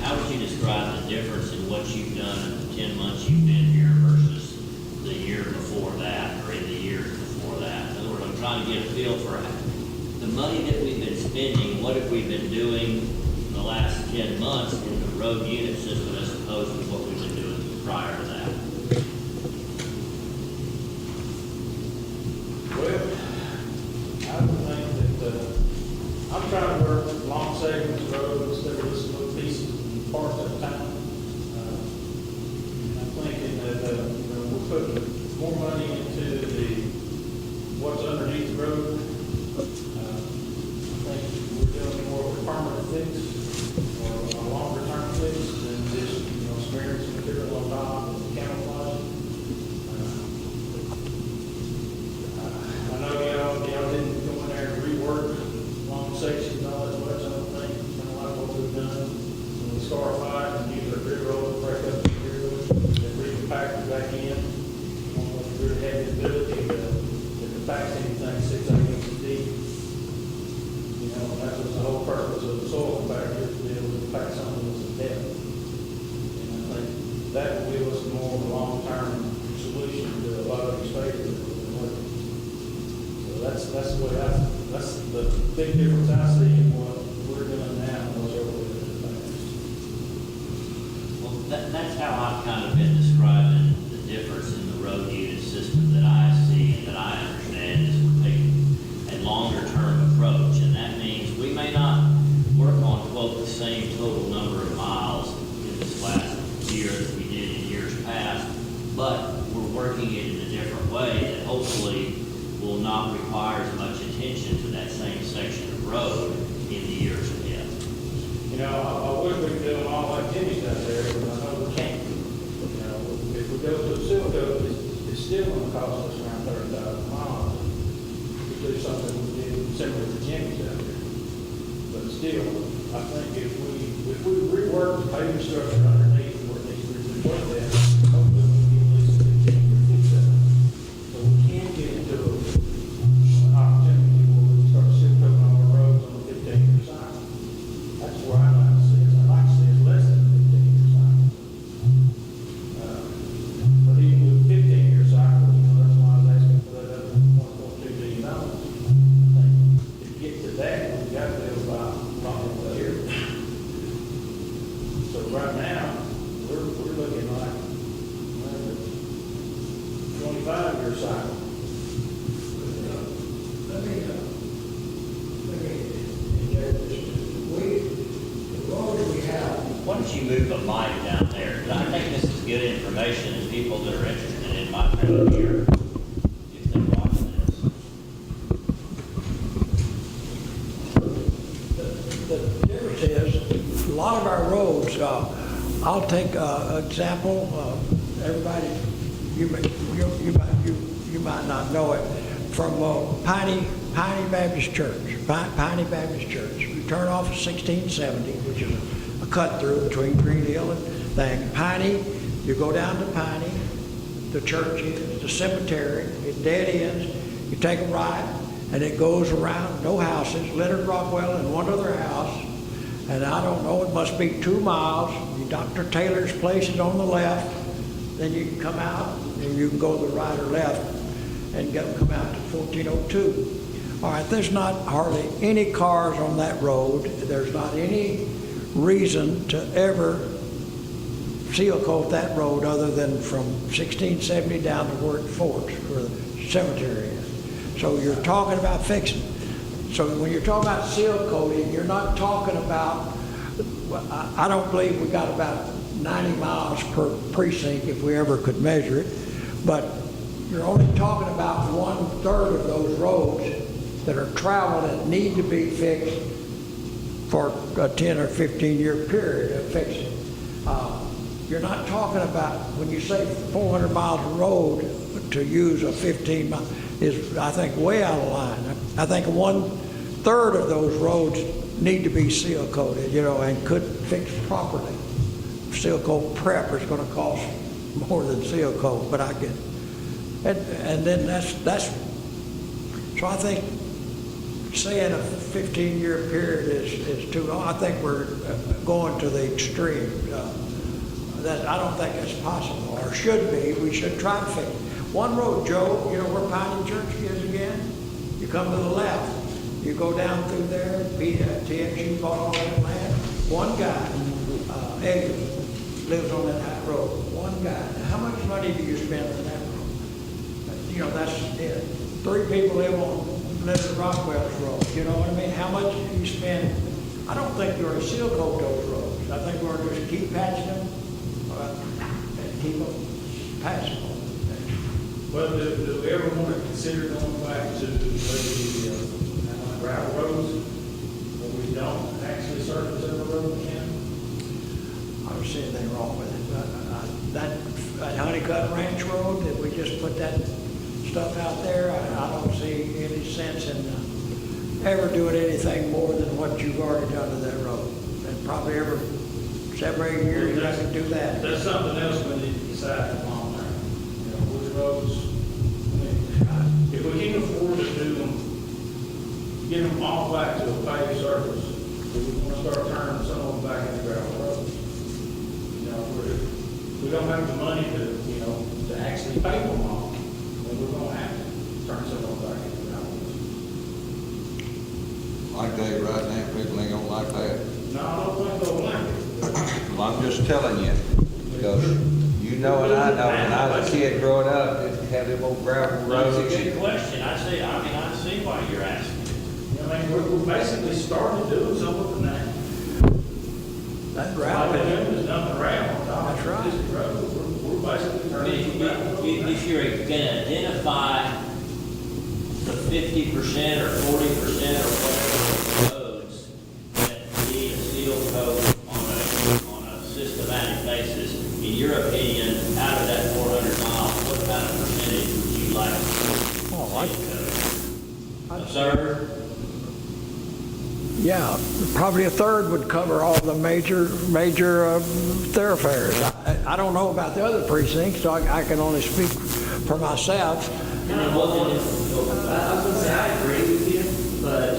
how would you describe the difference in what you've done in the 10 months you've been here versus the year before that, or in the years before that? In other words, I'm trying to get a feel for the money that we've been spending, what have we been doing in the last 10 months in the road unit system as opposed to what we've been doing prior to that? Well, I would think that, I'm trying to work long segments of roads, that are just little pieces and parts at a time. And I'm thinking that, you know, we're putting more money into what's underneath the road. I think we're doing more of a permanent fix or a longer term fix than just, you know, smearing some material on top and camouflaging. I know y'all didn't go in there and rework long sections and all that much, I don't think, kind of like what we've done. When we scarified and used our grid roller to break up the material, then repacked it back in. On what we really had compacts anything 6 or 8 inches deep. You know, that was the whole purpose of the soil compactor, to be able to compact something that's a depth. And I think that will give us more of a long-term solution to a lot of these failures that we've been working. So that's the way that's the big difference I see in what we're doing now and what's over there in the past. Well, that's how I've kind of been describing the difference in the road unit system that I see and that I understand is we're taking a longer-term approach. And that means we may not work on, quote, the same total number of miles in this last year as we did in years past, but we're working it in a different way that hopefully will not require as much attention to that same section of road in the years ahead. You know, I wish we could do them all like Jimmy's out there, but I know we can't. You know, if we go to the seal code, it's still going to cost us around 30,000 miles to do something we did similar to Jimmy's out there. But still, I think if we rework the pavement structure underneath where it needs to be reworked at, hopefully we can get at least a 15-year fix that. So we can get into an opportunity where we start seal coating all our roads on a 15-year cycle. That's where I'd like to see it. I'd like to see it less than a 15-year cycle. But even with 15-year cycle, you know, that's why I was asking for that other $1.2 billion. I think to get to that, we've got to be able to buy a lot of here. So right now, we're looking like 25-year cycle. Why don't you move the mic down there? I think this is good information, and people that are interested in might come up here if they're watching this. The difference is, a lot of our roads, I'll take an example, everybody, you might not know it, from Piney Baptist Church, Piney Baptist Church. You turn off at 1670, which is a cut through between Green Hill and thing. Piney, you go down to Piney, the church is, the cemetery, it dead ends, you take a right, and it goes around, no houses, Leonard Rockwell and one other house, and I don't know, it must be 2 miles. Dr. Taylor's place is on the left, then you can come out, and you can go to the right or left, and come out to 1402. All right, there's not hardly any cars on that road. There's not any reason to ever seal coat that road other than from 1670 down to where it forks, where the cemetery is. So you're talking about fixing. So when you're talking about seal coating, you're not talking about, I don't believe we got about 90 miles per precinct if we ever could measure it, but you're only talking about 1/3 of those roads that are traveled and need to be fixed for a 10 or 15-year period of fixing. You're not talking about, when you say 400 miles of road to use a 15 mile is, I think, way out of line. I think 1/3 of those roads need to be seal coated, you know, and could fix properly. Seal coat prep is going to cost more than seal coat, but I get it. And then that's, so I think saying a 15-year period is too long. I think we're going to the extreme. That I don't think that's possible, or should be. We should try to fix it. One road, Joe, you know where Piney Church is again? You come to the left. You go down through there, TXU bought all that land. One guy, Eddie, lives on that road. One guy. Now, how much money do you spend on that road? You know, that's it. 3 people live on Leonard Rockwell's road. You know what I mean? How much do you spend? I don't think you're a seal coat those roads. I think we're just keep patching them and keep them passable. Well, do we ever want to consider going back to the gravel roads where we don't actually surface every road we can? I don't see anything wrong with it. That Honeycutt Ranch Road, that we just put that stuff out there, I don't see any sense in ever doing anything more than what you've already done to that road. And probably every 7 or 8 years, I can do that. That's something else we need to decide long term. You know, which roads, I mean, if we can't afford all back to a paved surface, we want to start turning some of them back into gravel roads. You know, we don't have the money to, you know, to actually pave them all, and we're gonna have to turn some of them back into gravel roads. I tell you right now, people ain't gonna like that. No, I don't think they'll like it. Well, I'm just telling you, because you know and I know, when I was a kid growing up, it had them old gravel That's a roads. good question. I see why you're asking. I mean, we're basically starting doing some of it now. That All gravel, we're doing is dumping gravel on top That's of right. this road. We're basically I turning mean, some gravel roads. if you're gonna identify the 50% or 40% or whatever roads that need a seal coat on a systematic basis, in your opinion, out of that 400 miles, what kind of percentage would you like to seal coat? A third? yeah, probably a third would cover all the major thoroughfares. I don't know about the other precincts, so I can only speak for myself. I was gonna say, I agree with you, but,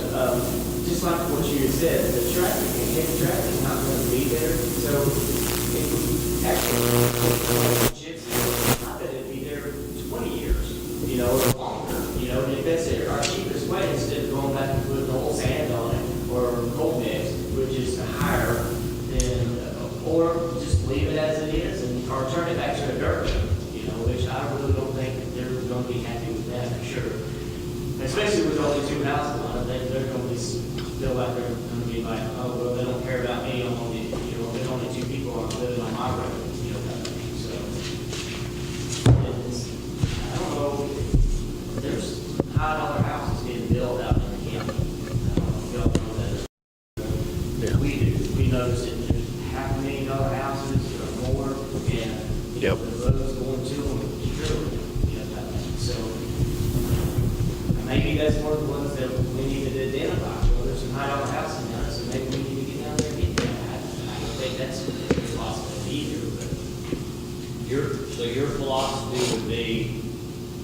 just like what you said, the traffic, heavy traffic is not gonna be there, so if we actually, chip seal, I bet it'd be there 20 years, you know, or longer, you know, and if that's our cheapest way, instead of going back and putting old sand on it, or cold mix, which is higher than, or just leave it as it is, or turn it back to a dirt road, you know, which I really don't think they're gonna be happy with that, for sure. Especially with only 2 houses on it, they're gonna be, feel like they're gonna be like, oh, well, they don't care about me, I'm only, you know, there's only 2 people living on my road, you know, kind of thing, so. It's, I don't know, there's high-dollar houses being built out in the county. I don't know if y'all know that. We do, we notice that there's $500,000 houses or more, and, you know, the roads going to them, true, you know, kind of thing, so. Maybe that's one of the ones that we need to identify. Well, there's some high-dollar houses now, so maybe we need to get down there and get them. I don't think that's a philosophy either, but. So your philosophy would be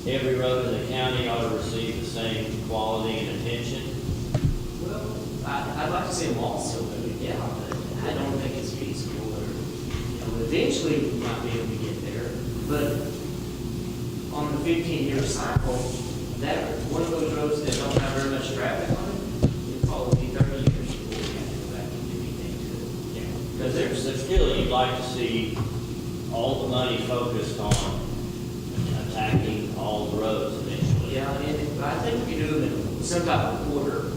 every road in the county ought to receive the same quality and attention? Well, I'd like to see them all still moving, yeah, but I don't think it's feasible, or, you know, eventually we might be able to get there, but on the 15-year cycle, that, one of those roads that don't have very much traffic on it, it'll probably be 30 years before we have to go back and do anything to it. Yeah. Because there's still, you'd like to see all the money focused on attacking all the roads eventually. Yeah, and I think we can do them in some type of order,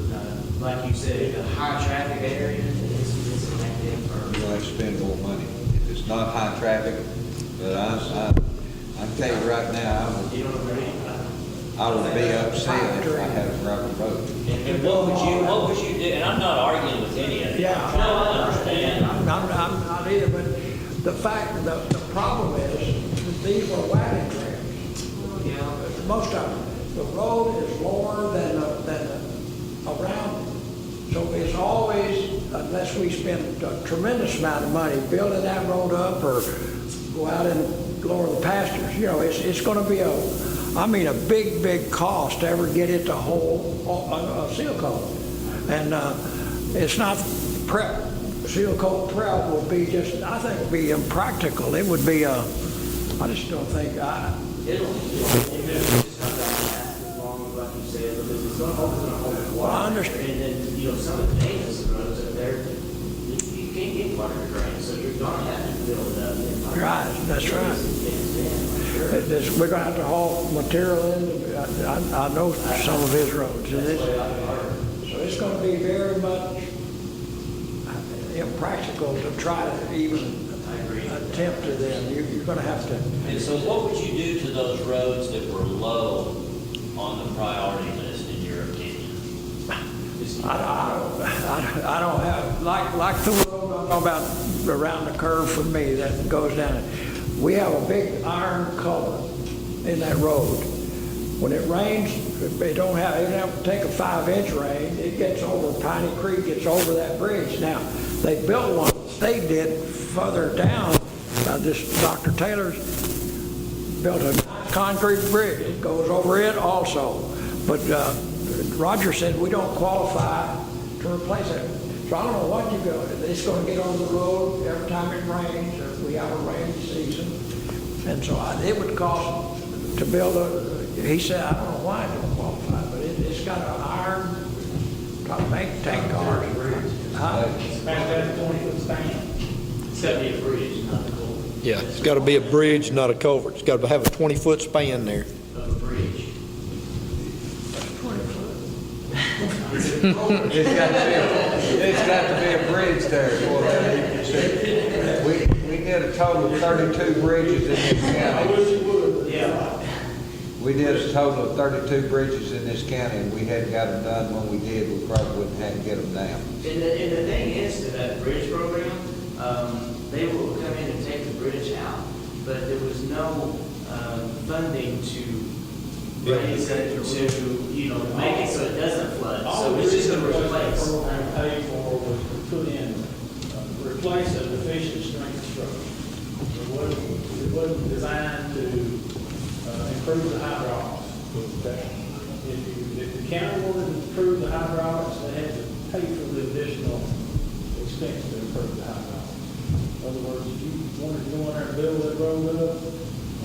like you said, a high traffic area, it's a negative You're for. gonna have to spend more money. If it's not high traffic, but I tell you right now, You don't agree? I would be upset if I had a gravel road. And what would you do, and I'm not arguing with any of it. Yeah. I'm trying to understand. I'm not either, but the problem is, that these were wagon trails. Yeah. Most of them. The road is lower than around it. So it's always, unless we spend a tremendous amount of money building that road up or go out and lower the pastures, you know, it's gonna be a big cost to ever get it to hold a seal coat. And it's not prep. Seal coat prep will be just, I think would be impractical. It would be I just don't think, It's not going to last as long as, like you said, because it's going to hold water. Well, I understand. And then, you know, some of the maintenance roads up there, you can't get water to drain, so you're going to have to fill it up. Right, that's right. We're gonna have to haul material in, I know some of his roads, and so it's gonna be very much impractical to try to even attempt to them. You're gonna have to. And so what would you do to those roads that were low on the priority list, in your opinion? I don't have, like the road I'm talking about around the curve for me that goes down. We have a big iron culvert in that road. When it rains, they don't have to take a 5-inch rain. It gets over, Piney Creek gets over that bridge. Now, they built one, they did further down, this Dr. Taylor's built a concrete bridge. It goes over it also. But Roger said, we don't qualify to replace it. So I don't know what you're going to do. It's going to get on the road every time it rains, or if we have a rainy season. And so it would cost to build he said, I don't know why it don't qualify, but it's got an iron, got to make tank cars. Huh? It's about that 20-foot span. It's gotta be a bridge, not a culvert, Yeah, it's got to be a bridge, not a culvert. It's got to have a 20-foot span there. of a bridge. It's got to be a bridge there. We did a total of 32 bridges in this county. Yeah. We did a total of 32 bridges in this county, and we hadn't got them done. When we did, we probably wouldn't have to get them down. And the thing is, to that bridge program, they will come in and take the bridge out, but there was no funding to raise it, to, make it so it doesn't flood. So it's just gonna replace. Program paid for was to put in, replace a deficient strength structure. It wasn't designed to improve the hydraulics. Okay? If the county wanted to improve the hydraulics, they had to pay for the additional expense to improve the hydraulics. In other words, if you wanted to go in there and build that road up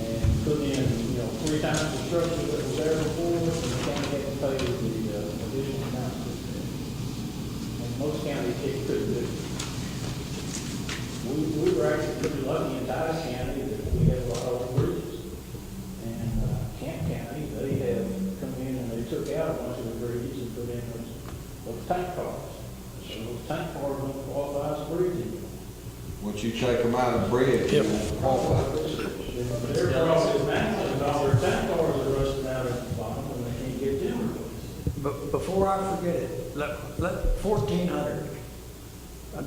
and put in, 3 times the structure that was there before, the county had to pay the additional amount to do it. And most counties couldn't do it. We were actually pretty lucky in Titus County that we had a lot of bridges. And Camp County, they have come in and they took out a bunch of the bridges and put in those tank cars. So those tank cars don't qualify as a bridge anymore. Once you take them out of the bridge, you won't qualify. Their problem is now, is all their tank cars are rusting out at the bottom and they can't get them replaced. But before I forget it, let 1,400,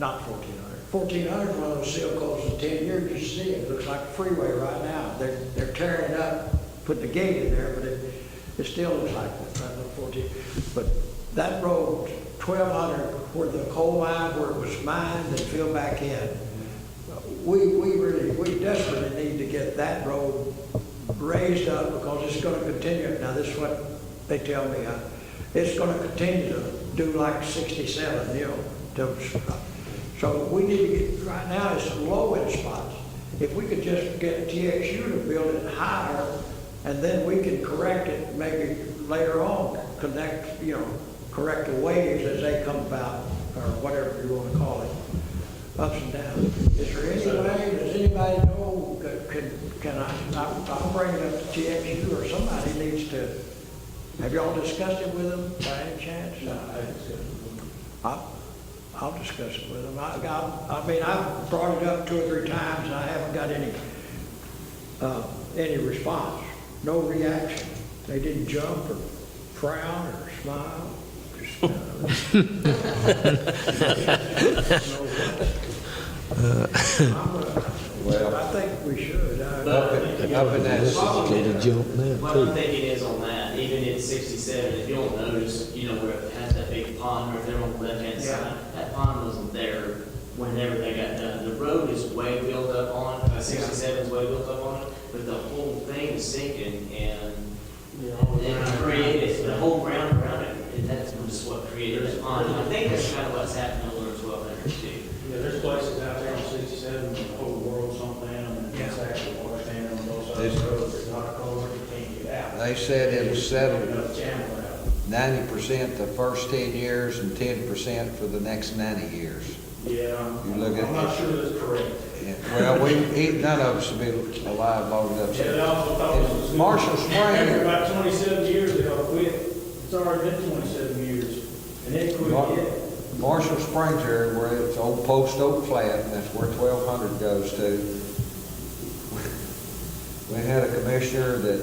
not 1,400, 1,400 one of those seal coats in 10 years, you see it looks like a freeway right now. They're tearing it up, putting the gate in there, but it still looks like that, 14. But that road, 1,200, where the coal mine, where it was mined and filled back in, we desperately need to get that road raised up because it's going to continue. Now, this is what they tell me. It's going to continue to do like 67, so we need to get, right now it's low in spots. If we could just get TXU to build it higher, and then we can correct it maybe later on, correct the waves as they come about, or whatever you want to call it, ups and downs. Is there any way, does anybody know, can I'll bring it up to TXU, or somebody needs to, have y'all discussed it with them by any chance? No, I haven't discussed it with them. I'll discuss it with them. I mean, I've brought it up 2 or 3 times, and I haven't got any response, no reaction. They didn't jump or frown or smile. Just, I think we should. Up in that, What I'm thinking is on that, even in 67, if you don't notice, where it has that big pond right there on the left-hand side, that pond wasn't there whenever they got done. The road is way built up on it, 67 is way built up on it, but the whole thing is sinking and it created, the whole ground around it, and that's just what created that pond. And I think that's kind of what's happening over as well there too. Yeah, there's places out there on 67, the whole world's on down, and it's actually water standing on both sides of the road. There's not a culvert, you can't get out. they said it was settled Enough channel out. 90% the first 10 years and 10% for the next 90 years. Yeah, You look at I'm not sure that's correct. Well, none of us will be alive long enough. Yeah, they also thought it was. Marshall Spring, About 27 years ago, quit. It's already been 27 years, and it quit yet. Marshall Springs area where it's old Post Oak Flat, and that's where 1,200 goes to. We had a commissioner that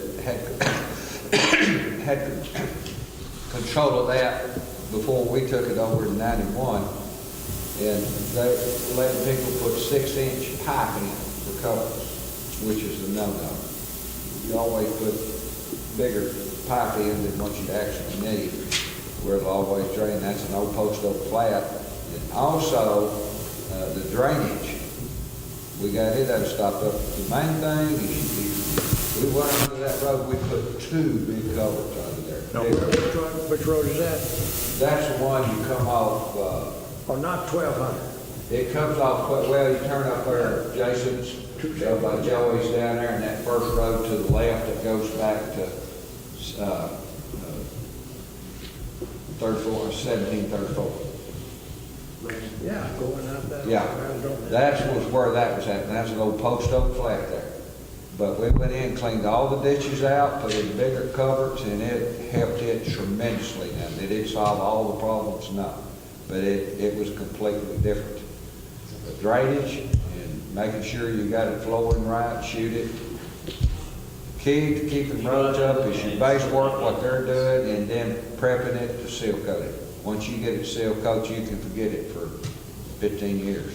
had control of that before we took it over in 91. And they let people put 6-inch pipe in for culverts, which is a no-no. You always put bigger pipe in than what you actually need, where it'll always drain. That's an old Post Oak Flat. And also, the drainage, we got it stopped up. The main thing is we went under that road, we put 2 big culverts under there. No, which road is that? That's the one you come off, Oh, not 1200. it comes off, well, you turn up there, Jason's, by Joey's down there, and that first road to the left that goes back to, third floor, 1734. Yeah, going out that. Yeah, that was where that was at, and that's an old post oak flat there. But we went in, cleaned all the ditches out, put in bigger culverts, and it helped it tremendously now. Did it solve all the problems? No. But it was completely different. The drainage and making sure you got it flowing right, shoot it. Key to keeping roads up is your base work, what they're doing, and then prepping it to seal coat it. Once you get it seal coat, you can forget it for 15 years.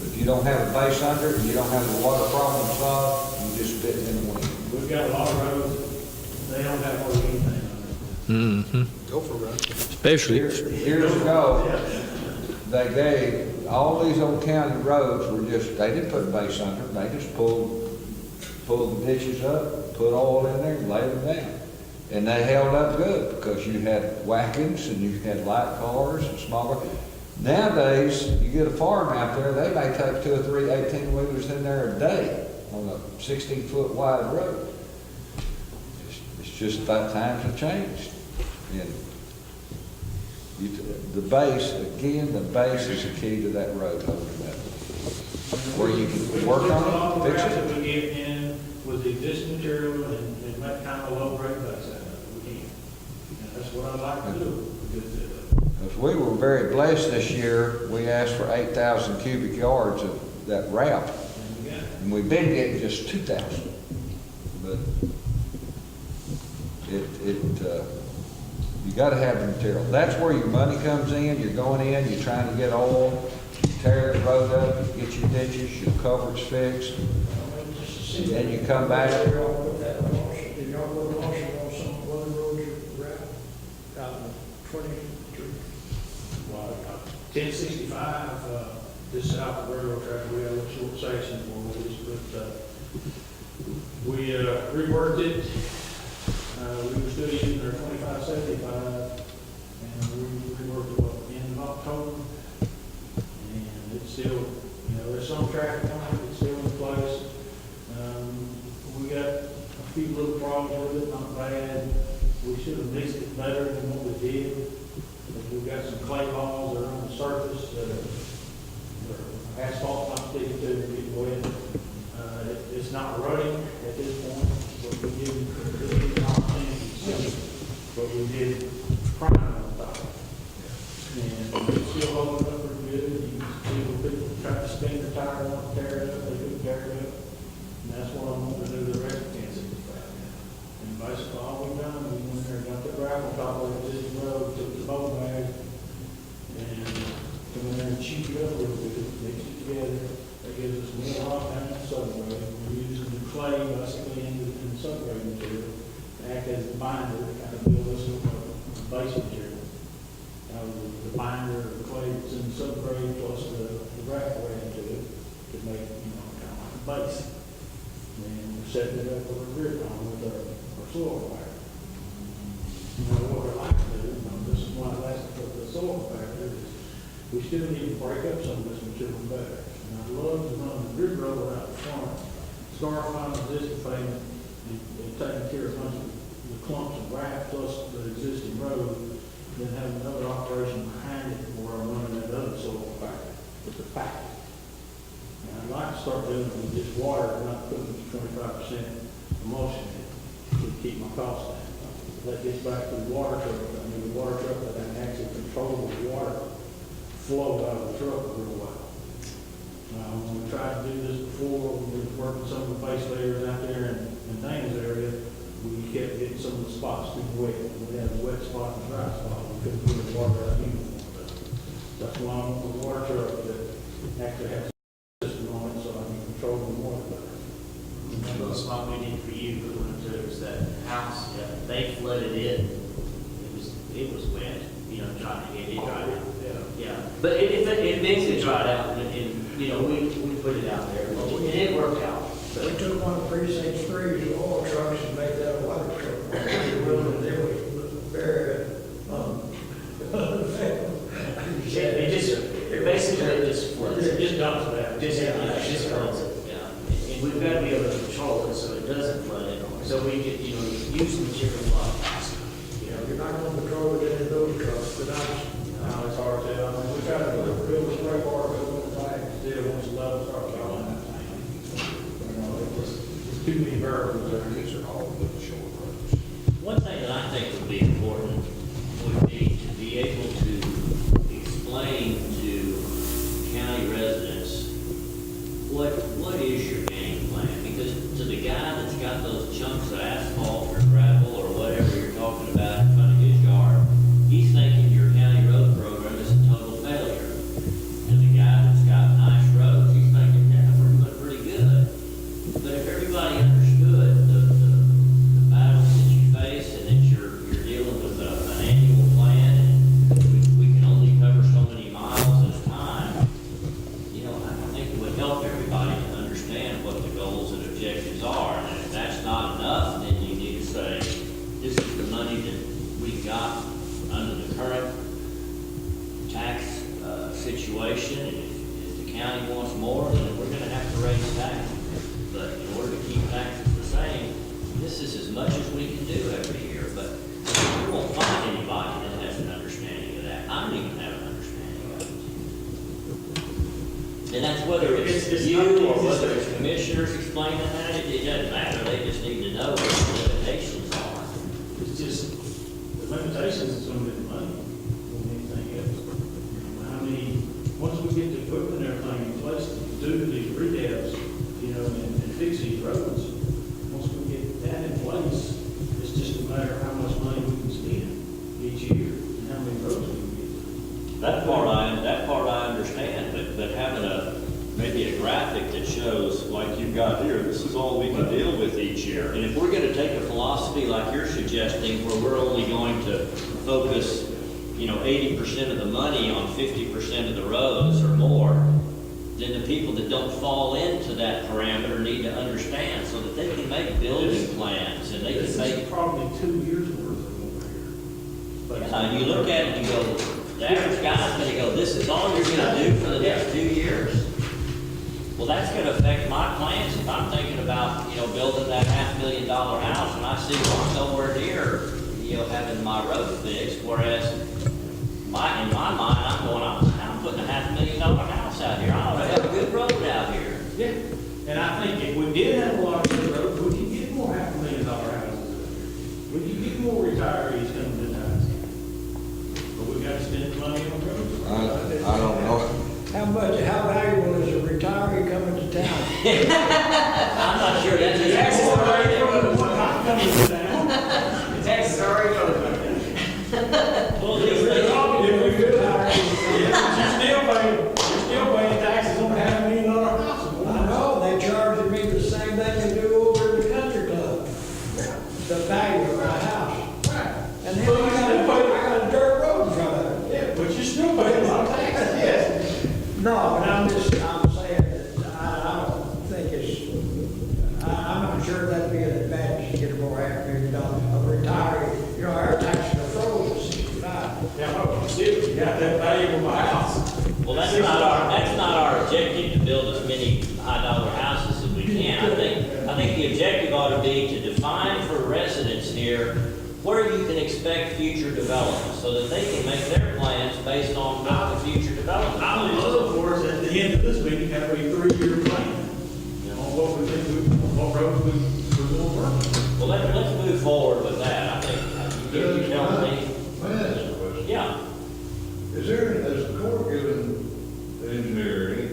If you don't have a base under it, and you don't have the water problem solved, you just spit it in the wind. We've got a lot of roads, they don't have hardly anything on it. Go for it. Especially. Years ago, they gave, all these old county roads were just, they didn't put a base under it, they just pulled the ditches up, put oil in there, and laid them down. And they held up good, because you had wagons, and you had light cars and smaller. Nowadays, you get a farm out there, they may take 2 or 3 18-wheelers in there a day on a 16-foot wide road. It's just about times have changed. And the base, again, the base is the key to that road holding up. Where you can work on it, fix it. We get in with the existing material and make kind of a low grade base out of it, we can. And that's what I like to do. Because we were very blessed this year, we asked for 8,000 cubic yards of that wrap. And we've been getting just 2,000. But you gotta have the material. That's where your money comes in. You're going in, you're trying to get oil, you tear the road up, you get your ditches, your culverts fixed. And then you come back. Did y'all put a motion on some of the roads you were out in 23? 1065, this south of railroad track, we have a short section for this, but we reworked it. We were still using our 2575, and we reworked it in October. And it's still, there's some traffic on it, it's still in place. We got a few little problems with it, not bad. We should have mixed it better than what we did. We've got some clay balls that are on the surface, asphalt not sticking to it, getting wet. It's not running at this point, but we did an opportunity to see what we did prior on top. And it's still holding up pretty good. You can see when people try to spin their tire out, tear it up, they couldn't tear it up. And that's what I'm going to do the rest of 1065. And basically all we've done, we went there and got the gravel top of the existing road, took the boat bag, and come in there and cheat it up a little bit, mix it together. That gives us more rock down the subgrade. We're using the clay basically in the subgrade material to act as a binder to kind of build us a base material. The binder, the clay that's in the subgrade plus the gravel into it to make, kind of like a base. And we're setting it up with a grip on with our soil fire. What I like to do, this is why I asked for the soil factor, is we still need to break up some of this material better. And I'd love to run the grid roller out front, start finding existing pavement, and taking care of a bunch of the clumps of wrap plus the existing road, then have another operation behind it where I'm running that other soil factor with the pack. And I'd like to start doing it with just water, not putting 25% emulsion in it to keep my costs down. That gets back to the water truck. The water truck that can actually control the water flow out of the truck real well. When we tried to do this before, we were working some of the base layers out there in Dana's area, we kept getting some of the spots too wet. We had a wet spot and a dry spot. We couldn't put the water out uniform. That's why I want the water truck that actually has a system on it so I can control the water better. Another spot we did for you, but when it was that house, they flooded it. It was wet, trying to get it dried out. Yeah, but it eventually dried out, and we put it out there, and it worked out. We took one of precinct three's oil trucks and made that a water truck. It was very, It basically just dumps it out. Just floods it, yeah. And we've got to be able to control it so it doesn't flood it. So we get, use the material a lot faster. you're not gonna control it in those trucks, but Now it's hard to tell. I mean, we try to build a spray bar, build a flag, still once the level starts going. It's too many variables there. One thing that I think would be important would be to be able to explain to county residents, what is your game plan? Because to the guy that's got those chunks of asphalt or gravel or whatever you're talking about in front of his yard, he's thinking your county road program is a total failure. And the guy that's got nice roads, he's thinking, yeah, we're doing pretty good. But if everybody understood the battles that you face and that you're dealing with an annual plan and we can only cover so many miles at a time, I think it would help everybody to understand what the goals and objectives are. And if that's not enough, then you need to say, this is the money that we got under the current tax situation. And if the county wants more, then we're gonna have to raise taxes. But in order to keep taxes the same, this is as much as we can do every year. But you won't find anybody that has an understanding of that. I don't even have an understanding of it. And that's whether it's you or whether it's commissioners explaining that, it doesn't matter. They just need to know what the limitations are. It's just, the limitations is gonna be the money, more than anything else. How many, once we get the equipment and everything in place to do these rehabs, and fix these roads, once we get that in place, it's just a matter of how much money we can spend each year and how many roads we can get. That part I understand, but having maybe a graphic that shows, like you've got here, this is all we can deal with each year. And if we're gonna take a philosophy like you're suggesting, where we're only going to focus, 80% of the money on 50% of the roads or more, then the people that don't fall into that parameter need to understand so that they can make building plans and they can This make. is probably 2 years worth of over here. But Yeah, you look at it and you go, the average guy's gonna go, this is all you're gonna do for the next 2 years? Well, that's gonna affect my plans if I'm thinking about, building that $500,000 house and I see, well, I'm nowhere near, having my road fixed, whereas in my mind, I'm putting a $500,000 house out here. I ought to have a good road out here. yeah, and I think if we did have a lot of good roads, we could get more $500,000 houses. We could get more retirees coming to town. But we got to spend money on roads. I don't know. how valuable is a retiree coming to town? I'm not sure that's The taxes are already going. Not coming to town. The taxes are already going. Well, If we could hire, you're still paying taxes on $500,000 house. I know, they charged me the same thing they do over at the country club, the value of my house. Right. And then I got a dirt road in front of it. Yeah, but you're still paying a lot of taxes, yes. No, but I'm saying that I don't think I'm not sure that'd be an advantage to get more $500,000 of retiree. Our tax control is 65. Yeah, but still, you got that value of my house. Well, that's not our objective to build as many high-dollar houses as we can. I think the objective ought to be to define for residents here where you can expect future development, so that they can make their plans based on what the future development I would is. love for us at the end of this meeting, have a 3-year plan on what we think, what roads we're going to work. Well, let's move forward with that. I think you tell me. May I ask a question? Yeah. Has the court given the engineer any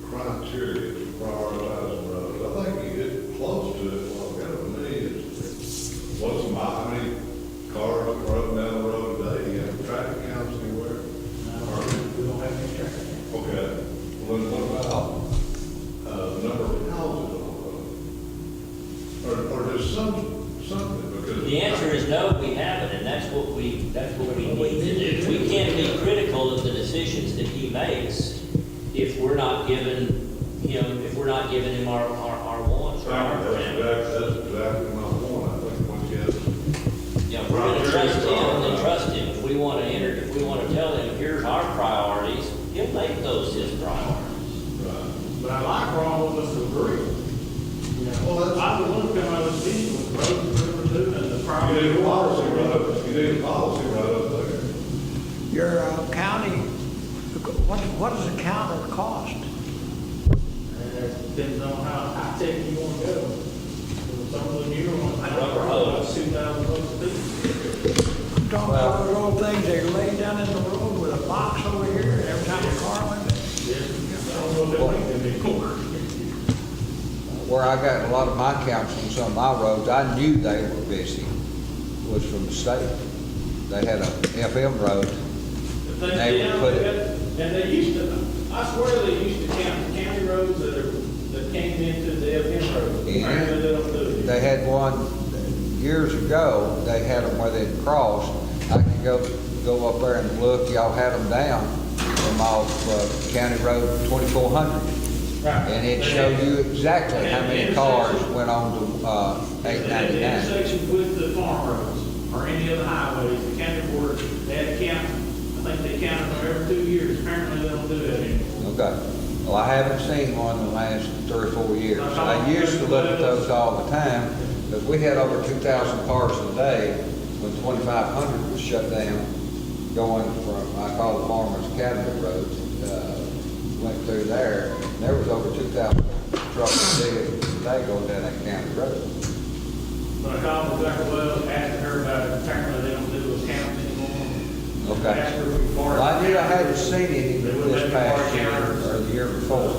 criteria to prioritize roads? I think you get close to it, well, got to me, is how many cars running down the road today? Do you have traffic counts anywhere? We don't have any traffic. Okay, well, then what about, the number of houses on the road? Or just something, because. The answer is no, we haven't, and that's what we need to do. We can't be critical of the decisions that he makes if we're not giving him our wants or That's exactly my point, I think, once you have Yeah, we're gonna trust him, If we wanna tell him, here's our priorities, he'll make those his priorities. But I like for all of us to agree. You know, I would want to come out of this meeting with roads and river too, and the You priority. need a policy right up, you need a policy right up there. Your county, what does a counter cost? Depends on how high tech you want to go. Some of the newer ones, I know, Rubber are hose. $2,000 a piece. I'm talking about those old things they lay down in the road with a box over here, every time a car went by. I don't know if they make them anymore. Where I got a lot of my counts on some of my roads, I knew they were busy, was from the state. They had a FM road. They would put it- And they used to, I swear they used to count the county roads that came into the FM road. Yeah. Apparently they don't do it. They had one, years ago, they had them where they'd cross. I could go up there and look, y'all had them down from off County Road 2400. Right. And it showed you exactly how many cars went on to At the 899. intersection with the farm roads or any other highways, the county board, they had to count, I think they counted them every 2 years. Apparently they don't do that anymore. Okay. Well, I haven't seen one in the last 3 or 4 years. I used to look at those all the time, because we had over 2,000 cars a day when 2500 was shut down, going from, I call it Farmers Academy Road, went through there, and there was over 2,000 trucks a day going down that county road. But I called Rebecca Wells, asking her about it. Apparently they don't do those counts anymore. Okay. Asked her if we borrowed- Well, I knew I hadn't seen any They wouldn't let this me borrow past year counters. or the year before.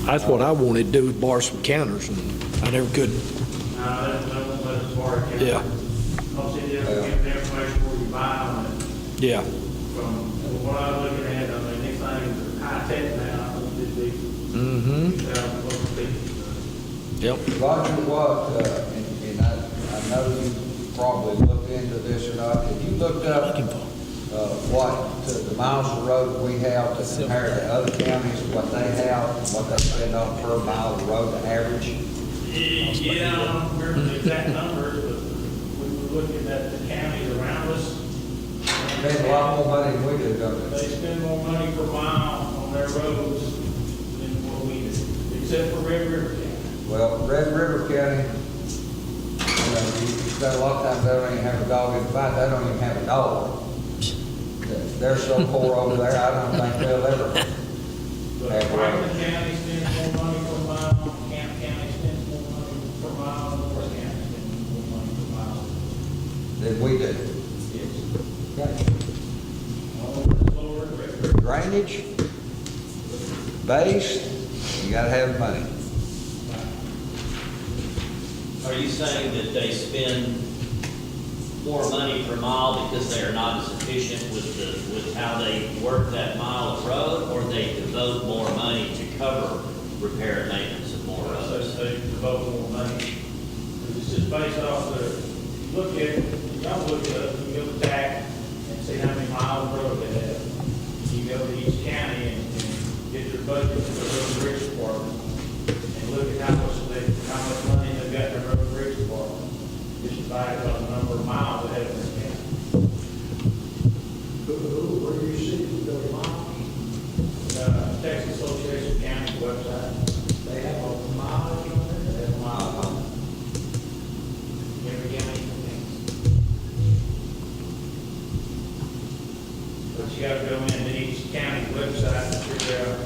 That's what I wanted to do, is borrow some counters, and I never could. No, they won't let us borrow counters. Yeah. I'll send you the information where you buy them. And Yeah. from what I was looking at, I mean, these things are high tech now. I think it'd be Mm-hmm. 2,000 bucks a piece. Yep. Roger, what, and I know you probably looked into this or not, have you looked up what the miles of road we have to compare to other counties, what they have, what they spend on per mile of road average? Yeah, I don't remember the exact numbers, but we were looking at the counties around us. Spend a lot more money than we do, don't They they? spend more money per mile on their roads than what we do, except for Red River County. Well, Red River County, you know, you spend a lot of times, they don't even have a dog in the fight, they don't even have a dog. They're so poor over there, I don't think they'll ever. But Franklin County spends more money per mile, Camp County spends more money per mile, and North County spends more money per mile. Than we do. Yes. Okay. All over the lower Red River. Drainage, base, you gotta have money. Are you saying that they spend more money per mile because they are not as efficient with how they work that mile of road, or they devote more money to cover repair and maintenance of more So roads? they devote more money. It's just based off look at, y'all look it up, you go to TAC and see how many miles of road they have. You go to each county and get their budget for the road and bridge department, and look at how much money they've got in their road and bridge department. Just divide it by the number of miles they have in their county. Where do you see those miles? Texas Association of Counties website, They have a mileage on there? they have a mile. Every county. But you gotta go into each county website and figure out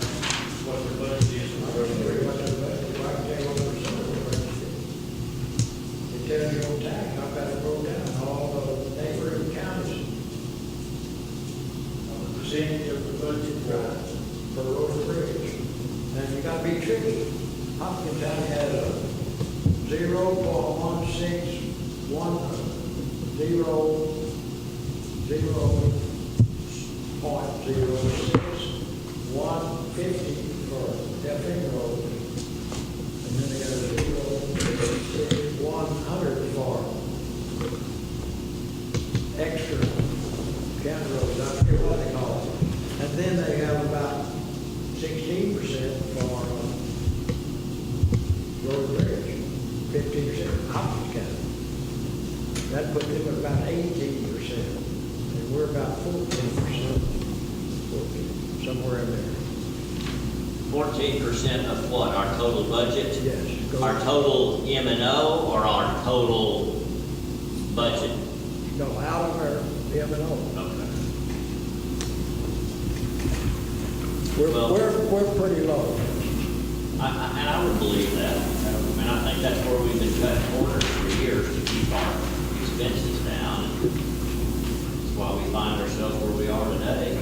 what their budget is for the road and bridge. It tells you on tax, I've got it broke down, all the neighboring counties, The percentage of the budget for road and bridge. And you gotta be tricky. Hopkins County had a 0.150 for FM road. And then they got a 0.100 for extra county roads, I forget what they call it. And then they have about 16% for road and bridge. That put them at about 18%, and we're about 14%, somewhere in there. 14% of what, our total budget? Yes. Our total M&O or our total budget? No, out of our M&O. Okay. We're, Well- we're pretty low. And I would believe that. I mean, I think that's where we've been cutting corners for years to keep our expenses down. And that's why we find ourselves where we are today.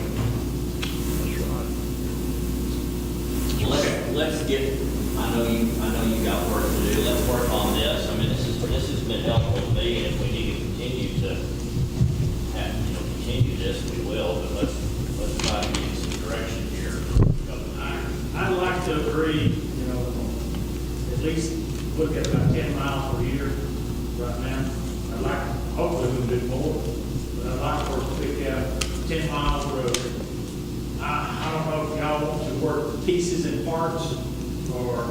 Let's get, I know you got work to do. Let's work on this. I mean, this has been helpful to me, and if we need to continue to continue this, we will, but let's try to get some direction here. I'd like to agree, at least look at about 10 miles per year right now. I'd like, hopefully we can do more, but I'd like for us to pick out 10 miles road. I don't know if y'all want to work pieces and parts, or,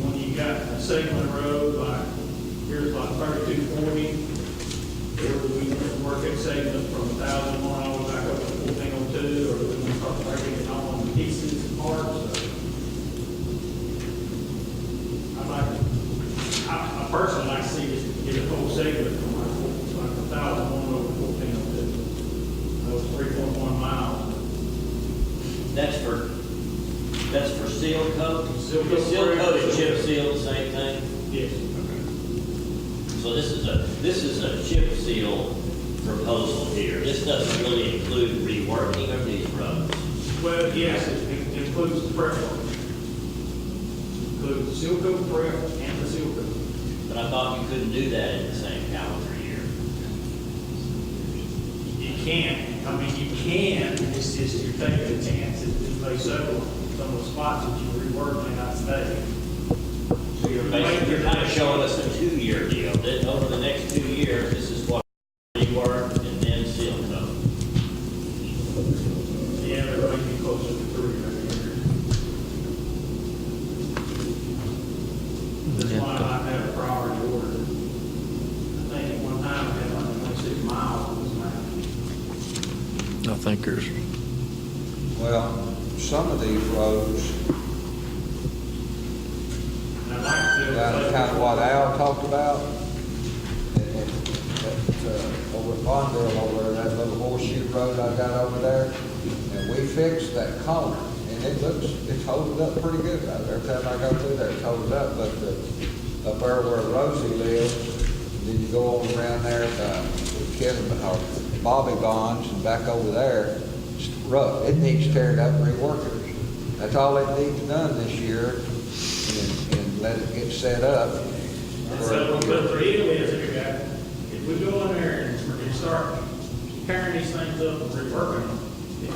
when you got a segment road, like, here's like 3240, or do we work that segment from 1,001 all the way back up to 1402, or do we start breaking it all into pieces and parts? I personally like to see this get a whole segment from like 1,001 over 1402. Those 3.1 miles. That's for seal coat? Seal coat. Seal coat and chip seal, the same thing? Yes. So this is a chip seal proposal here. This doesn't really include reworking of these roads. Well, yes, it includes the prep work. Includes the seal coat prep and the seal coat. But I thought you couldn't do that in the same calendar year. You can, you can, it's just you're taking a chance that they settle some of the spots that you rework may not stay. So you're kind of showing us a 2-year deal, that over the next 2 years, this is what rework and then seal coat. Yeah, they're going to be closer to 3 right here. That's why I like to have a priority order. I think at one time we had like 26 miles on this map. I think there's, Well, some of these roads, And I'd like to be able to kind of what Al talked about, over at Bondville, over there, that little horseshoe road I got over there, and we fixed that corner, and it's holding up pretty good out there. Every time I go through there, it's holding up, but up there where Rosie lives, then you go on around there, Kevin, or Bobby Bonds, and back over there, it's rough. It needs tearing up and reworking. That's all it needs done this year, and let it get set up. So, but the deal is, if we go in there and start tearing these things up and reworking them,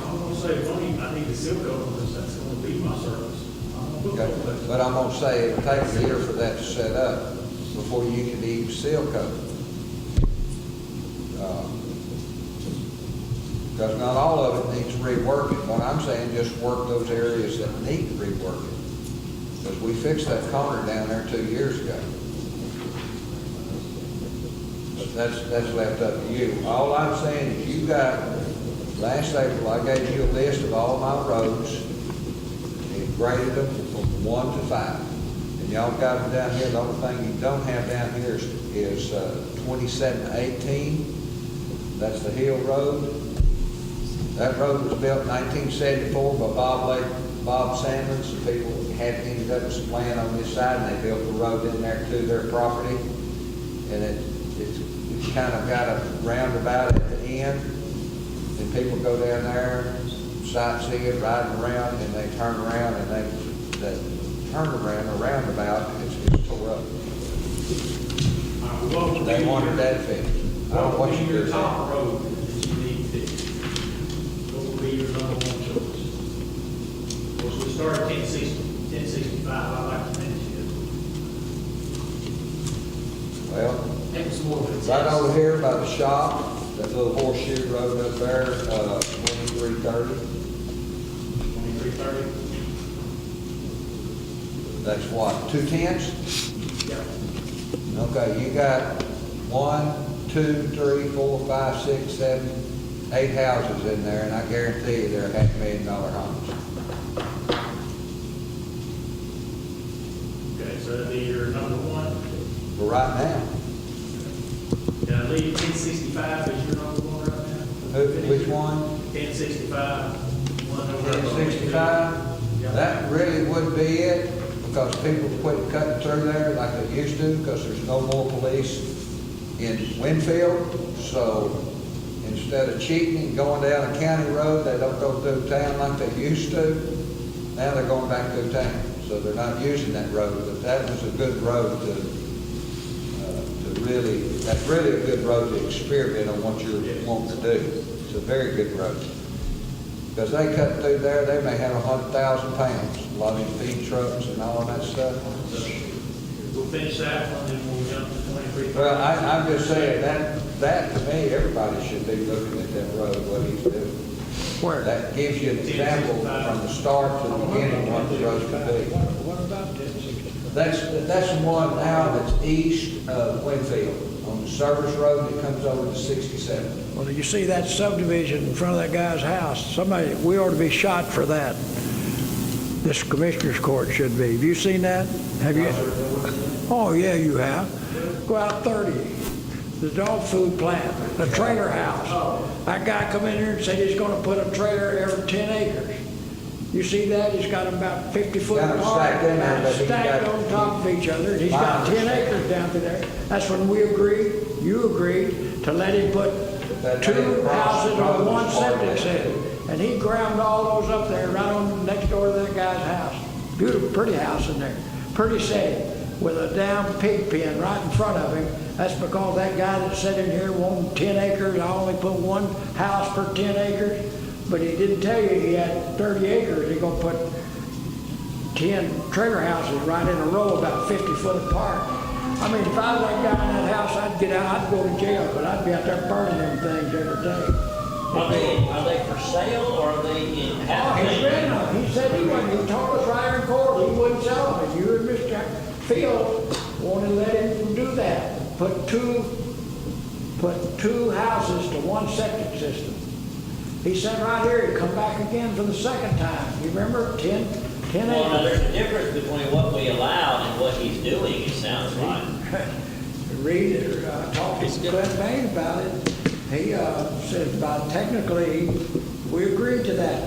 I'm gonna say, I need to seal coat them, because that's gonna be my service. I'm gonna put Okay, those. but I'm gonna say it takes a year for that to set up before you can even seal coat. Because not all of it needs reworking. What I'm saying, just work those areas that need reworking. Because we fixed that corner down there 2 years ago. But that's left up to you. All I'm saying is you got, last April, I gave you a list of all my roads and graded them from 1 to 5. And y'all got them down here. The only thing you don't have down here is 2718. That's the Hill Road. That road was built in 1974 by Bob Sanders. The people had ended up with some land on this side, and they built the road in there to their property. And it's kind of got a roundabout at the end, and people go down there, sightseeing, riding around, and they turn around, and that turnaround or roundabout is tore up. They wanted that fixed. I don't know what you do. Your top road that you need fixed. What would be your number one choice? Of course, we started 1065, I'd like to finish it. Well, That was more of a right test. over here by the shop, that little horseshoe road up there, 2330. 2330? That's what, 2 tenths? Yeah. Okay, you got 1, 2, 3, 4, 5, 6, 7, 8 houses in there, and I guarantee you they're $500,000 homes. Okay, so that'd be your number one. For right now. Can I leave 1065 as your number one right now? Which one? 1065. 1065? That really would be it, because people quit cutting through there like they used to, because there's no more police in Winfield. So instead of cheating and going down a county road, they don't go through town like they used to. Now they're going back through town, so they're not using that road. But that was a good road to really, that's really a good road to experiment on what you're wanting to do. It's a very good road. Because they cut through there, they may have 100,000 pounds, a lot of feed trucks and all of that stuff. We'll finish that one, then we'll jump to 23. Well, I'm just saying, that to me, everybody should be looking at that road, what he's doing. Where? That gives you an example from the start to the beginning what the road could be. What about 1065? That's the one now that's east of Winfield, on the service road that comes over to 67. Well, you see that subdivision in front of that guy's house? We ought to be shot for that. This commissioner's court should be. Have you seen that? Have you? Oh, yeah, you have. Go out 30. The dog food plant, the trailer house. That guy come in here and said he's gonna put a trailer every 10 acres. You see that? He's got them about 50 foot Got 'em apart, stacked in there, but he's stacked got- on top of each other. He's got 10 acres down through there. That's when we agreed, you agreed, to let him put That 2 man across houses the road on was one part of septic that. system. And he ground all those up there, right on next door to that guy's house. Beautiful, pretty house in there. Pretty safe, with a down pig pen right in front of him. That's because that guy that's sitting here wanted 10 acres. I only put one house per 10 acres. But he didn't tell you he had 30 acres. He's gonna put 10 trailer houses right in a row, about 50 foot apart. I mean, if I was that guy in that house, I'd get out, I'd go to jail, but I'd be out there burning them things every day. Are they for sale or are they in? Oh, he's ready now. He said he wouldn't. He told us right in court he wouldn't sell them. And you and Mr. Field wanted to let him do that. Put two houses to one septic system. He said right here, he'd come back again for the second time. You remember? 10 Well, now, acres. there's a difference between what we allowed and what he's doing, it sounds like. Read it, talked to Clint Bain about it. He said about technically, we agreed to that.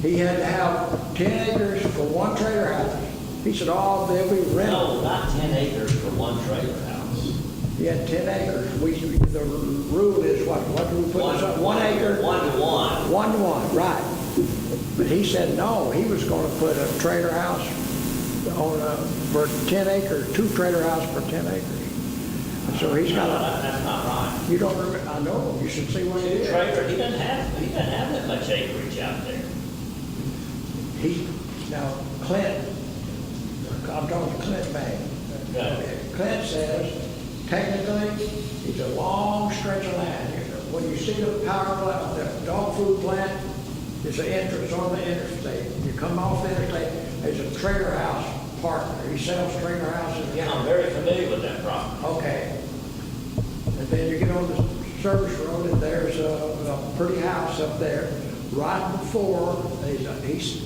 He had to have 10 acres for one trailer house. He said, oh, they'll be rented. No, not 10 acres for one trailer house. He had 10 acres. The rule is what do we put this up? 1 acre? 1 to 1. 1 to 1, right. But he said no, he was gonna put a trailer house on, for 10 acres, 2 trailer houses for 10 acres. So he's got That's not right. you don't remember, I know, you should see what it is. Trailer, he doesn't have that much acreage out there. Now, Clint, I'm talking to Clint Bain. Right. Clint says, technically, it's a long stretch of land. When you see the power plant, the dog food plant, it's an entrance on the interstate. You come off the interstate, there's a trailer house partner. He sells trailer houses. Yeah, I'm very familiar with that property. Okay. And then you get on the service road, and there's a pretty house up there. Right before,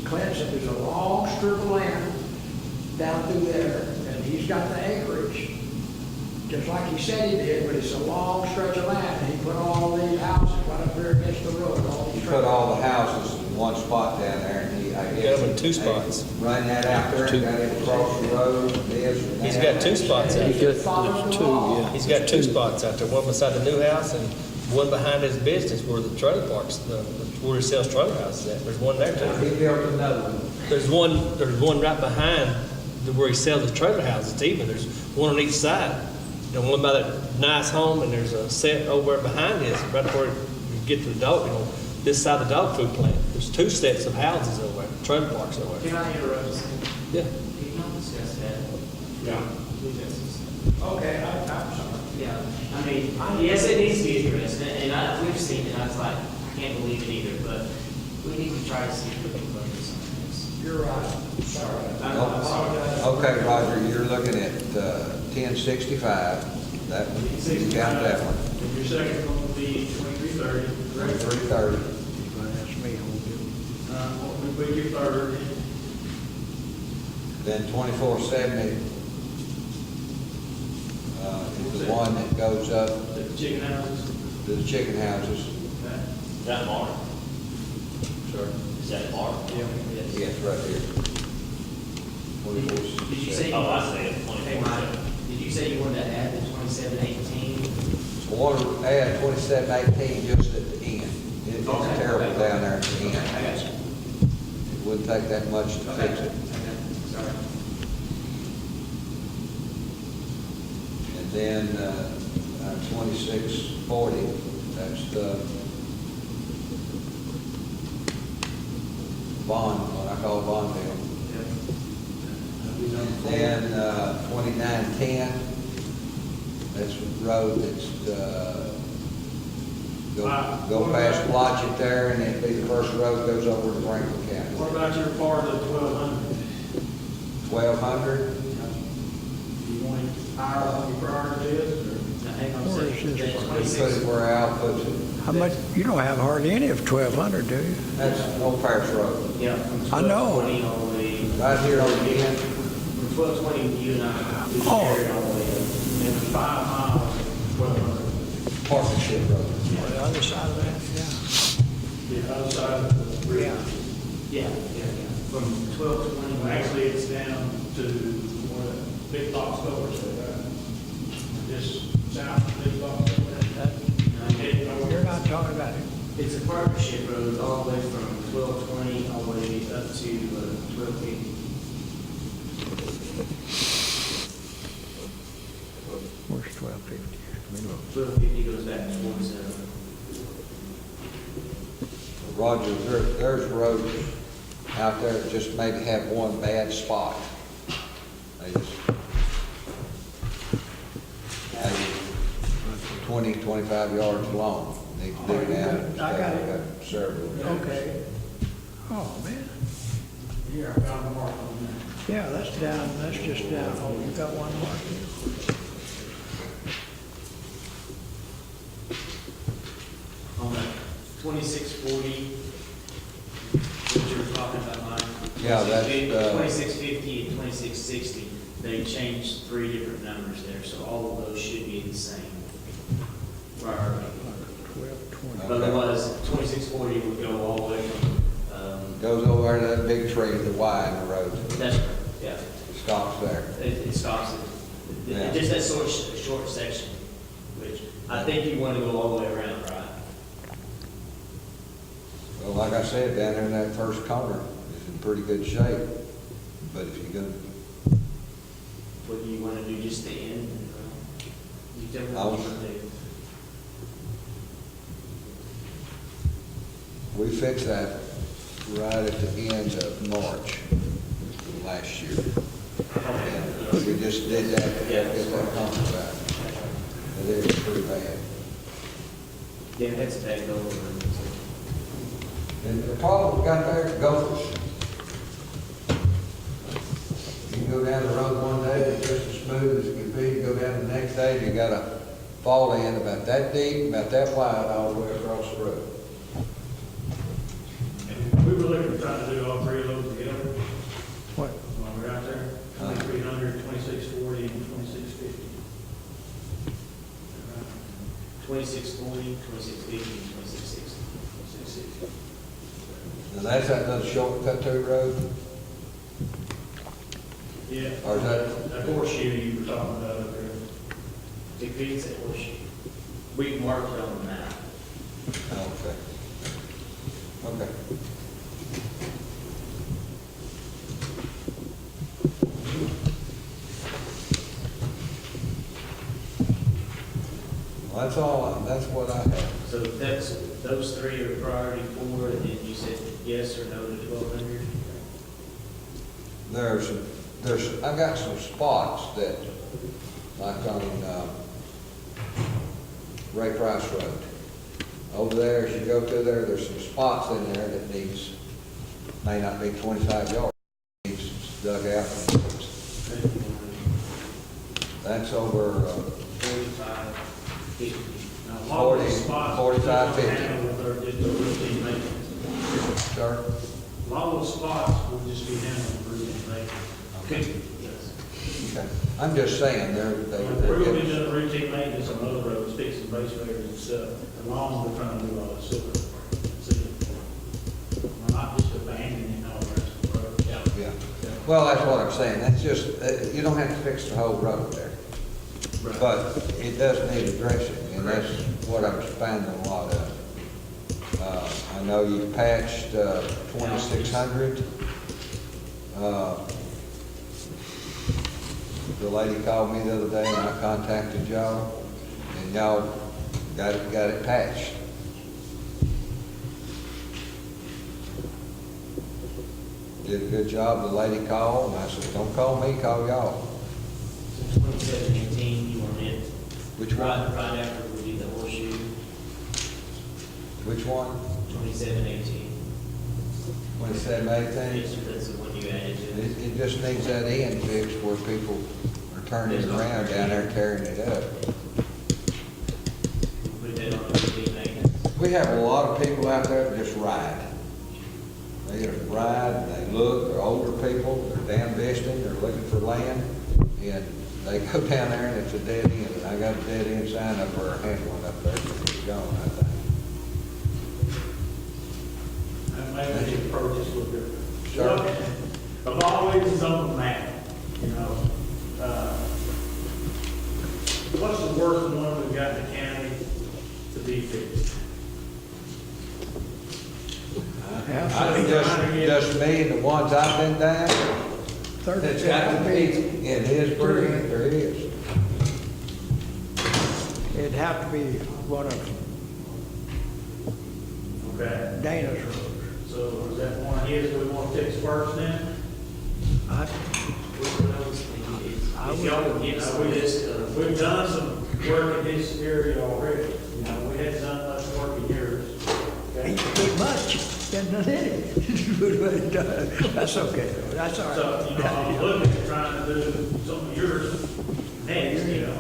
Clint said there's a long strip of land down through there, and he's got the acreage, just like he said he did, but it's a long stretch of land. And he put all these houses right up there against the road. He put all the houses in one spot down there, and I guess. Got them in 2 spots. Run that out there, and got it across the road, and this and that. He's got 2 spots out there. There's 2, yeah. He's got 2 spots out there, one beside the new house and one behind his business where the trailer parks, where he sells trailer houses at. There's one there too. He built another one. There's one right behind where he sells the trailer houses even. There's one on each side. And one by that nice home, and there's a set over behind his, right where you get to the dog, this side of the dog food plant. There's 2 sets of houses over there, trailer parks over there. Can I interrupt you? Yeah. Can you not discuss that? Yeah. Okay, I'm sorry. Yeah, I mean, yes, it needs to be addressed, and we've seen it, I was like, I can't believe it either, but we need to try to see if we can focus on this. You're right. Sorry. I apologize. Okay, Roger, you're looking at 1065, That one, you got that one. And your second one will be 2330. 2330. That's me, What would be your third? Then 2470 is the one that goes up The chicken houses? to the chicken houses. Okay. Is that Mark? Sir? Is that Mark? Yes, right here. 2470. Did you say? Oh, I see it, Hey, Mike, did you say you wanted to add the 2718? I want to add 2718 just at the end. It's terrible down there at the end. I got you. It wouldn't take that much to fix it. Sorry. And then 2640, that's the bond, what I call bond bill. Then 2910, that's the road that's, go past Blodgett there, and it'd be the first road goes over to Franklin County. What about your part of the 1200? 1200, You want it higher on your priority list, or? Now, hang on a Where is second. this? That put 26, it where Al puts it. How much, you don't have hardly any of 1,200, do you? That's Old Paris Road. yeah, from I know. 1220 all the way. Right here on the end. From 1220, you and I, we Oh. shared all the way up. And 5 miles, 1200. Partnership Road. On the other side of that, yeah. The other side of the bridge. Yeah. From 1220. Well, actually, it's down to where the big box stores are, just south of the big box store. You're not talking about it. It's a partnership road all the way from 1220 all the way up to 1250. Where's 1250? 1250 goes back towards, Roger, there's roads out there that just maybe have one bad spot. They just, 20, 25 yards long. They can dig it out. I got it. Several. Okay. Oh, man. Here, I found the mark on there. Yeah, that's down, that's just down. Oh, you got one mark here. on that 2640, what you were talking about, Mike. Yeah, that's, 2650 and 2660, they changed 3 different numbers there, so all of those should be the same. Right. 1220. But it was, 2640 would go all the way from, Goes over to that big tree, the Y in the road. that's, yeah, Stops there. it stops it. Yeah. Just that short section, which I think you want to go all the way around, right? Well, like I said, down there in that first corner is in pretty good shape. But if you're gonna, What do you want to do, just the end? You tell me what you want to do. we fixed that right at the end of March last year. And we just did that to get that concrete back. And it was pretty bad. Yeah, that's back over. And the problem we got there is gophers. You can go down the road one day, it's just as smooth as it can be. You go down the next day, you got a fall in about that deep, about that wide all the way across the road. And we were looking to try to do all 3 of those together. What? While we're out there, 2300, 2640, and 2650. 2640, 2650, and 2660. 2660. And that's that little shortcut to the road? Yeah. Or is that- That horseshoe you were talking about up there. Big P's at Horseshoe. We marked it on the map. Okay. Okay. Well, that's all, that's what I have. So those 3 are priority 4, and then you said yes or no to 1200? There's, I got some spots that, like on, Ray Price Road. Over there, as you go through there, there's some spots in there that needs, may not be 25 yards, needs dug out. That's over, 45. Now, a lot of these 40, spots. 45, 50. handled with our, just a routine maintenance. Sir? A lot of those spots will just be handled with routine maintenance. Okay. Yes. Okay. I'm just saying, they're We're gonna be getting, doing routine maintenance on other roads, fixing base barriers and stuff, along with trying to do all this silver. We're not just abandoning all the rest of the road. yeah. Well, that's what I'm saying. That's just, you don't have to fix the whole road there. But it does need addressing, and that's what I'm finding a lot of. I know you patched 2,600. The lady called me the other day, and I contacted y'all, and y'all got it patched. Did a good job. The lady called, and I said, don't call me, call y'all. 2718, you want it? Which one? Right after we do the horseshoe, Which one? 2718. 2718? Yes, sir, that's the one you added to it. It just needs that end fixed where people are turning around down there tearing it up. Put that on the routine maintenance. We have a lot of people out there that just ride. They just ride, and they look, they're older people, they're down visiting, they're looking for land, and they go down there and it's a dead end, and I got a dead end sign up where I had one up there, it's gone, I think. And maybe the approach is a little different. Sure. I've always is on the map, you know. What's the worst one we've got in the county to be fixed? Just me and the ones I've been down, it's got to be in his bridge, there it is. It'd have to be one of Okay, Dana's roads. so is that one of his we want to fix first then? I If y'all, you know, we've done some work in this area already. You know, we hadn't done much work in yours. Okay? ain't much, hasn't done any. That's okay, though. That's all right. So, you know, I'm looking at trying to do some of yours next, you know.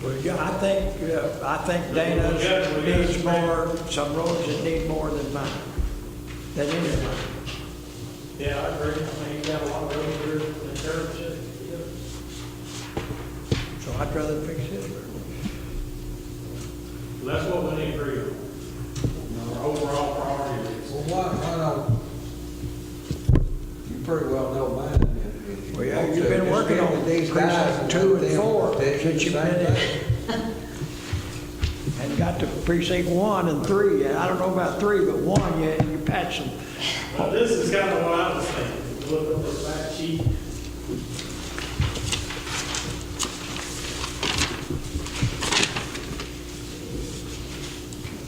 Well, yeah, I think Dana's needs more, some roads that need more than mine, than any of mine. Yeah, I agree. I mean, you got a lot of roads here in church. So I'd rather fix his road. That's what we need to agree on. Our overall priority is. Well, why don't, you pretty well know mine. If you Well, yeah, want you've to, been just working get on with these guys precinct 2 and let them 4 tell you since the you've same been thing. in. And got to precinct 1 and 3, and I don't know about 3, but 1, you patched them. Well, this is kind of what I was thinking. Look at this back sheet.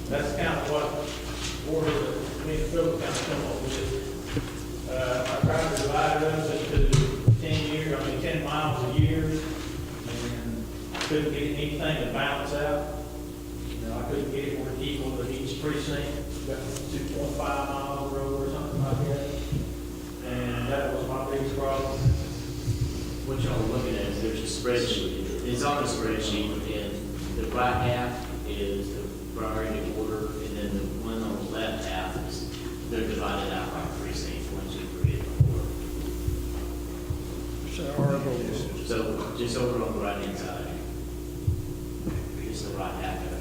That's kind of what order that me and Philip kind of come up with. I tried to divide it up into 10 miles a year, and I couldn't get anything to balance out. You know, I couldn't get it where it equal to each precinct, got 2.5 miles of road or something like that. And that was my biggest problem. What y'all are looking at is there's a spreadsheet, it's on a spreadsheet, and the right half is the priority order, and then the one on the left half is, they're divided out by precinct, 1, 2, 3, and 4. So horrible. So just over on the right-hand side, it's the right half of it.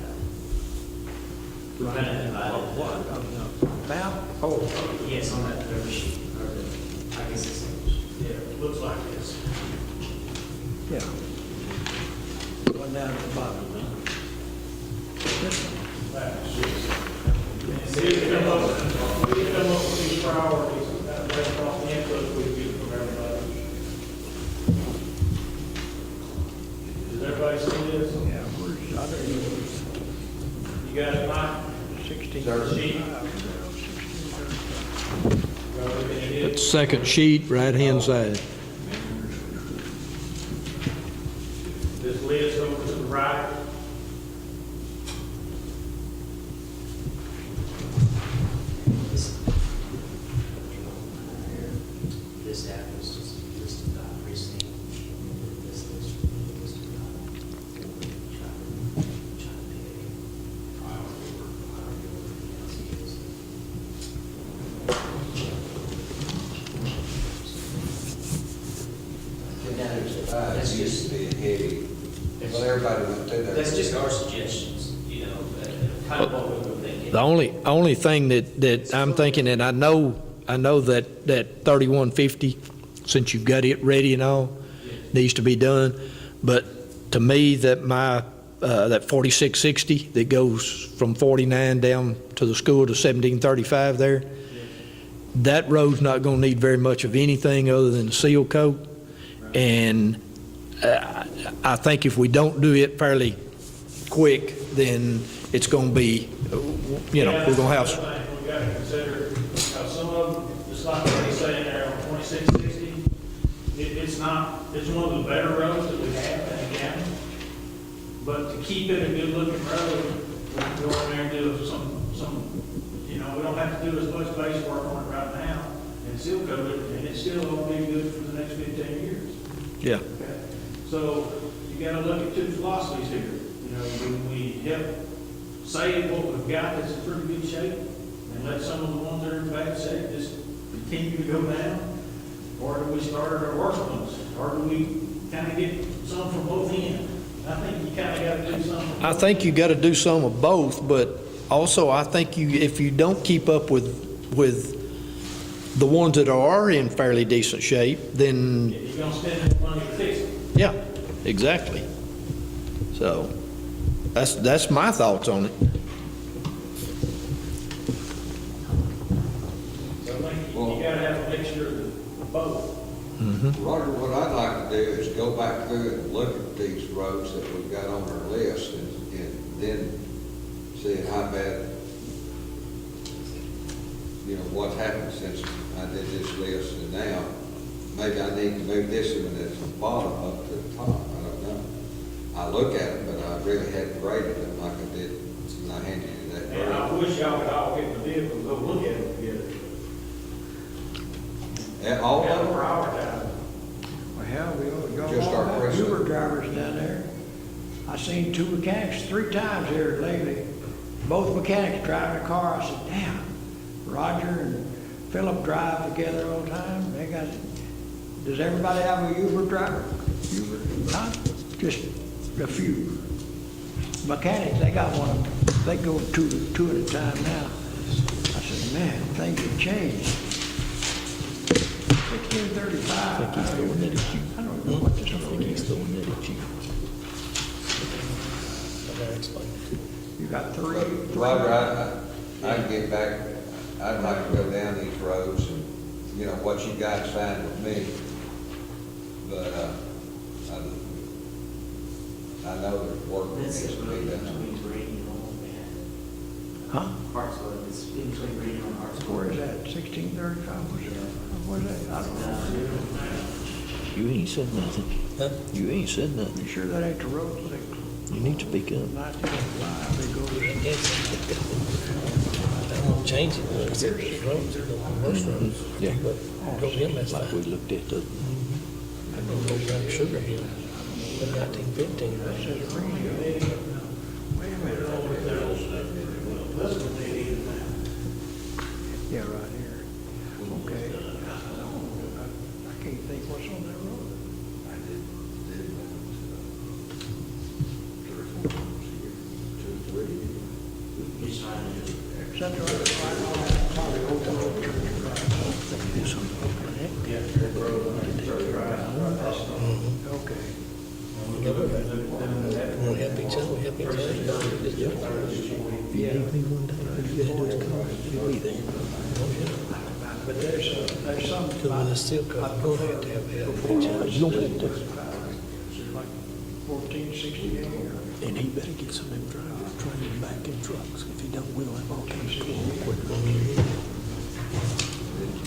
We're kind of divided. What, map? Oh, Yes, on that cover sheet, or the, I guess it's, Yeah, it looks like this. yeah. One down at the bottom. This one. We come up with these priorities, based off the input we get from everybody. Does everybody see this? Yeah, where's other, You got it, Mike? 16. Sheet? That's second sheet, right-hand side. This list over to the right. this half is just listed by precinct, this list listed by. used to be heavy. Well, everybody went through there. That's just our suggestions, you know, kind of what we were thinking. The only thing that I'm thinking, and I know that 3150, since you've got it ready and all, needs to be done. But to me, that that 4660 that goes from 49 down to the school to 1735 there, that road's not going to need very much of anything other than seal coat. And I think if we don't do it fairly quick, then it's going to be, we're going to have. We got to consider, some of them, just like they say in there on 2660, it's one of the better roads that we have in the county. But to keep it a good looking road, we can go in there and do some, we don't have to do as much base work on it right now and seal coat it, and it's still going to be good for the next 15 years. Yeah. Okay. So you got to look at two philosophies here. When we help save what we've got that's in pretty good shape and let some of the ones that are in bad shape just continue to go down, or do we start at our worst ones, or do we kind of get some from both ends? I think you kind of got to do something. I think you got to do some of both, but also I think if you don't keep up with the ones that are in fairly decent shape, then You're going to spend money to fix it. yeah, exactly. So that's my thoughts on it. So I think you got to have a mixture of both. Roger, what I'd like to do is go back through and look at these roads that we've got on our list and then see how bad, what's happened since I did this list, and now maybe I need to move this one at the bottom up to the top. I don't know. I look at them, but I really hadn't graded them like I did when I handed you that. And I wish y'all could all get the vehicle and go look at it together. And all of them? For our time. Well, we ought to go Just our all president. Uber drivers down there. I seen two mechanics 3 times here lately. Both mechanics driving a car. I said, damn, Roger and Philip drive together all the time. Does everybody have a Uber driver? Uber, huh? Just a few. Mechanics, they got one. They go two at a time now. I said, man, things have changed. 1635. I think he's throwing it at you. I don't know what this is. I think he's throwing it at you. You got three. Roger, I can get back, I'd like to go down these roads and, what you guys find with me. But, I know there's work that needs This is to really be done. between Green and Old Man. Huh? Hartsville, it's in between Green and Hartsville. Where is that? 1635? Where's that? I don't know. You ain't said nothing. Huh? You ain't said nothing. You sure that ain't the road? You need to speak up. 1905, they go to. They won't change it. There's roads, they're the worst roads. Yeah. But go in, that's Like we fine. looked at the. I go around Sugar Hill in 1915. That says radio. Wait a minute. Yeah, right here. Okay. I can't think what's on that road. He's trying to do Is that the right? Probably old church. Okay. We help each other, we help each other. If you need me one day, all you gotta do is call. You'll be there. But there's some. Because with the steel coat, you don't have to have help each other. You don't have to. Like 1468 or. And he better get some of them drivers training back in trucks. If he don't, we'll have all kinds of quick.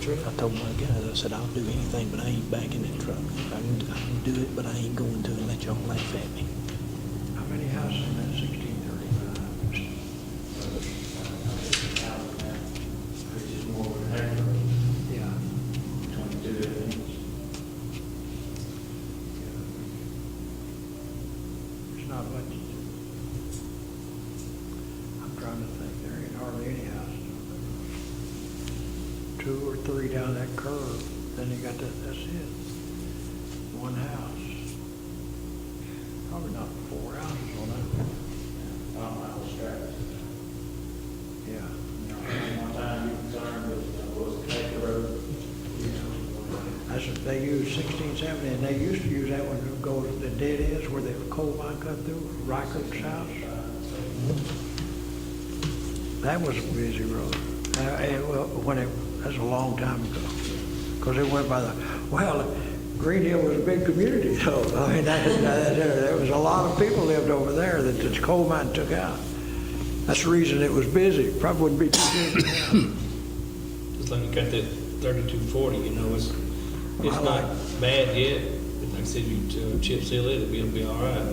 I told my guys, I said, I'll do anything, but I ain't backing that truck. I can do it, but I ain't going to and let y'all laugh at me. How many houses in that 1635? Which is more than half, Yeah. 22 inches. It's not much. I'm trying to think, there ain't hardly any houses. 2 or 3 down that curve, then you got that's it. One house. probably not 4 houses on that. I was strapped. Yeah. One time you concerned with, was it Lake Road? That's what they use 16, 17, and they used to use that one to go to the dead ends where the coal mine cut through, Reichert's house. That was a busy road. That's a long time ago. Because it went by Green Hill was a big community, so, I mean, there was a lot of people lived over there that the coal mine took out. That's the reason it was busy. Probably wouldn't be too busy now. Just like you got that 3240, you know, it's Well, not bad yet. But like I said, you chip seal it, it'll be all right.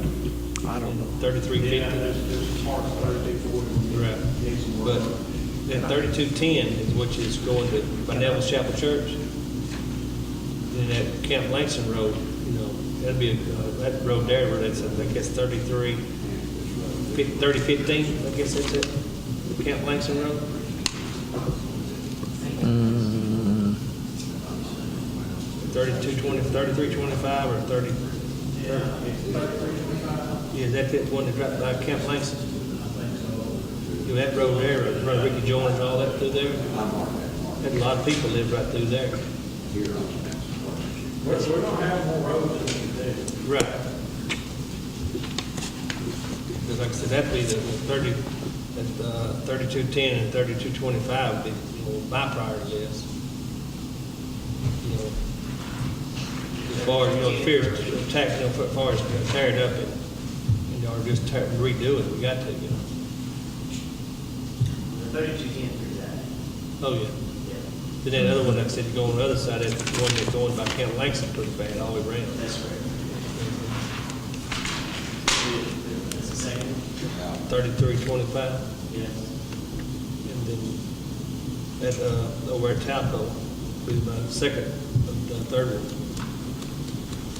I don't know. 3350. Yeah, there's smart 3240. Right. But that 3210 is which is going to by Neville's Chapel Church. Then that Camp Langston Road, you know, that'd be that road there where that's, I guess, 3015, I guess that's it. Camp Langston Road. 3220, 3325 or 30. Yeah, that's the one that dropped by Camp Langston. You know, that road there, run Ricky Jones and all that through there. Had a lot of people live right through there. We're gonna have more roads than we do. Right. Because like I said, that'd be the 3210 and 3225 would be, you know, my priority list. You know, as far as, you know, fear of tax, you know, as far as tear it up and or just redo it, we got to, you know. The 3210 for that. Oh, yeah. Yeah, Then that other one, like I said, you go on the other side, that's the one that's going by Camp Langston pretty bad, all the way around. that's right. That's the second one? 3325. Yes. And then that, over at Talco, be the second, the third one.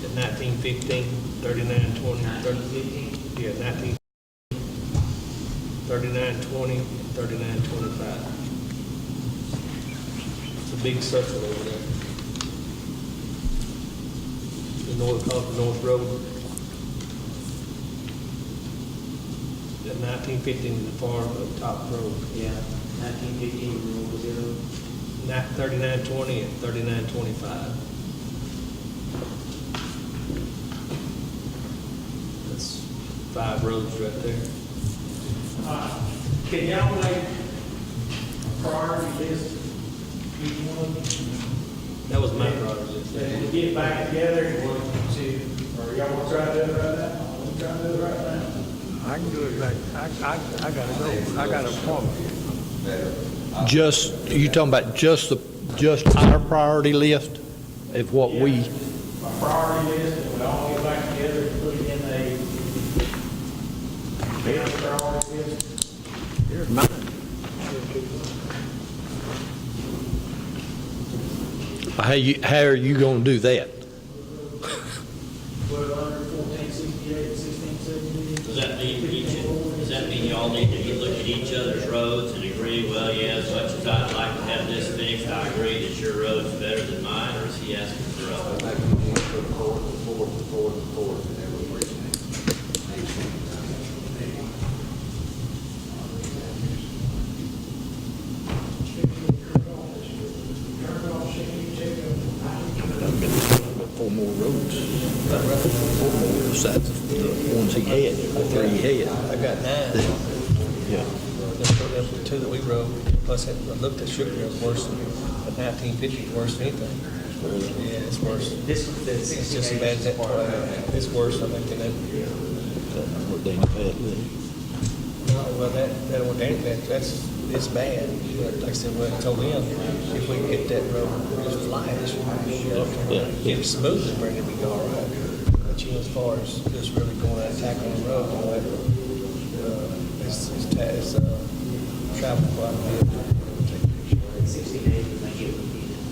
At 1915, 3920, 1915? yeah, 3920, 3925. It's a big circle over there. The North Road. That 1915 is the far top road. Yeah, 1915 was the zero. 3920 and 3925. That's 5 roads right there. Can y'all make a priority list, each one, That was my priority list. and get back together and want to, or y'all want to try to do it right now? Want to try to do it right now? I can do it right. I gotta go. I got an appointment. Just, you talking about just our priority list of what we, A priority list, and we all get back together and put it in a priority list. Here's mine. how are you gonna do that? Put it under 1468, 1670. Does that mean y'all need to look at each other's roads and agree, well, yeah, as much as I'd like to have this fixed, I agree that your road's better than mine, or is he asking for a? Like, you put the forward, and everybody. Four more roads. 4 more besides the ones he had, the 3 he had. I got 9. Yeah. The 2 that we rode, plus I looked at Sugar Hill's worse than, but 1950 is worse than anything. Yeah, it's worse. It's just as bad as that. It's worse, I think, than that. What they had. No, well, that one, it's bad. Like I said, what I told him, if we can get that road just flat, get it smooth, then it'd be all right. But you know, as far as just really going out attacking the road, you know, it's traveled quite a bit. 60 days, when they get,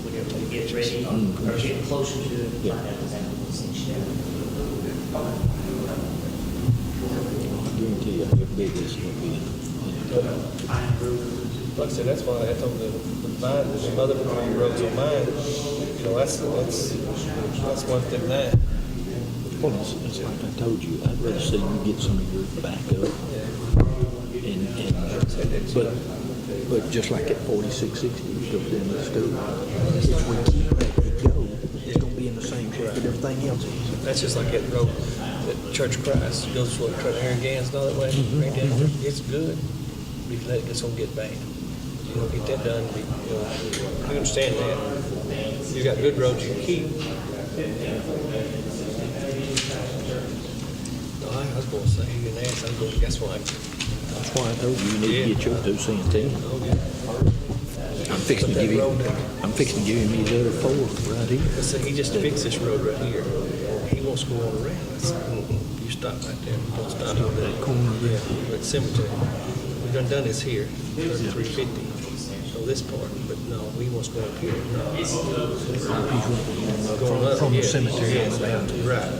whenever they get ready, or get closer to it, find out exactly what's each step. I guarantee you how big this is gonna be. Like I said, that's why I told mine, the mother roads on mine, you know, that's one thing that. Well, it's like I told you, I'd rather see you get some of your back up. But just like at 4660, you go down to school, if we keep letting it go, it's gonna be in the same shape that everything else is. That's just like that road, that Church of Christ, goes to Aaron Gans and all that way, right down there. It's good, but if you let it, it's gonna get bad. You don't get that done, we understand that. You got good roads you can keep. No, I was gonna say, you didn't ask, I'm going, guess what? That's why I told you, you need to get your 2 cents in. Oh, yeah. I'm fixing to give him these other 4 right here. I said, he just fixed this road right here. He wants to go on around. I said, you stop right there. Don't stop over that corner there. At cemetery. We done this here. 350. So this part, but no, we wants to go up here. No. Going up From the yeah, cemetery yes, down to right.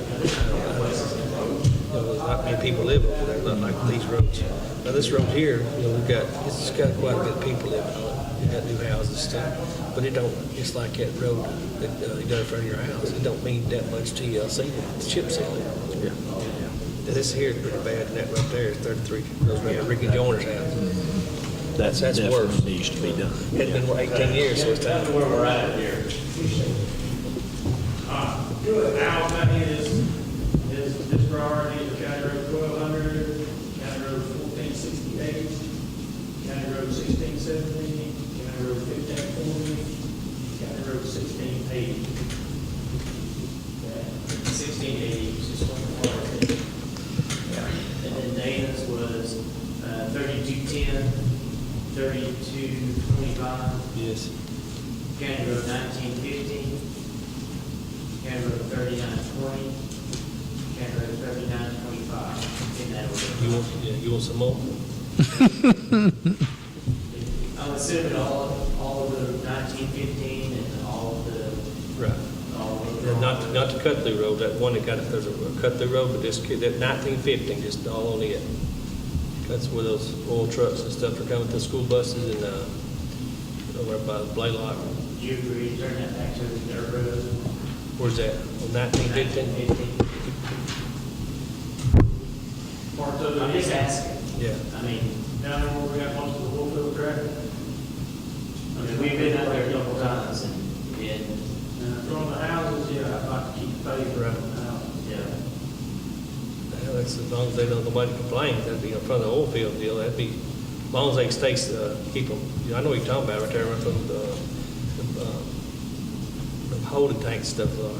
Not many people live over there, not like these roads. Now this road here, it's got quite a bit of people living on it. You got new houses and stuff, but it don't. It's like that road that you got in front of your house. It don't mean that much TLC. It's chip sealing. Yeah. This here is pretty bad, and that right there is 33. Goes right to Ricky Joyner's house. That's That's worse. definitely needs to be done. It's been 18 years, so it's time. Where we're at here. Good. Now, that is this priority is County Road 1200, County Road 1468, County Road 1670, County Road 1540, County Road 1680. 1680 is just one priority. And then Dana's was 3210, 3225, Yes. County Road 1915, County Road 3920, County Road 3925. In that order. You want some more? I'm assuming all of the 1915 and all of the, Right. all of the. Yeah, not the cut through road, that one that got, there's a cut through road, but that 1915, just all on it. That's where those oil trucks and stuff are coming to school buses and, over by the Blaylock. Do you agree to turn that back to the dirt road? Where's that? On 1915? Parts of it. I'm just asking. Yeah. I mean, Down there where we got most of the whole field track. I mean, we've been out there a couple times and, From the houses, yeah, I'd like to keep paving around the houses. yeah. Yeah, that's as long as they don't, nobody complains, that'd be in front of the oil field deal, that'd be, as long as they stay, keep them, I know what you're talking about right there, right from the holding tank stuff are.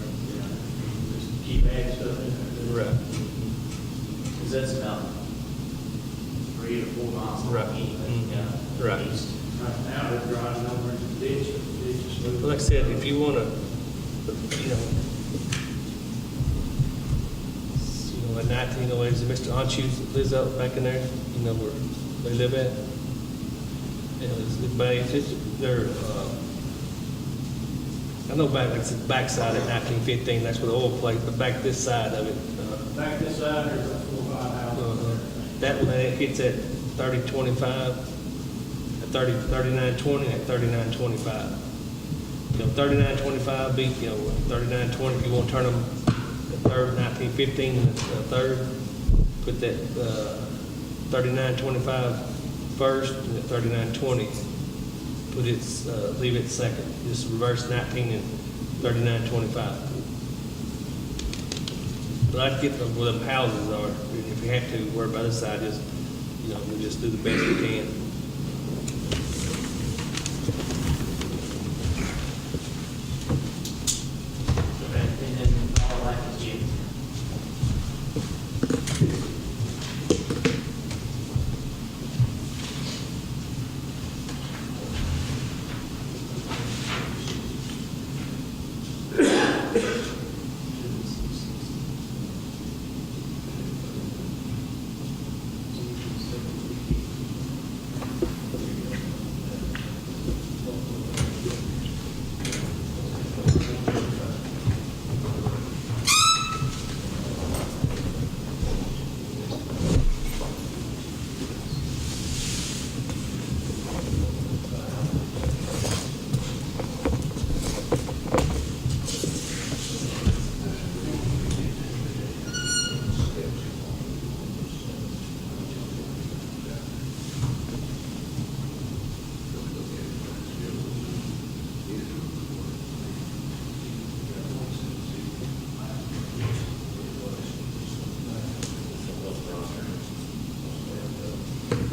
Just keep adding stuff in there. Right. Because that's about 3 or 4 miles long Right. anyway. Yeah. Right. East. Right now, they're driving over into the ditch, the ditch is moving. But like I said, if you wanna, like 1908, is it Mr. Anchu lives out back in there, where they live at? They're, I know back, like the backside at 1915, that's where the oil place, but back this side of it. Back this side, there's like 4 or 5 houses. That one, it hits at 3025, at 3920, at 3925. 3925 beat, 3920, if you want to turn them the third, 1915, the third, put that 3925 first, and the 3920, put it, leave it second. Just reverse 19 and 3925. But I'd get them where them houses are. If you have to worry about this side, just, we'll just do the best we can. And then all like is you.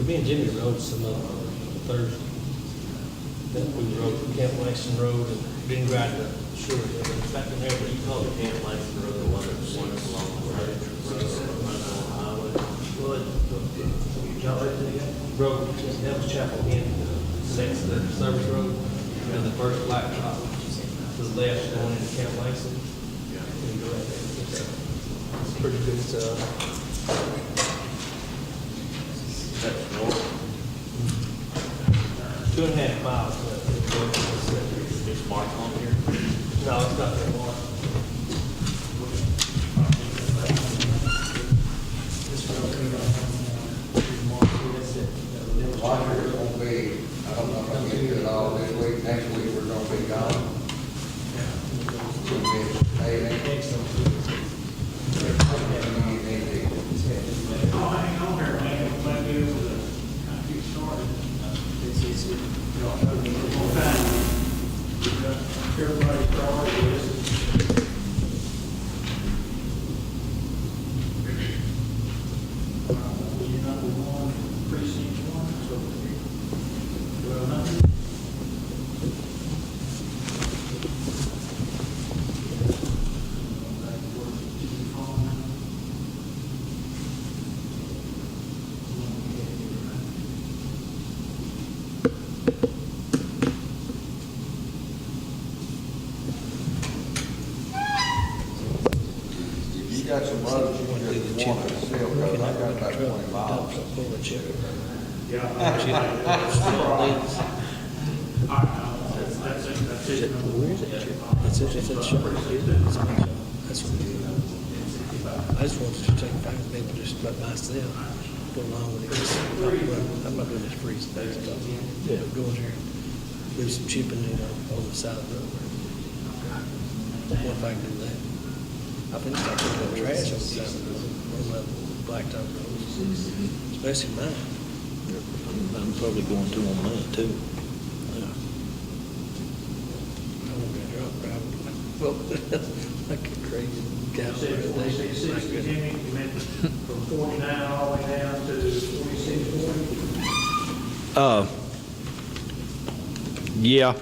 Me and Jimmy rode some Thursday. Then we rode Camp Langston Road and didn't ride the shore. Back in there, but you call it Camp Langston Road, the one that's along the road. Road, Devil's Chapel in, next to the service road, and the first blacktop to the left going into Camp Langston. And go right there. It's pretty good stuff. That's north. 2.5 miles. It's marked on here. No, it's not that long. Water is gonna be, I don't know if I'm gonna do it all this week, next week we're gonna be gone. We'll be paving. Oh, hang on here, man, let me get started. Everybody's priority is. Number one, precinct one, so 1200. You got some roads you just want to seal, because I got about 20 miles. I just wanted to take back maybe just by myself, go along with it. I'm not doing this free space stuff. Yeah, go in there, do some chipping, on the side of the road. What if I can do that? I think start putting up trash on the side of the road, on the blacktop roads, especially mine. I'm probably going to on mine too. I won't be drunk driving. Well, like a crazy cow. 4660, Jimmy, you meant from 49 all the way down to 4640? Yeah.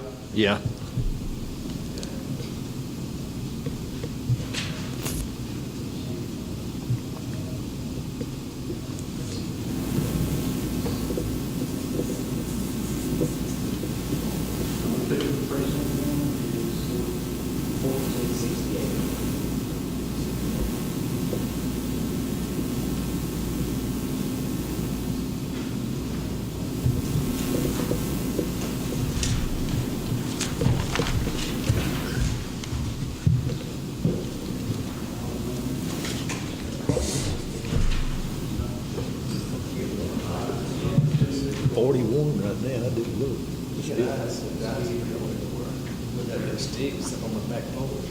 Sticks on my back porch.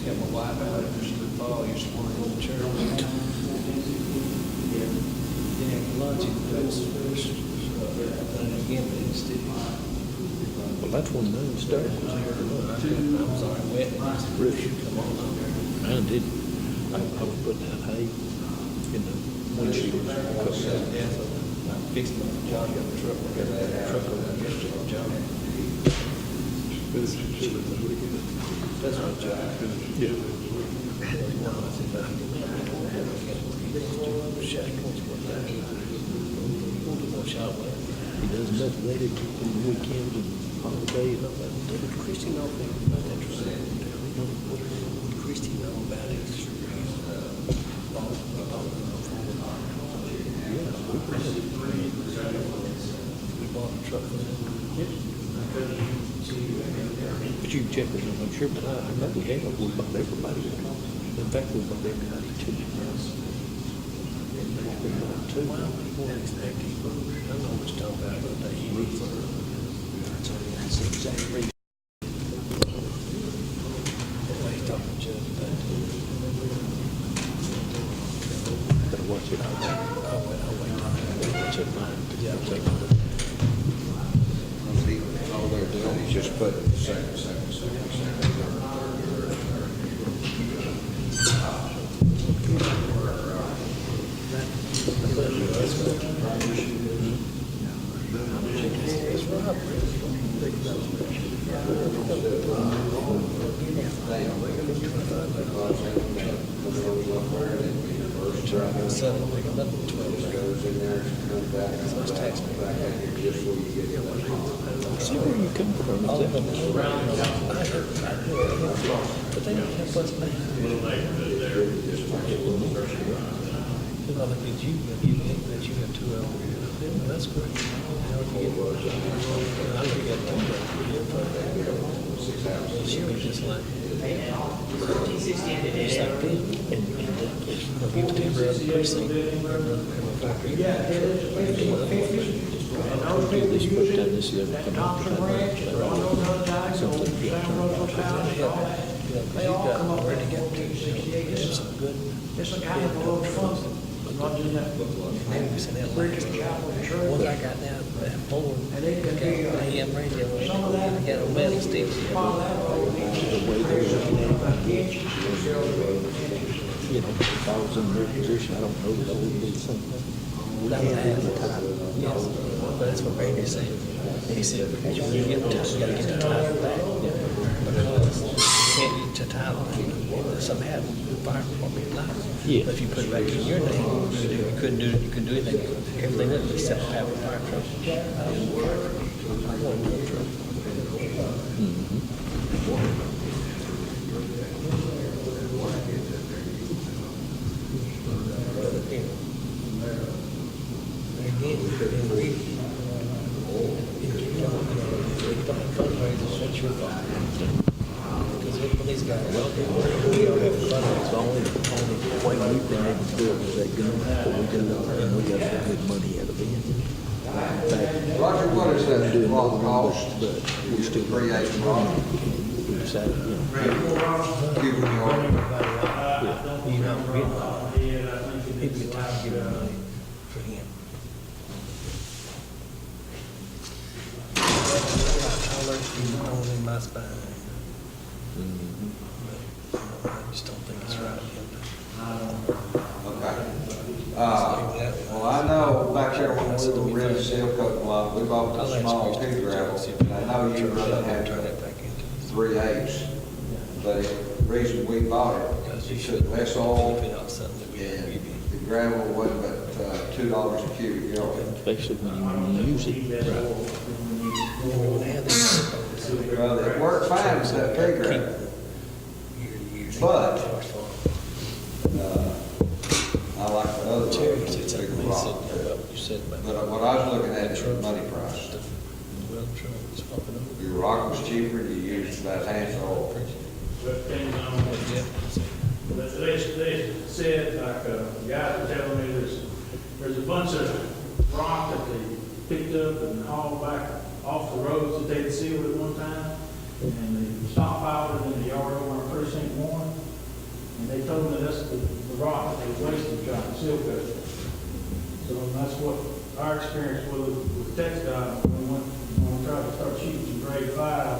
Had my wife out there for the fall, used to want to go to church. Then after lunch, he goes first. And again, but it's still. Well, that's when mine started. I'm sorry, wet. Roof. Come on over. Mine did. I was putting out hay in the windshield. I fixed my job, got the truck, got that truck over yesterday, job. That's my job. Yeah. He does enough of that on weekends and holidays. Christy know about that. Christy know about it. We bought a truck. But you can check with them, I'm sure, but I know we have, we bought everybody. In fact, we bought everybody too. Well, I won't expect it. I know what you're talking about, but they need for it. That's the exact reason. Why he's talking to Judge about it. Better watch it out there. I'll wait. Watch it mine. Yeah, I'll take it. All they're doing is just putting second. Goes in there, comes back in here just before you get to that pond. See where you come from. But they don't help us pay. Because I think you have two of them. That's great. I think you got two of them. She'll be just like. Just like them. And give the timber up precinct. This put down this year, something. They all come up with some good, it's a kind of a little fun. Running that Bridge Chapel Church. What I got down that floor, And it can be, AM radio, some of that. got a metal stick. The way they're looking at it, you know, if I was in their position, I don't know that I would do something. We That would can't do the happen. time. Yes, but that's what Randy said. He said, because when you get to, you gotta get the title back. Because you can't get the title, something happened, the fire department lied. Yeah. But if you put it back in your name, you couldn't do anything, everything else except have a fire truck. I want a truck. Again, you could have read. Because when these guys, We don't have fun. It's the only way we've been able to do it is that gun, but we do, and we got some good money out of it. In fact, Roger, what is that doing rock other cost? numbers, but we still. 3/8 rock. We decided, you know. Cubic yard. you know, people get tired of giving money for him. On in my spine. But, I just don't think it's right of him to. Okay. Well, I know back there when we were really seal coating a lot, we bought the small pea gravel. And I know you really had Turn it back into. 3/8. But the reason we bought it, you took less oil, Keep it off something that we have to give you. the gravel wasn't but $2 a cubic yard. Especially when you use it. When they have these. Well, it worked fine with that pea gravel. But, I like the other Terry one, said something, big he rock. said, you said about. But what I was looking at is the money price. Well, truck was popping over. Your rock was cheaper, you used about half the oil. But things on, but they said, like, guys were telling me there's a bunch of rock that they picked up and hauled back off the roads that they'd sealed at one time, and they stockpiled it in the yard over on Precinct 1, and they told me that's the rock that they wasted trying to seal cut it. So that's what our experience with textile, when we tried to start shooting some grade 5,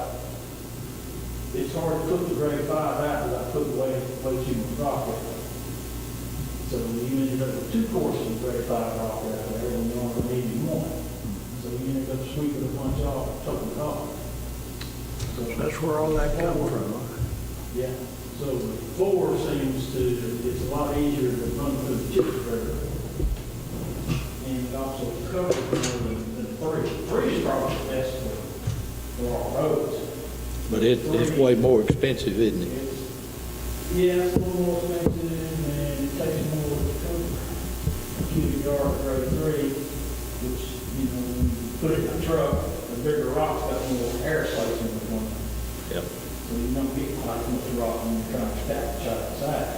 it's hard to cook the grade 5 out without putting way too much rock in it. So you ended up with 2 courses of grade 5 rock out there, and you only needed 1. So you ended up sweeping a bunch off, topping it off. So That's where all that comes from. yeah, so 4 seems to, it's a lot easier to run through the chip river. And it also covers more than 3. 3 is probably the best for our roads. But it's way more expensive, isn't it? Yeah, it's a little more expensive and it takes more cubic yard for grade 3, which, you know, when you put it in a truck, the bigger rocks got more air slots in the one. Yep. So you don't get like much rock when you're trying to stack the side.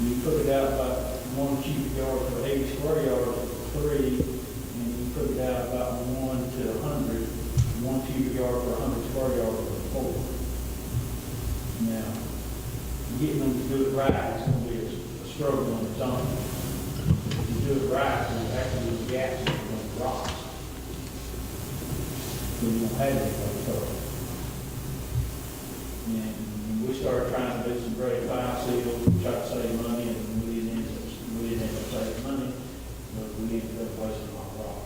You put it out about 1 cubic yard for 80 square yards for 3, and you put it out about 1 to 100, 1 cubic yard for 100 square yards for 4. Now, getting them to do it right is going to be a struggle on its own. If you do it right, you actually lose gaps in the rocks. So you don't have anything to cover. And we started trying to do some grade 5 seals, try to save money, and we didn't end up saving money, but we ended up wasting a lot of rock.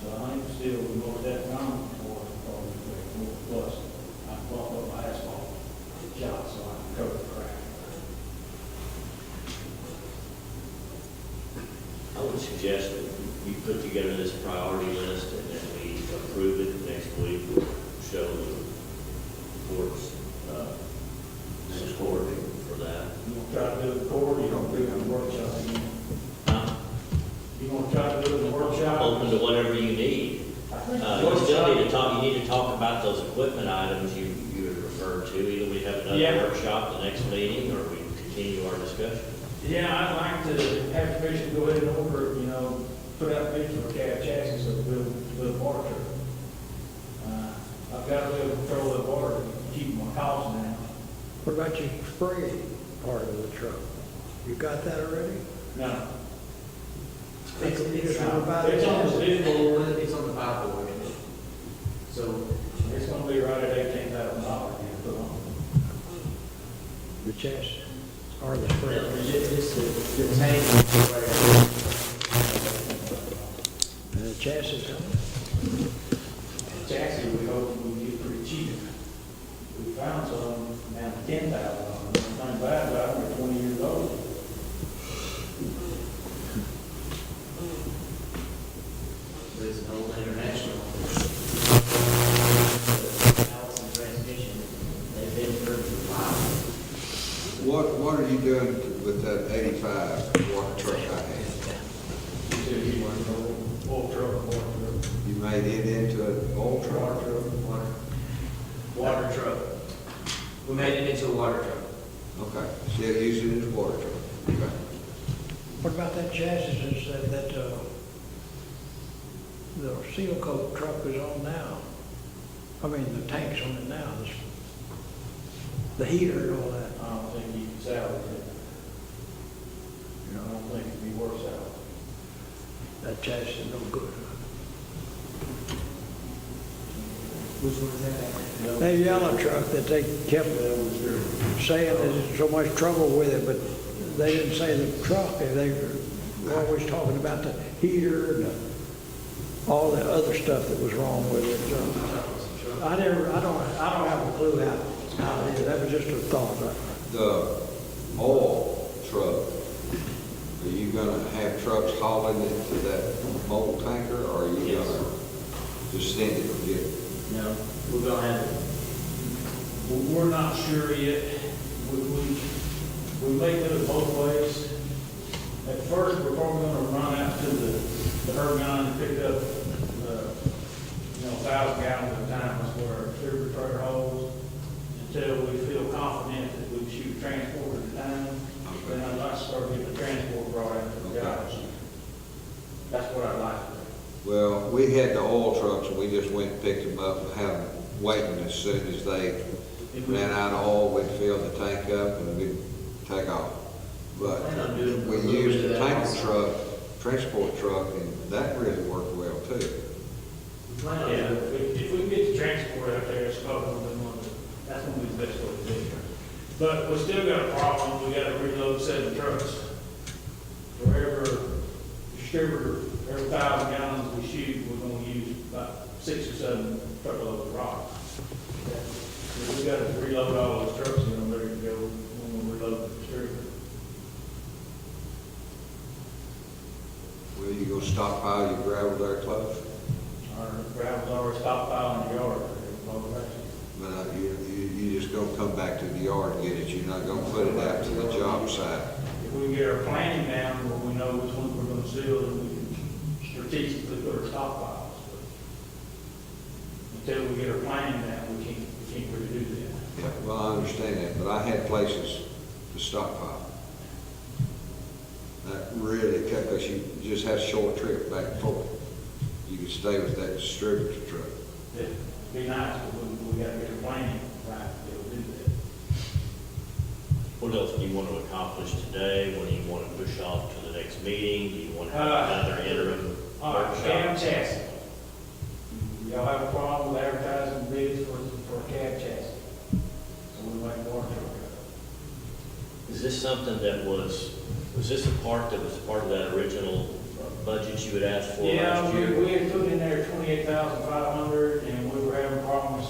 So I think still the most economic for probably grade 4 plus. I bump up my asphalt shot so I can cover the crack. would suggest that you put together this priority list and that we approve it next week, show the court's support for that. You gonna try to do it before, you don't do it in the workshop? You gonna try to do it in the workshop? Open to whatever you need. You still need to talk, you need to talk about those equipment items you referred to. Either we have Yeah. another workshop the next meeting, or we continue our discussion. Yeah, I'd like to have the commission go ahead and order, put out bids for a cab chassis so we'll water truck. I've got to be able to control the water to keep my costs down. What about your spray part of the truck? You got that already? No. It's on the It's on the bid board. It's on the five board. So It's gonna be right at $18,000. The chassis or the spray? it's the tank. The chassis, Chassis, we hope we get pretty cheap. We found some down to $10,000. Not bad, but they're 20 years old. There's an old international. Allison transmission, they've been for a while. What are you doing with that 85 water truck I had? Oil truck. You made it into an old truck? Water truck. We made it into a water truck. Okay, still using it as a water truck? Okay. what about that chassis that the seal coat truck is on now? I mean, the tank's on it now, the heater and all that. I don't think you can salvage it. I don't think it'd be worth salvage. That chassis is no good. Which one is that? That yellow truck that they kept saying there's so much trouble with it, but they didn't say the truck. They were always talking about the heater and all the other stuff that was wrong with it. So I don't have a clue how it is. That was just a thought. The oil truck, are you gonna have trucks hauling it to that mobile tanker, or are you Yes. gonna just send it and get it? No, we're gonna have it. We're not sure yet. We may do it both ways. At first, we're probably gonna run out to the Ergon and pick up, 1,000 gallons at a time, that's where our super trailer holds, until we feel confident that we can shoot transport at a time. Then I'd like to start getting the transport brought out to the jobs. That's what I'd like to do. Well, we had the oil trucks, and we just went and picked them up and had them waiting as soon as they ran out of oil, we'd fill the tank up and we'd take off. But we used the tanker truck, transport truck, and that really worked well too. Yeah, if we can get the transport out there, it's probably that's gonna be the best way to do it. But we still got a problem, we gotta reload 7 trucks. For every distributor, every 1,000 gallons we shoot, we're gonna use about 6 or 7 truckloads of rock. We gotta reload all those trucks and I'm ready to go when we reload the distributor. Well, you gonna stockpile your gravel there close? Our gravel's already stockpiled in the yard. But you just gonna come back to the yard and get it, you're not gonna put it out to the job site. If we get our planning down, where we know which ones we're gonna seal, then we can strategically put our stockpiles. But until we get our planning down, we can't really do that. Yeah, well, I understand that, but I had places to stockpile. That really cut, because you just have a short trip back and forth. You can stay with that distributor truck. It'd be nice, but we gotta get our planning right to be able to do that. What else do you want to accomplish today? What do you want to push off to the next meeting? Do you want to have another interim All right, cab workshop? chassis. Y'all have a problem with advertising bids for a cab chassis? So we make more truck. Is this something that was this a part that was part of that original budget you had asked for Yeah, last year? we had put in there 28,500, and we were having problems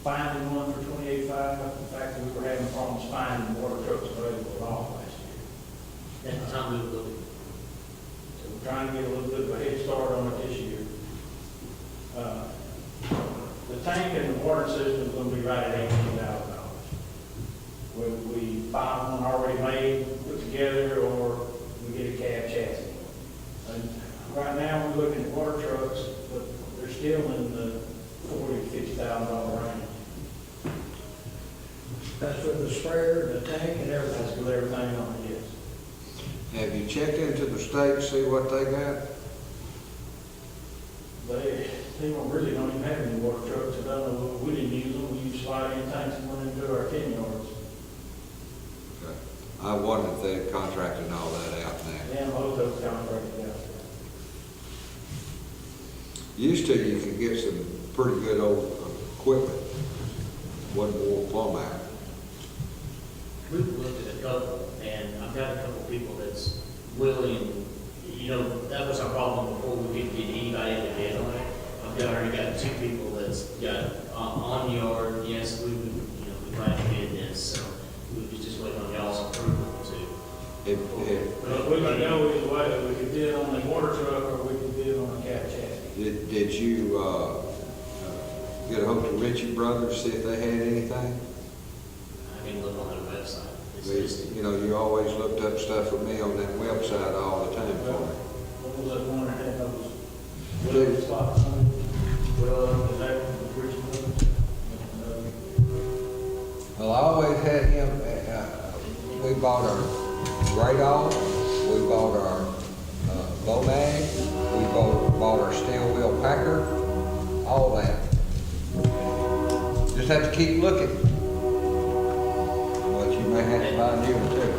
finding one for 28,500. In fact, we were having problems finding water trucks available at all last year. At the time we were building. We're trying to get a little bit of a head start on it this year. The tank and the water system is gonna be right at $18,000. We buy one already made, put together, or we get a cab chassis. And right now, we're looking at water trucks, but they're still in the $40,000 to $50,000 range. That's with the sprayer, the tank, and everything. That's with everything on it, yes. Have you checked into the state to see what they got? They really don't even have any water trucks. I don't know, we didn't use them. We used slide-in tanks and went into our 10 yards. Okay. I wondered if they had contracted all that out now. Yeah, most of those contracted out there. Used to, you could get some pretty good old equipment. Wasn't more plumb out. We've looked at a couple, and I've got a couple people that's willing, you know, that was our problem before, we couldn't get anybody to bid on it. I've already got two people that's got on yard, yes, we would, you know, we'd like to bid this, so we was just waiting on y'all's approval to. But we could go either way, we could bid on the water truck, or we could bid on a cab chassis. Did you, get a hold of Ritchie Brothers, see if they had anything? I can look on their website. It's We- listed. You know, you always looked up stuff with me on that website all the time for me. What was that one that had those Blue. little spots on it? Well, is that Richard Williams? Well, I always had him, we bought our radar, we bought our Bonag, we bought our steel wheel packer, all that. Just have to keep looking. But you may have to buy a new one too.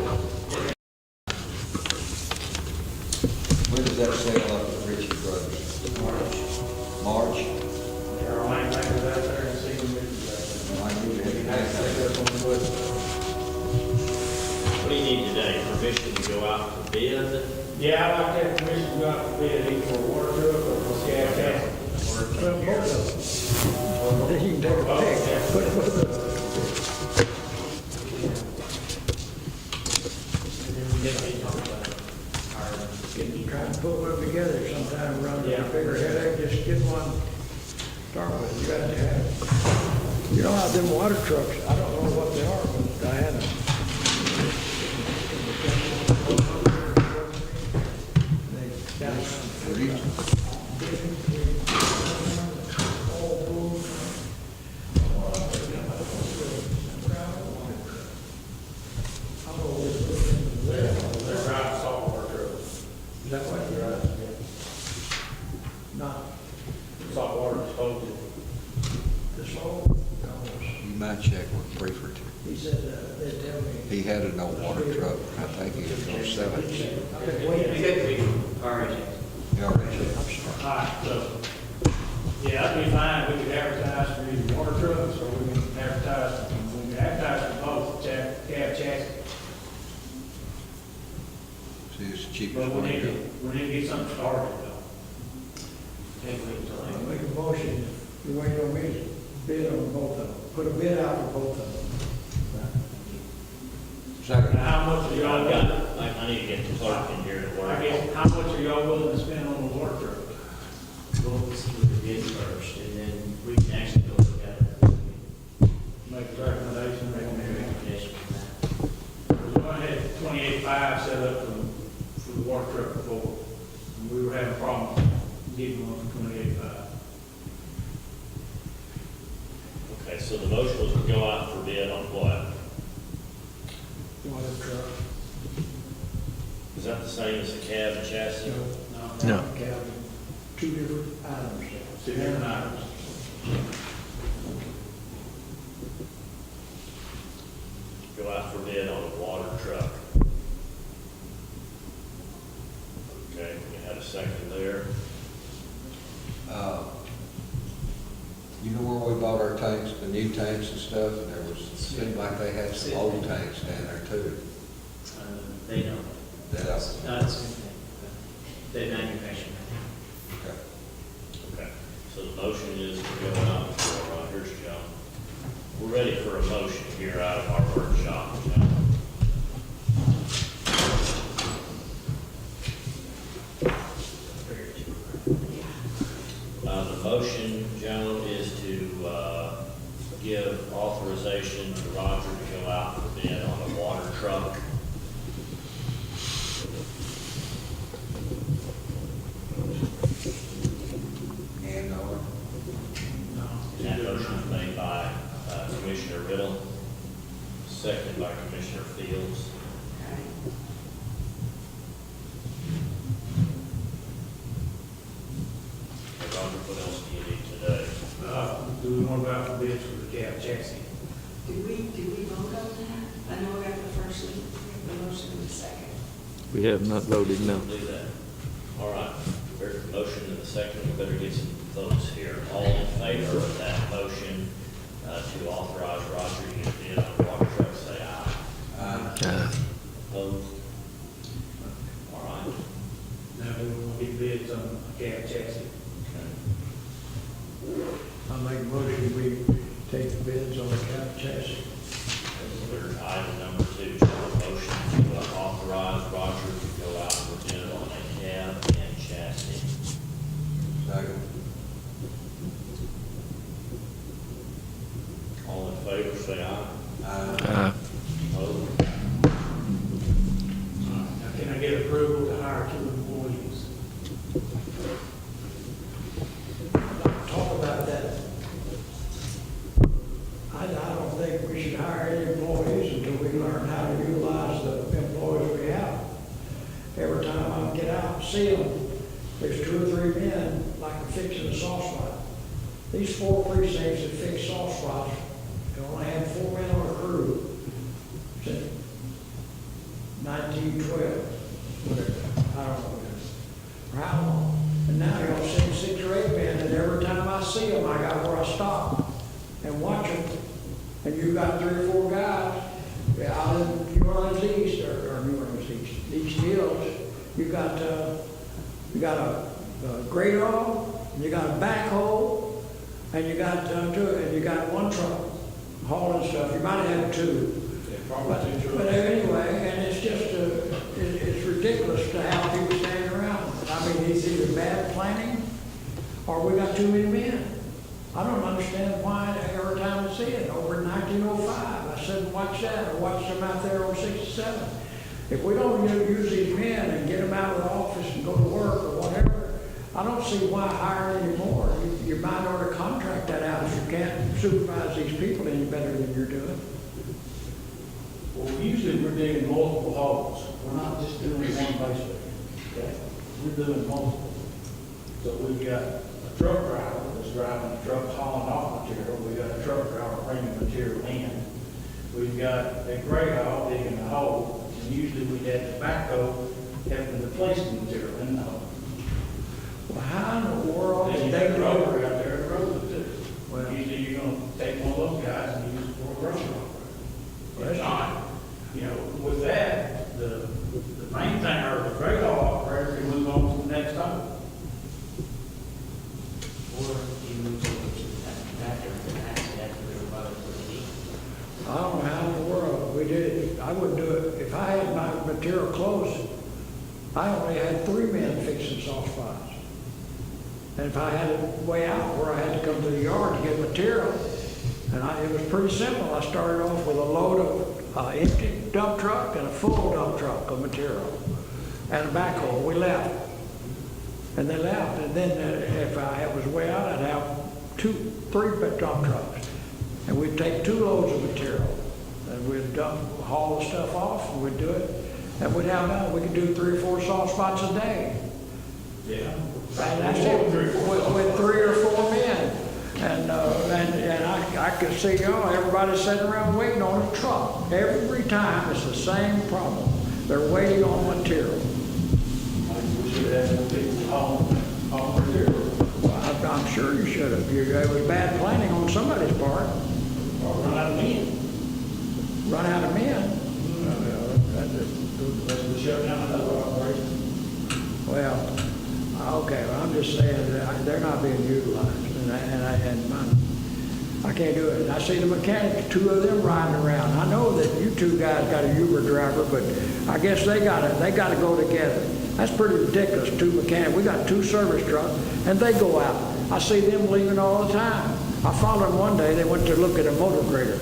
When does that sale up at Ritchie Brothers? March? There are line makers out there and see them. I knew You that. have to take that on the website. What do you need today? Permission to go out for bid? Yeah, I'd like to have permission to go out for bid, either for a water truck or for a cab chassis. Well, both of them. Then you can take a pick, put both of them. Try to put one together sometime around a bigger headache, just get one, start with, you got to have. You know how them water trucks, I don't know what they are, but I had They're right, saltwater trucks. Is that what you're at? Not Saltwater disposal. the soul? You might check with Preferred. He said, they tell me. He had an old water truck. I think he was gonna sell it. All right. You already checked. All right, so, yeah, that'd be fine. We could advertise for either water trucks, or we can advertise for both, cab chassis. See, it's the cheapest But we one need you to, got. we need to get something started, though. Can't wait until I'll then. make a motion, you wait on me to bid on both of them, put a bid out for both of them. Second. Now, how much are y'all I've got, willing, I need to get the clerk in here to work. I guess, how much are y'all willing to spend on the water truck? We'll see what the bid first, and then we can actually go look at it. Make a recommendation, Make a recommendation from that. We had 28.5 set up for the water truck before, and we were having problems getting one for 28.5. Okay, so the motion was to go out for bid on what? Water truck. Is that the same as the cab and chassis? No. Two different items. Two different items. Go out for bid on the water truck. Okay, you had a second there. You know where we bought our tanks, the new tanks and stuff, and there was, it seemed like they had some old tanks down there too. They don't. That I, That's the same thing. They manufacture. okay. Okay, so the motion is to go out for, here's Joe. We're ready for a motion here out of our workshop, Joe. motion, Joan, is to give authorization to Roger to go out for bid on a water truck. And, And that motion is made by Commissioner Riddle, seconded by Commissioner Fields. Hey, Roger, what else do you need today? Do we want to go out for bids for the cab chassis? Did we vote on that? I know we got the first, the motion and the second. We have not voted, no. Do that. All right, there's a motion and a second, we better get some votes here. All in favor of that motion to authorize Roger to get bid on a water truck, say aye. Opposed? All right. Now, we want to get bids on a cab chassis. I make a motion, we take the bids on the cab chassis. There's item number 2, motion to authorize Roger to go out for bid on a cab and chassis. second. All in favor, say aye. Opposed? Now, can I get approval to hire 2 employees? Talk about that. I don't think we should hire any employees until we learn how to utilize the employees we have. Every time I get out and see them, there's 2 or 3 men like fixing a soft spot. These 4 precincts that fix soft spots, they only had 4 men on a crew since 1912, whatever, I don't know, for how long. And now you'll see 6 or 8 men, and every time I see them, I got where I stop and watch them. And you've got 3 or 4 guys out in New Orleans East, or New Orleans East Hills. You got a grader on, and you got a backhoe, and you got 1 truck hauling stuff. You might have had 2. But anyway, and it's just, it's ridiculous to have people standing around. I mean, it's either bad planning, or we got too many men. I don't understand why every time I see it, over in 1905, I said, watch that, I watched them out there on 67. If we don't use these men and get them out of the office and go to work or whatever, I don't see why hire anymore. You might ought to contract that out if you can't supervise these people any better than you're doing. Well, usually we're digging multiple holes. We're not just doing one basement. Okay? We're doing multiple. So we've got a truck driver that's driving the truck hauling off material. We've got a truck driver bringing material in. We've got a grade hog digging the hole. And usually we have the backhoe having to place the material in the hole. Well, how in the world Then did you they have a do rover it? out there to roll it too. Well- Usually you're gonna take one of those guys and use it for a rover. If not, you know, with that, the maintainer or the grade hog operator can move on to the next hole. Or you move over to that factor and actually have to do about it for the heat. I don't know how in the world we did it. I wouldn't do it. If I had my material close, I only had 3 men fixing soft spots. And if I had it way out where I had to come to the yard to get material, and it was pretty simple. I started off with a load of empty dump truck and a full dump truck of material and a backhoe. We left. And they left. And then if I was way out, I'd have 3 dump trucks. And we'd take 2 loads of material. And we'd haul the stuff off and we'd do it. And we could do 3 or 4 soft spots a day. Yeah. And that's it, with 3 or 4 men. And I could see, everybody's sitting around waiting on a truck. Every time, it's the same problem. They're waiting on material. We should have more people hauling material. Well, I'm sure you should have. It was bad planning on somebody's part. Or run out of men. Run out of men. Let's shut down another operation. Well, okay, well, I'm just saying that they're not being utilized, I can't do it. I see the mechanics, 2 of them riding around. I know that you 2 guys got a Uber driver, but I guess they gotta go together. That's pretty ridiculous, 2 mechanics. We got 2 service trucks, and they go out. I see them leaving all the time. I followed them one day, they went to look at a motor grader.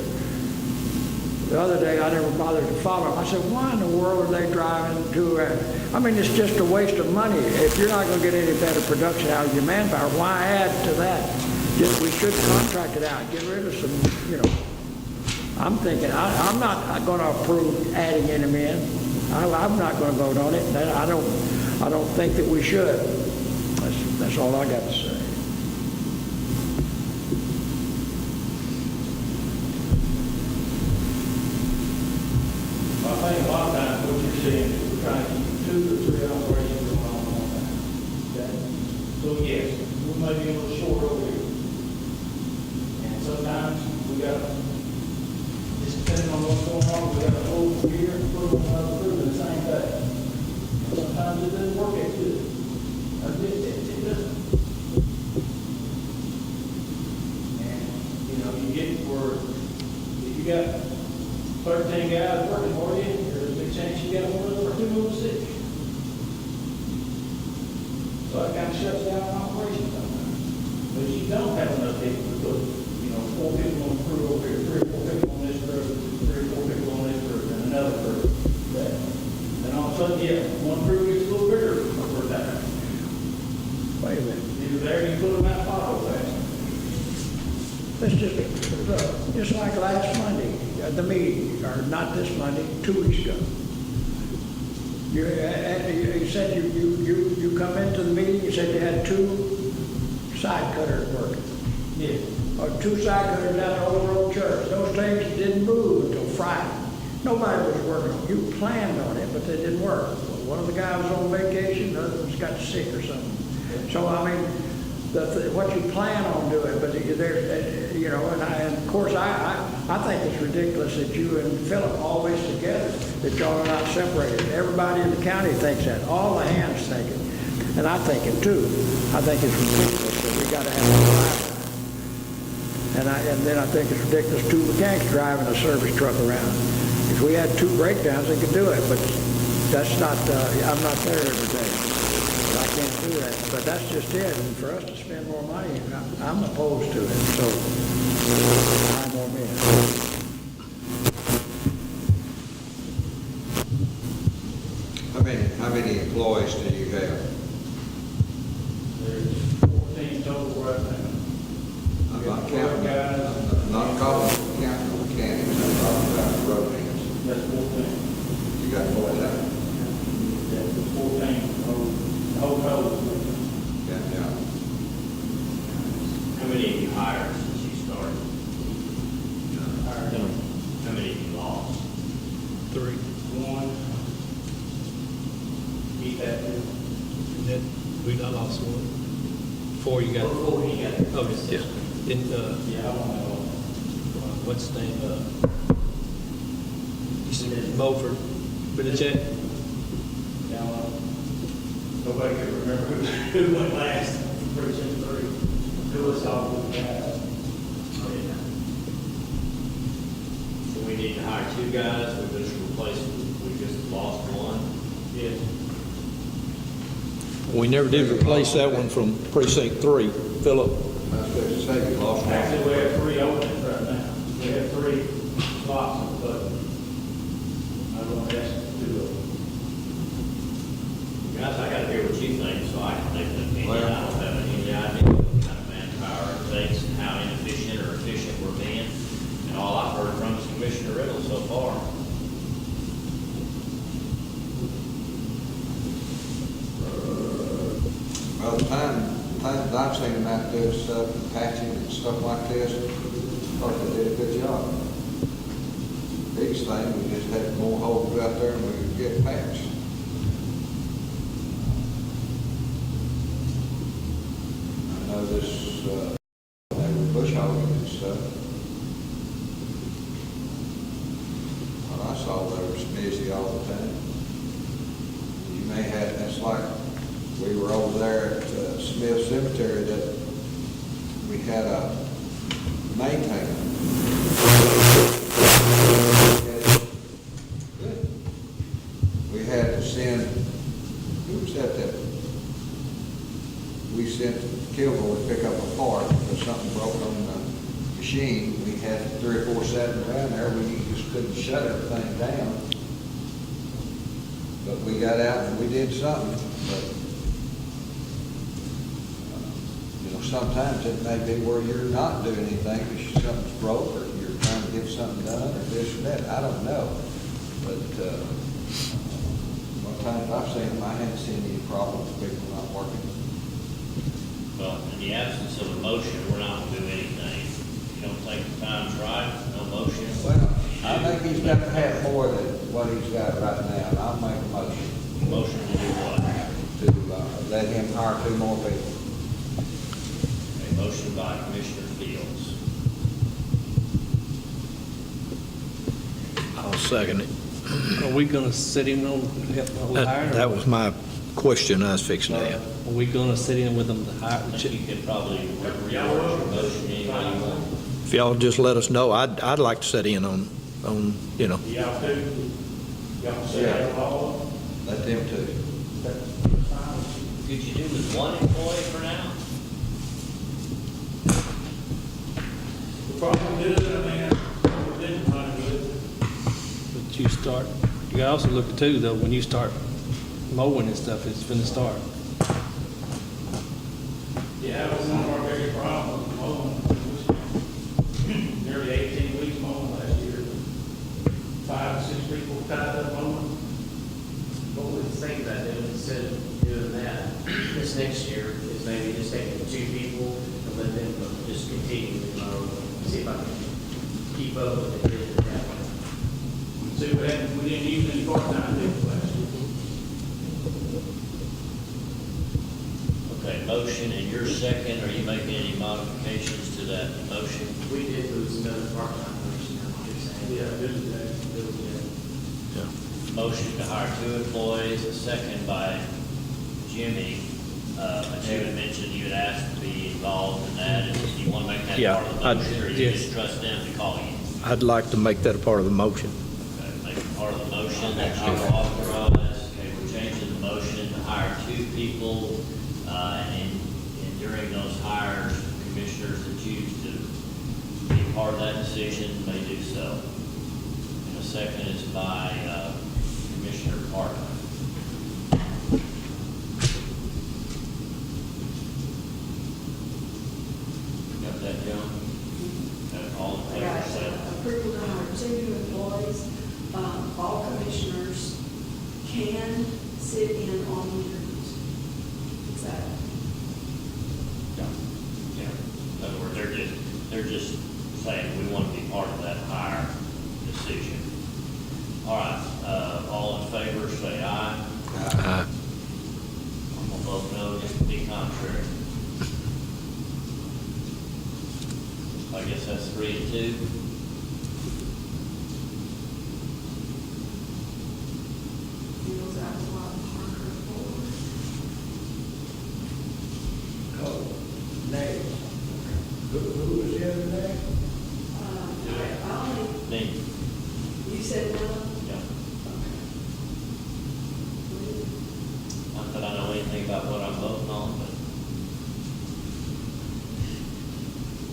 The other day, I never bothered to follow them. I said, why in the world are they driving to, I mean, it's just a waste of money. If you're not gonna get any better production out of your manpower, why add to that? Just, we should contract it out, get rid of some, you know. I'm thinking, I'm not gonna approve adding any men. I'm not gonna vote on it. I don't think that we should. That's all I got to say. I think a lot of times what you're seeing is we're trying to keep 2 or 3 operations going on at one time. Okay? So yes, we may be a little short over here. And sometimes we got, just depending on what's going on, we got a whole year, put on another crew in the same day. And sometimes it doesn't work as good. It doesn't. And, you know, you get where, if you got 13 guys working for you, there's a big chance you got one of them or 2 of them sick. So that kind of shuts down an operation sometimes. But you don't have enough people to put, you know, 4 people on the crew over here, 3 or 4 people on this crew, 3 or 4 people on this crew, and another crew. Okay? And all of a sudden, yeah, one crew gets a little bigger over time. Wait a minute. You're there, you put them out pothole fast. Let's just like last Monday, the meeting, or not this Monday, 2 weeks ago. You said you come into the meeting, you said you had 2 side cutters working. Yeah. Or 2 side cutters out of Old Road Church. Those things didn't move until Friday. Nobody was working on it. You planned on it, but they didn't work. One of the guys was on vacation, the other one's got sick or something. So, I mean, what you plan on doing, but there's, you know, and of course, I think it's ridiculous that you and Philip always together, that y'all are not separated. Everybody in the county thinks that. All the hands think it. And I think it too. I think it's ridiculous that we gotta have a driver. And then I think it's ridiculous 2 mechanics driving a service truck around. If we had 2 breakdowns, they could do it, but that's not, I'm not there every day. I can't do that, but that's just it. And for us to spend more money, I'm opposed to it. So, 9 more minutes. How many employees do you have? There's 14 total right now. I'm not counting, not counting mechanics, I'm talking about road hands. That's 14. You got 14? Yeah, 14 whole total. Yeah. How many have you hired since you started? How many have you lost? 3. 1. Keep that good. And then we lost 1. 4 you got. 4 you got. Oh, yeah. Then, Yeah, I want to know. what's the name, you said Beaufort, with a check? Now, nobody can remember who went last. Precinct 3. Who was off with the guys? Oh, yeah. So we need to hire 2 guys, we just replaced, we just lost 1. Yes. We never did replace that one from precinct 3, Philip. I was supposed to say you lost one. Actually, we have 3 openings right now. We have 3 slots in the budget. I was going to ask 2 of them. Guys, I gotta hear what you think, so I can make an opinion. Well- I don't have any idea what kind of manpower it takes and how inefficient or efficient we're being. And all I've heard from is Commissioner Riddle so far. Well, the time that I've seen them out doing stuff, patching and stuff like this, I thought they did a good job. Biggest thing, we just had more holes out there and we could get patched. I know this, they were bush hogging and stuff. Well, I saw they were busy all the time. You may have, that's like, we were over there at Smith Cemetery that we had a maintainer. We had to send, who was we sent Kilgore to pick up a part because something broke on the machine. We had 3 or 4 sitting around there, we just couldn't shut everything down. But we got out and we did something, but, you know, sometimes it may be where you're not doing anything because something's broke or you're trying to get something done or this or that, I don't know. But, one time I've seen them, I haven't seen any problems with people not working. Well, in the absence of a motion, we're not gonna do anything. You don't think the time's right, no motion? Well, I think he's got to have more than what he's got right now, and I'll make a motion Motion to do what? to let him hire 2 more people. A motion by Commissioner Fields. I'll second it. Are we gonna sit in on, help with hiring? That was my question I was fixing to ask. Are we gonna sit in with them to hire? I think you could probably reword your motion any way you want. If y'all just let us know, I'd like to sit in on, you know. Y'all too? Y'all say that all? Let them too. Could you do with 1 employee for now? The problem is, I mean, we didn't run with But you start, you gotta also look at too, though, when you start mowing and stuff, it's finna start. it. Yeah, that was one of our biggest problems, mowing. Nearly 18 weeks mowing last year. 5 or 6 people tied up mowing. What we think about doing, instead of doing that, this next year, is maybe just taking 2 people and let them just continue to mow, see if I can keep up with it that way. See, we didn't use any part-time people last year. Okay, motion and your second, are you making any modifications to that motion? We did lose another part-time person, I'm just saying. Yeah, this is that. Motion to hire 2 employees, a second by Jimmy. But you had mentioned you had asked to be involved in that, and if you want to make that Yeah, part of the I'd- motion, or you yes. just trust them to call you? I'd like to make that a part of the motion. Okay, make it part of the motion that you authorize. Okay, we're changing the motion to hire 2 people, and during those hires, commissioners that choose to be part of that decision may do so. And the second is by Commissioner Parker. Got that, Joan? All in favor, Right, say approval to hire 2 new employees. All commissioners can sit in on the interviews. Is that? Yeah. In other words, they're just saying, we want to be part of that hire decision. All right, all in favor, say aye. Aye. I'm gonna vote no, just to be contrary. I guess that's 3-2. Feels out a lot Parker for. Nay. Who was the other name? I only, Me, you said no? yeah. Not that I know anything about what I'm voting on, but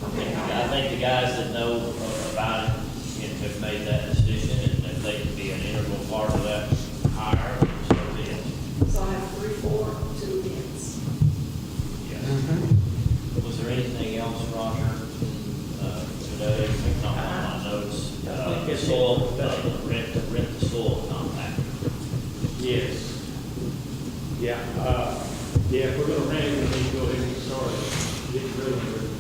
I think the guys that know about it, have made that decision, and if they can be an integral part of that hire, so be it. So I have 3 for, 2 against. Yeah. Was there anything else, Roger, today? Not on my notes. The soil, rent the soil compactor. Yes. Yeah, if we're gonna rent it, we need to go ahead and get started, get drilling with it.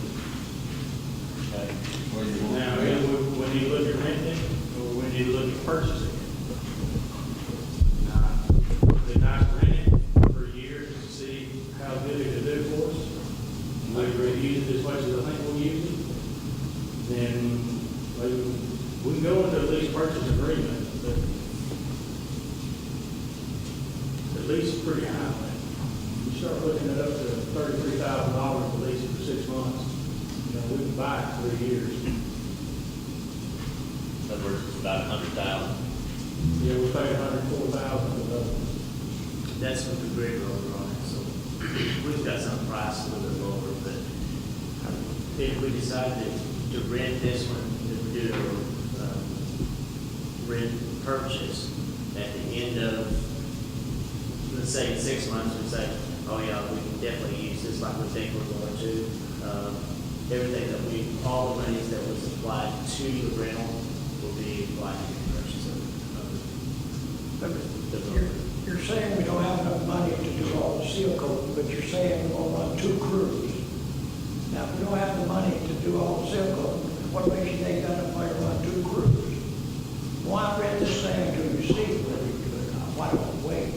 Okay. What do you want? Now, when you look at renting, or when you look at purchasing it, the nice rent it for a year to see how good it'll do for us. Maybe we'll use it as much as I think we'll use it. Then maybe we can go into a lease purchase agreement, but the lease is pretty high. You start looking at up to $33,000 to lease it for 6 months. You know, we can buy it for 3 years. In other words, it's about 100,000. Yeah, we paid $104,000 for those. That's with the grid roller on it, so we've got something price a little bit lower, but if we decided to rent this one, if we do a rent purchase at the end of, let's say in 6 months, we say, oh yeah, we can definitely use this like we think we're going to. Everything that all the monies that was applied to the rental will be applied to the purchase of the You're saying we don't have enough money to do all the seal coating, but you're saying we'll run 2 crews. Now, if we don't have the money to do all the seal coating, what makes you think that if I run 2 crews? Why rent this thing until you see whether you do it or not? Why don't we wait?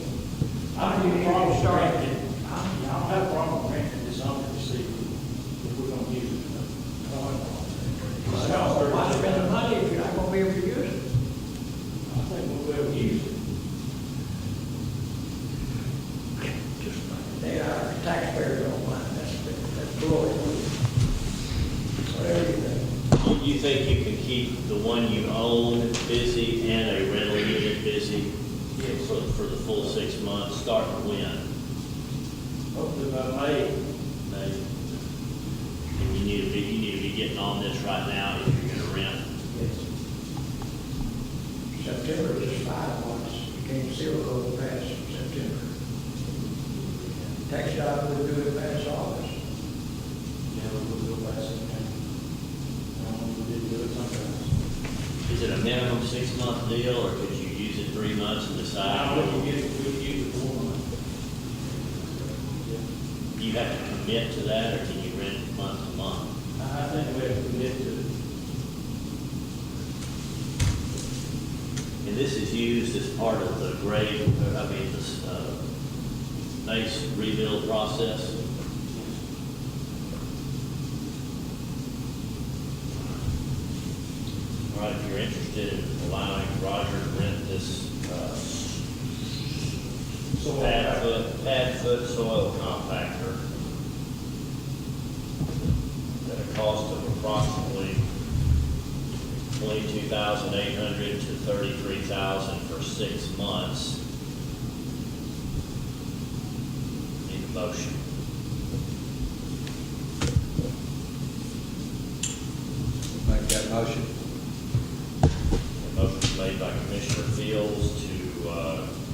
I don't have a problem renting. I don't have a problem renting this on the receipt if we're gonna use it. I don't have a problem. Why spend the money if you're not gonna be able to use it? I think we'll be able to use it. They are taxpayers don't mind, that's glory. Whatever you think. You think you can keep the one you own busy and a rental unit busy for the full 6 months, starting when? Hopefully by May. May. And you need to be getting on this right now if you're gonna rent. September is just 5 months, you can't seal coat past September. Tax job would do it past August. Yeah, we'll go past it. We did do it sometimes. Is it a minimum 6-month deal, or could you use it 3 months and decide? We can use it 4 months. Do you have to commit to that, or can you rent month to month? I think we have to commit to it. And this is used as part of the grade, this base rebuild process. All right, if you're interested in allowing Roger to rent this pad foot soil compactor at a cost of approximately $22,800 to $33,000 for 6 months. Need a motion. Make that motion. A motion made by Commissioner Fields to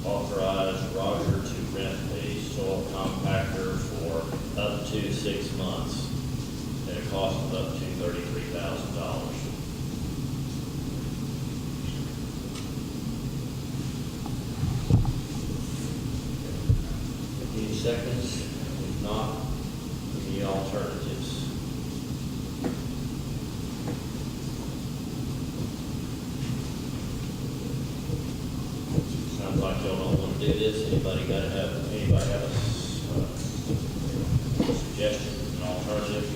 authorize Roger to rent a soil compactor for up to 6 months at a cost of up to $33,000. Any seconds? If not, any alternatives? Sounds like y'all don't want to do this. Anybody have a suggestion, an alternative?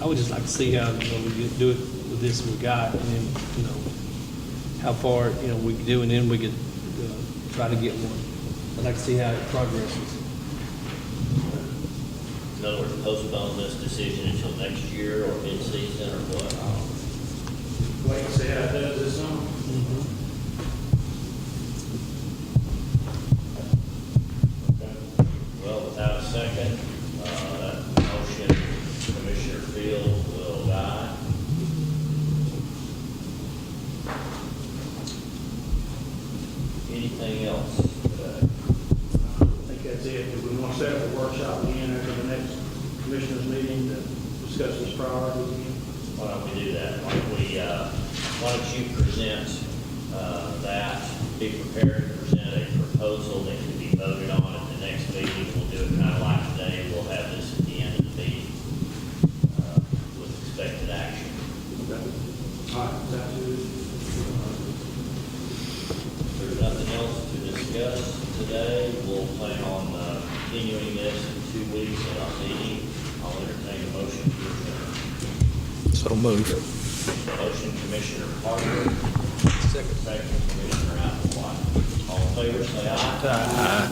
I would just like to see how, we do it with this we got, and then, how far, we can do, and then we could try to get one. I'd like to see how it progresses. In other words, postpone this decision until next year or mid-season or what? Wait and see how it does this summer. Well, without a second, that motion, Commissioner Field will die. Anything else today? I think that's it. If we want to set up a workshop again after the next commissioners meeting to discuss this priorities again. Why don't we do that? Why don't you present that, be prepared to present a proposal that can be voted on at the next meeting. We'll do it kind of like today. We'll have this at the end of the meeting with expected action. All right, sounds good. If there's nothing else to discuss today, we'll plan on continuing this in 2 weeks at our meeting. I'll entertain a motion to adjourn. So move. Motion, Commissioner Parker. Second, Commissioner Applewhite. All in favor, say aye. Aye.